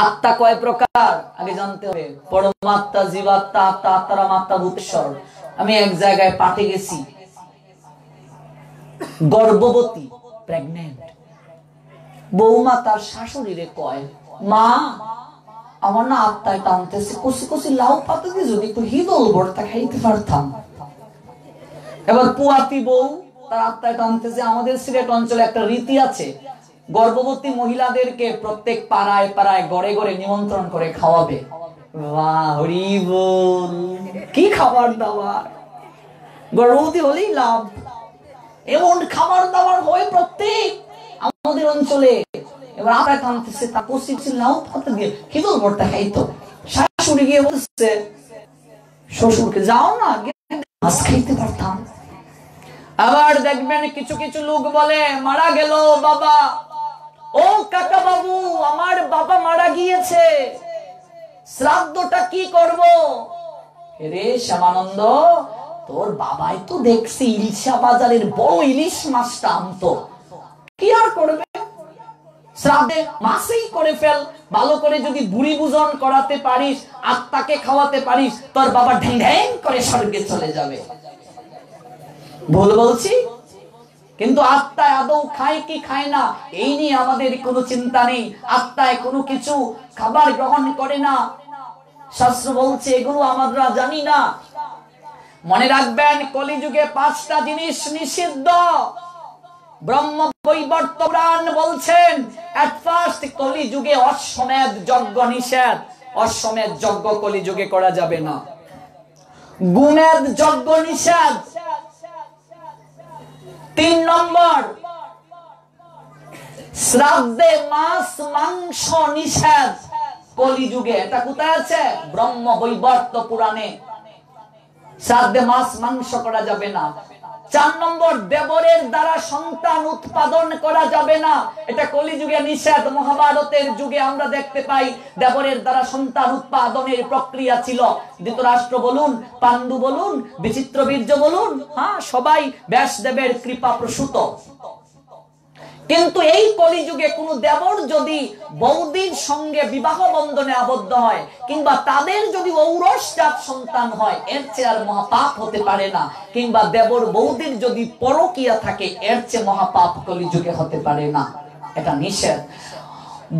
Speaker 1: আত্মা কয় প্রকার আগে জানতে হবে। পরমাত্মা, জীবাত্মা, আত্মা, আত্মারাম, আত্মা ভূতেশ্বর। আমি এক জায়গায় পাঠে গেছি, গর্ভবতী প্রেগন্যান্ট বৌমা তার শাশুড়িরে কয়, মা আমার না আত্মায় টানতেছে, কষি কষি লাউ পাতা দিয়ে যদি একটু হিদল ভর্তা খাইতে পারতাম। এবার পুয়াতি বউ তার আত্মায় টানতেছে। আমাদের সিলেট অঞ্চলে একটা রীতি আছে, গর্ভবতী মহিলাদেরকে প্রত্যেক পাড়ায় পাড়ায় গড়ে গড়ে নিমন্ত্রণ করে খাওয়াবে। বাহ হরি বল, কি খাবার দাবার! গর্ভবতী হলেই লাভ, এমন খাবার দাবার হয় প্রত্যেক আমাদের অঞ্চলে। এবার আত্মায় টানতেছে, তা কষি কষি লাউ পাতা দিয়ে হিদল ভর্তা খাইতো। শাশুড়ি গিয়ে বলছে শ্বশুরকে, যাও না মাছ খাইতে পারতাম। আবার দেখবেন কিছু কিছু লোক বলে, মারা গেল বাবা, ও কাকা বাবু আমার বাবা মারা গিয়েছে, শ্রাদ্ধটা কি করব? রে শ্যামানন্দ, তোর বাবাই তো দেখছি ইলিশা বাজারের বড় ইলিশ মাছটা আনতো, কি আর করবে? শ্রাদ্ধে মাছেই করে ফেল। ভালো করে যদি বুড়ি বুজন করাতে পারিস, আত্মাকে খাওয়াতে পারিস, তোর বাবা ঢ্যাং ঢ্যাং করে স্বর্গে চলে যাবে। ভুল বলছি? কিন্তু আত্মায় আদৌ খায় কি খায় না এই নিয়ে আমাদের কোনো চিন্তা নেই। আত্মায় কোনো কিছু খাবার গ্রহণ করে না, শাস্ত্র বলছে এগুলো আমরা জানি না। মনে রাখবেন, কলিযুগে 5টা জিনিস নিষিদ্ধ। ব্রহ্ম বৈবর্ত পুরাণ বলছেন, এট ফার্স্ট কলিযুগে অশ্বমেধ যজ্ঞ নিষেধ। অশ্বমেধ যজ্ঞ কলিযুগে করা যাবে না। গুমেদ যজ্ঞ নিষেধ। 3 নম্বর, শ্রাদ্ধে মাছ মাংস নিষেধ কলিযুগে। এটা কোথায় আছে? ব্রহ্ম বৈবর্ত পুরাণে। শ্রাদ্ধে মাছ মাংস করা যাবে না। 4 নম্বর, দেবরের দ্বারা সন্তান উৎপাদন করা যাবে না। এটা কলিযুগে নিষেধ। মহাভারতের যুগে আমরা দেখতে পাই দেবরের দ্বারা সন্তান উৎপাদনের প্রক্রিয়া ছিল। ধৃতরাষ্ট্র বলুন, পাণ্ডু বলুন, বিচিত্রবীর্য বলুন, হ্যাঁ, সবাই ব্যাসদেবের কৃপা প্রসূত। কিন্তু এই কলিযুগে কোন দেবর যদি বৌদির সঙ্গে বিবাহ বন্ধনে আবদ্ধ হয় কিংবা তাদের যদি ঔরসজাত সন্তান হয়, এর চেয়ে আর মহাপাপ হতে পারে না। কিংবা দেবর বৌদির যদি পরকীয়া থাকে, এর চেয়ে মহাপাপ কলিযুগে হতে পারে না। এটা নিষেধ।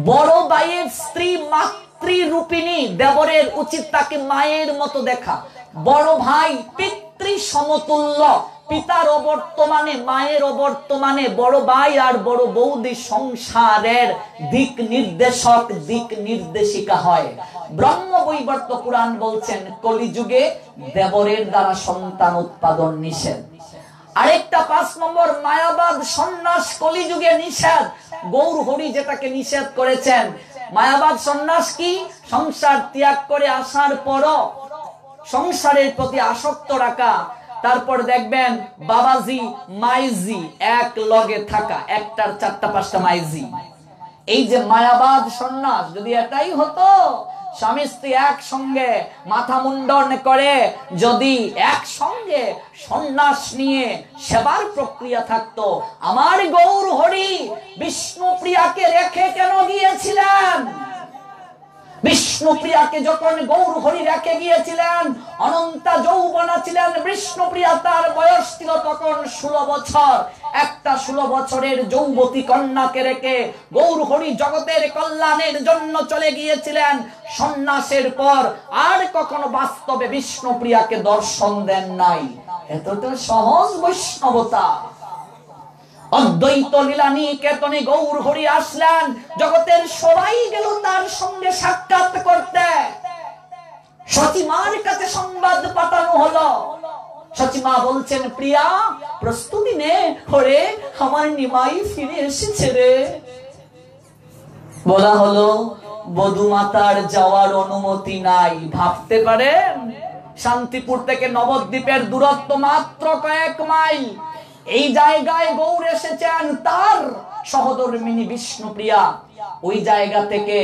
Speaker 1: বড় ভাইয়ের স্ত্রী মাতৃরূপিণী, দেবরের উচিত তাকে মায়ের মতো দেখা। বড় ভাই পিতৃ সমতুল্য, পিতার অবর্তমানে মায়ের অবর্তমানে বড় ভাই আর বড় বৌদি সংসারের দিক নির্দেশক, দিক নির্দেশিকা হয়। ব্রহ্ম বৈবর্ত পুরাণ বলছেন কলিযুগে দেবরের দ্বারা সন্তান উৎপাদন নিষেধ। আরেকটা 5 নম্বর, মায়াবাদ সন্ন্যাস কলিযুগে নিষেধ। গৌর হরি যেটাকে নিষেধ করেছেন। মায়াবাদ সন্ন্যাস কি? সংসার ত্যাগ করে আসার পরও সংসারের প্রতি আসক্ত রাখা। তারপর দেখবেন বাবাজি মাইজি এক লগে থাকা, একটার 4টা 5টা মাইজি। এই যে মায়াবাদ সন্ন্যাস, যদি এটাই হতো স্বামী স্ত্রী একসঙ্গে মাথা মুন্ডন করে যদি একসঙ্গে সন্ন্যাস নিয়ে সেবার প্রক্রিয়া থাকতো, আমার গৌর হরি বিষ্ণুপ্রিয়াকে রেখে কেন গিয়েছিলেন? বিষ্ণুপ্রিয়াকে যখন গৌর হরি রেখে গিয়েছিলেন, অনন্তা যৌবনা ছিলেন বিষ্ণুপ্রিয়া, তার বয়স ছিল তখন 16 বছর। একটা 16 বছরের যৌবতী কন্যাকে রেখে গৌর হরি জগতের কল্যাণের জন্য চলে গিয়েছিলেন। সন্ন্যাসের পর আর কখনো বাস্তবে বিষ্ণুপ্রিয়াকে দর্শন দেন নাই। এতটা সহজ বৈষ্ণবতা। অদ্বৈত লীলা নিকেতনে গৌর হরি আসলেন, জগতের সবাই গেল তার সঙ্গে সাক্ষাৎ করতে। সচিমার কাছে সংবাদ পাঠানো হলো। সচিমা বলছেন, প্রিয়া প্রস্তুতি নে, হরে আমার নিমাই ফিরে এসেছে রে। বলা হলো বধূ মাতার যাওয়ার অনুমতি নাই। ভাবতে পারেন শান্তিপুর থেকে নবদ্বীপের দূরত্ব মাত্র কয়েক মাইল। এই জায়গায় গৌর এসেছেন, তার সহধর্মিণী বিষ্ণুপ্রিয়া, ওই জায়গা থেকে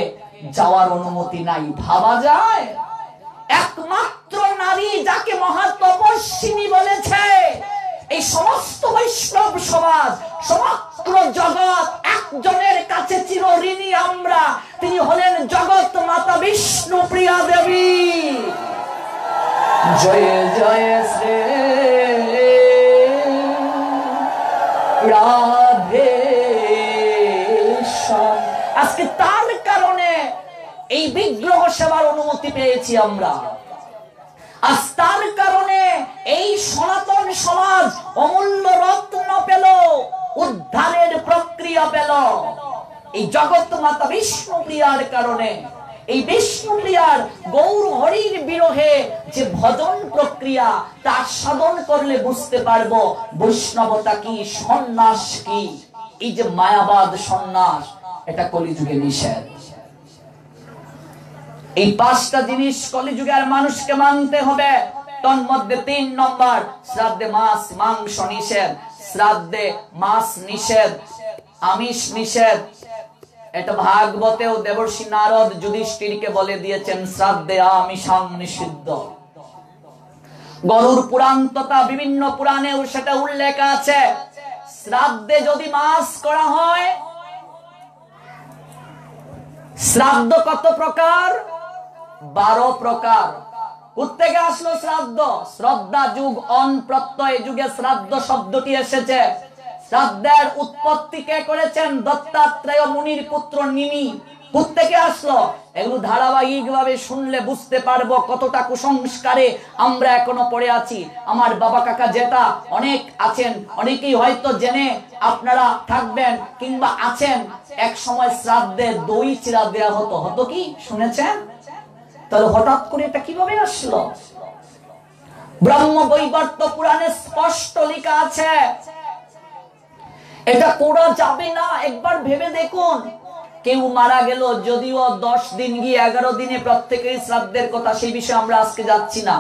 Speaker 1: যাওয়ার অনুমতি নাই। ভাবা যায় একমাত্র নারী যাকে মহাতপস্বিনী বলেছে, এই সমস্ত বৈষ্ণব সমাজ, সমগ্র জগৎ একজনের কাছে চিরঋণী আমরা। তিনি হলেন জগৎ মাতা বিষ্ণুপ্রিয়া দেবী। জয় জয় শ্রী রাধে। আজকে তার কারণে এই বিগ্রহ সেবার অনুমতি পেয়েছি আমরা। আজ তার কারণে এই সনাতন সমাজ অমূল্য রত্ন পেল, উদ্ধারের প্রক্রিয়া পেল। এই জগৎ মাতা বিষ্ণুপ্রিয়ার কারণে। এই বিষ্ণুপ্রিয়ার গৌর হরির বিরহে যে ভজন প্রক্রিয়া, তা সাধন করলে বুঝতে পারবো বৈষ্ণবতা কি, সন্ন্যাস কি। এই যে মায়াবাদ সন্ন্যাস, এটা কলিযুগে নিষেধ। এই 5টা জিনিস কলিযুগের মানুষকে মানতে হবে। তন্মধ্যে 3 নম্বর, শ্রাদ্ধে মাছ মাংস নিষেধ। শ্রাদ্ধে মাছ নিষেধ, আমিষ নিষেধ। এটা ভাগবতেও দেবর্ষি নারদ যুধিষ্ঠিরকে বলে দিয়েছেন, শ্রাদ্ধে আমিষাং নিষিদ্ধ। গরুর পুরাণ তথা বিভিন্ন পুরাণেও সেটা উল্লেখ আছে। শ্রাদ্ধে যদি মাছ করা হয়, শ্রাদ্ধ কত প্রকার? 12 প্রকার। কোত্থেকে আসলো শ্রাদ্ধ? শ্রদ্ধা যুগ অন প্রত্যয় যুগে শ্রাদ্ধ শব্দটি এসেছে। শ্রাদ্ধের উৎপত্তি কে করেছেন? দত্তাত্রেয় মুনির পুত্র নিমি। কোত্থেকে আসলো? এগুলো ধারাবাহিক ভাবে শুনলে বুঝতে পারবো কতটা কুসংস্কারে আমরা এখনো পড়ে আছি। আমার বাবা কাকা যেটা অনেক আছেন, অনেকেই হয়তো জেনে আপনারা থাকবেন কিংবা আছেন, এক সময় শ্রাদ্ধে দই চিরা দেয়া হতো। হতো কি? শুনেছেন? তাহলে হঠাৎ করে এটা কিভাবে আসলো? ব্রহ্মবৈবর্ত পুরাণে স্পষ্ট লেখা আছে, এটা করা যাবে না। একবার ভেবে দেখুন, কেউ মারা গেল, যদিও 10 দিন গিয়ে 11 দিনে প্রত্যেকের শ্রাদ্ধের কথা, সেই বিষয়ে আমরা আজকে যাচ্ছি না।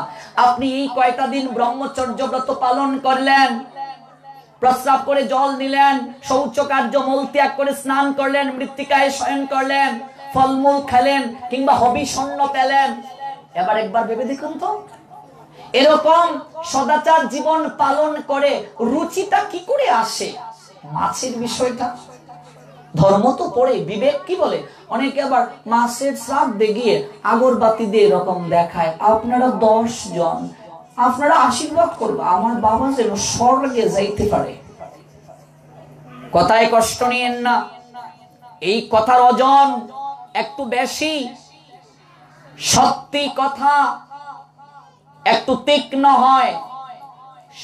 Speaker 1: আপনি এই কয়টা দিন ব্রহ্মচর্য ব্রত পালন করলেন, প্রস্রাব করে জল নিলেন, শৌচ কার্য মল ত্যাগ করে স্নান করলেন, মৃত্তিকায় শয়ন করলেন, ফলমূল খেলেন, কিংবা হবি শূন্য পেলেন। এবার একবার ভেবে দেখুন তো, এরকম সদাচার জীবন পালন করে রুচিটা কি করে আসে? মাছের বিষয়টা, ধর্ম তো পড়ে, বিবেক কি বলে? অনেকে আবার মাছের শ্রাদ্ধে গিয়ে আগরবাতি দিয়ে এরকম দেখায়, আপনারা 10 জন, আপনারা আশীর্বাদ করবে আমার বাবা যেন স্বর্গে যাইতে পারে। কথায় কষ্ট নিয়েন না, এই কথার ওজন একটু বেশি। সত্যি কথা একটু তীক্ষ্ণ হয়।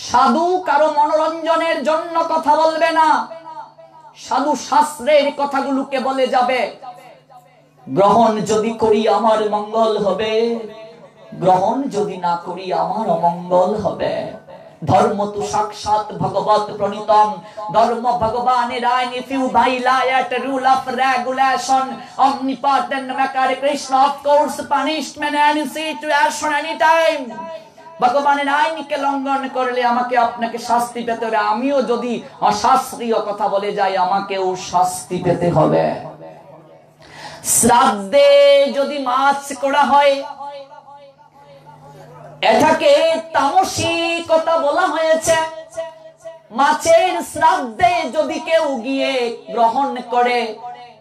Speaker 1: সাধু কারো মনোরঞ্জনের জন্য কথা বলবে না, সাধু শাস্ত্রের কথাগুলোকে বলে যাবে। গ্রহণ যদি করি আমার মঙ্গল হবে, গ্রহণ যদি না করি আমার অমঙ্গল হবে। ধর্ম তো সাক্ষাৎ ভগবত প্রণীতম, ধর্ম ভগবানের আইন। If you violate a rule of regulation, omnipotent maker Krishna of course punishment and situation anytime. ভগবানের আইনকে লঙ্ঘন করলে আমাকে আপনাকে শাস্তি পেতে হবে। আমিও যদি অশাস্ত্রীয় কথা বলে যাই, আমাকেও শাস্তি পেতে হবে। শ্রাদ্ধে যদি মাছ করা হয়, এটাকে তামসিকতা বলা হয়েছে। মাছের শ্রাদ্ধে যদি কেউ গিয়ে গ্রহণ করে,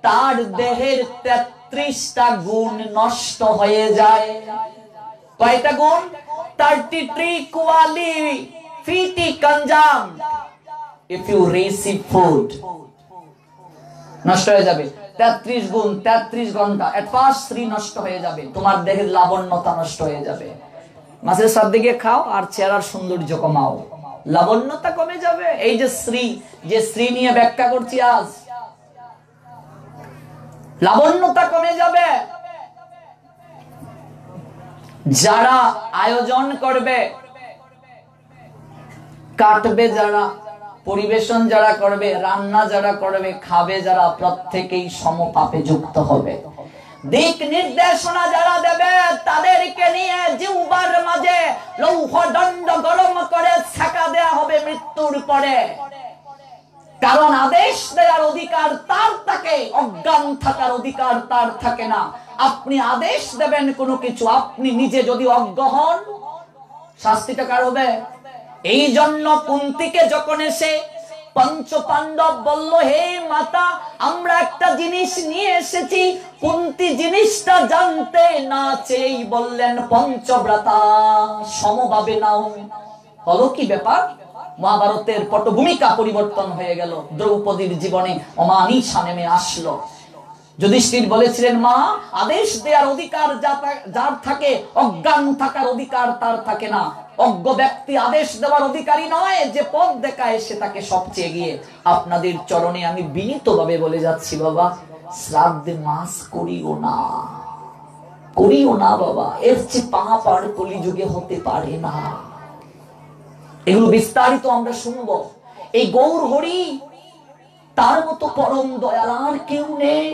Speaker 1: তার দেহের 33টা গুণ নষ্ট হয়ে যায়। কয়টা গুণ? 33 quality consumed if you receive food, নষ্ট হয়ে যাবে। 33 গুণ, 33 ঘন্টা এট ফার্স্ট 3 নষ্ট হয়ে যাবে। তোমার দেহের লাবণ্যতা নষ্ট হয়ে যাবে। মাছের শ্রাদ্ধে গিয়ে খাও আর চেহারার সৌন্দর্য কমাও, লাবণ্যতা কমে যাবে। এই যে শ্রী নিয়ে ব্যাখ্যা করছি আজ, লাবণ্যতা কমে যাবে। যারা আয়োজন করবে, কাটবে যারা, পরিবেশন যারা করবে, রান্না যারা করবে, খাবে যারা, প্রত্যেকেই সমপাপে যুক্ত হবে। দিক নির্দেশনা যারা দেবে, তাদেরকে নিয়ে জিহ্বার মাঝে লৌহদণ্ড গরম করে ছাকা দেয়া হবে মৃত্যুর পরে। কারণ আদেশ দেওয়ার অধিকার তার থাকে, অজ্ঞান থাকার অধিকার তার থাকে না। আপনি আদেশ দেবেন কোনো কিছু, আপনি নিজে যদি অজ্ঞ হন, শাস্তিটা কার হবে? এই জন্য কুন্তিকে যখন এসে পঞ্চপাণ্ডব বলল, হে মাতা, আমরা একটা জিনিস নিয়ে এসেছি। কুন্তি জিনিসটা জানতে না চেয়েই বললেন, পঞ্চব্রতা সমভাবে নাও। হলো কি ব্যাপার? মহাভারতের পটভূমিকা পরিবর্তন হয়ে গেল। দ্রৌপদীর জীবনে অমানিসা নেমে আসলো। যুধিষ্ঠির বলেছিলেন, মা, আদেশ দেওয়ার অধিকার যার থাকে, অজ্ঞান থাকার অধিকার তার থাকে না। অজ্ঞ ব্যক্তি আদেশ দেওয়ার অধিকারী নয়, যে পথ দেখায় সে তাকে সবচেয়ে গিয়ে। আপনাদের চরণে আমি বিনীতভাবে বলে যাচ্ছি, বাবা, শ্রাদ্ধে মাস করিও না, করিও না বাবা। এর চেয়ে পাপ আর কলিযুগে হতে পারে না। এগুলো বিস্তারিত আমরা শুনবো। এই গৌর হরি, তার মতো পরম দয়াল আর কেউ নেই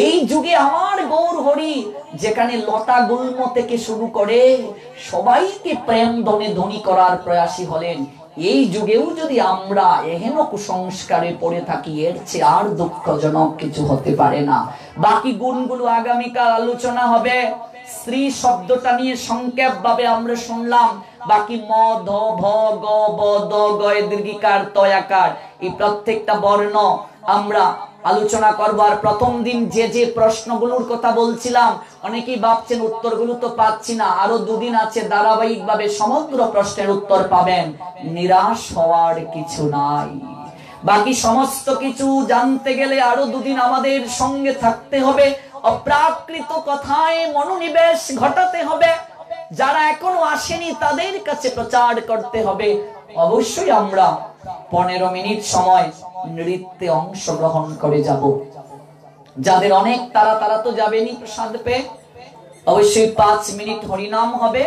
Speaker 1: এই যুগে। আমার গৌর হরি যেখানে লতা গুল্ম থেকে শুরু করে সবাইকে প্রেম ধনে ধনী করার প্রয়াসী হলেন, এই যুগেও যদি আমরা এহেন কুসংস্কারে পড়ে থাকি, এর চেয়ে আর দুঃখজনক কিছু হতে পারে না। বাকি গুণগুলো আগামীকাল আলোচনা হবে। শ্রী শব্দটা নিয়ে সংক্ষেপ ভাবে আমরা শুনলাম। বাকি ম, ধ, ভ, গ, ব, দ, গ, দীর্ঘিকার, তয়াকার, এই প্রত্যেকটা বর্ণ আমরা আলোচনা করব। আর প্রথম দিন যে প্রশ্নগুলোর কথা বলছিলাম, অনেকেই ভাবছেন উত্তরগুলো তো পাচ্ছি না। আরো 2 দিন আছে, ধারাবাহিক ভাবে সমগ্র প্রশ্নের উত্তর পাবেন। নিরাশ হওয়ার কিছু নাই। বাকি সমস্ত কিছু জানতে গেলে আরো 2 দিন আমাদের সঙ্গে থাকতে হবে। অপ্রাকৃত কথায় মনোনিবেশ ঘটাতে হবে। যারা এখনো আসেনি তাদের কাছে প্রচার করতে হবে। অবশ্যই আমরা 15 মিনিট সময় নৃত্যে অংশগ্রহণ করে যাব। যাদের অনেক তারা তো যাবেনি প্রসাদ পেয়ে। অবশ্যই 5 মিনিট হরিনাম হবে,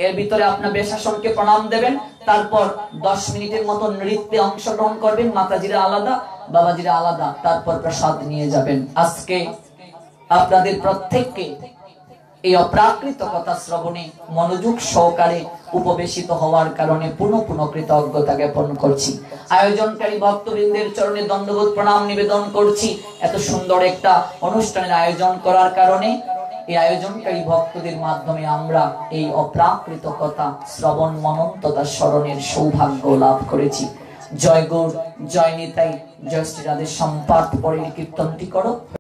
Speaker 1: এর ভিতরে আপনার বেশাসনকে প্রণাম দেবেন, তারপর 10 মিনিটের মতো নৃত্যে অংশগ্রহণ করবেন, মাতাজিরা আলাদা বাবাজিরা আলাদা, তারপর প্রসাদ নিয়ে যাবেন। আজকে আপনাদের প্রত্যেককে এই অপ্রাকৃত কথা শ্রবণে মনোযোগ সহকারে উপবেশিত হওয়ার কারণে পুনঃ পুনঃ কৃতজ্ঞতা জ্ঞাপন করছি। আয়োজনকারী ভক্তবৃন্দের চরণে দণ্ডবোধ প্রণাম নিবেদন করছি। এত সুন্দর একটা অনুষ্ঠানের আয়োজন করার কারণে এই আয়োজনকারী ভক্তদের মাধ্যমে আমরা এই অপ্রাকৃত কথা শ্রবণ মনন তথা স্মরণের সৌভাগ্য লাভ করেছি। জয় গৌর, জয় নিতাই, জয় শ্রী রাধে। সম্পাদ পরের কীর্তনটি করো।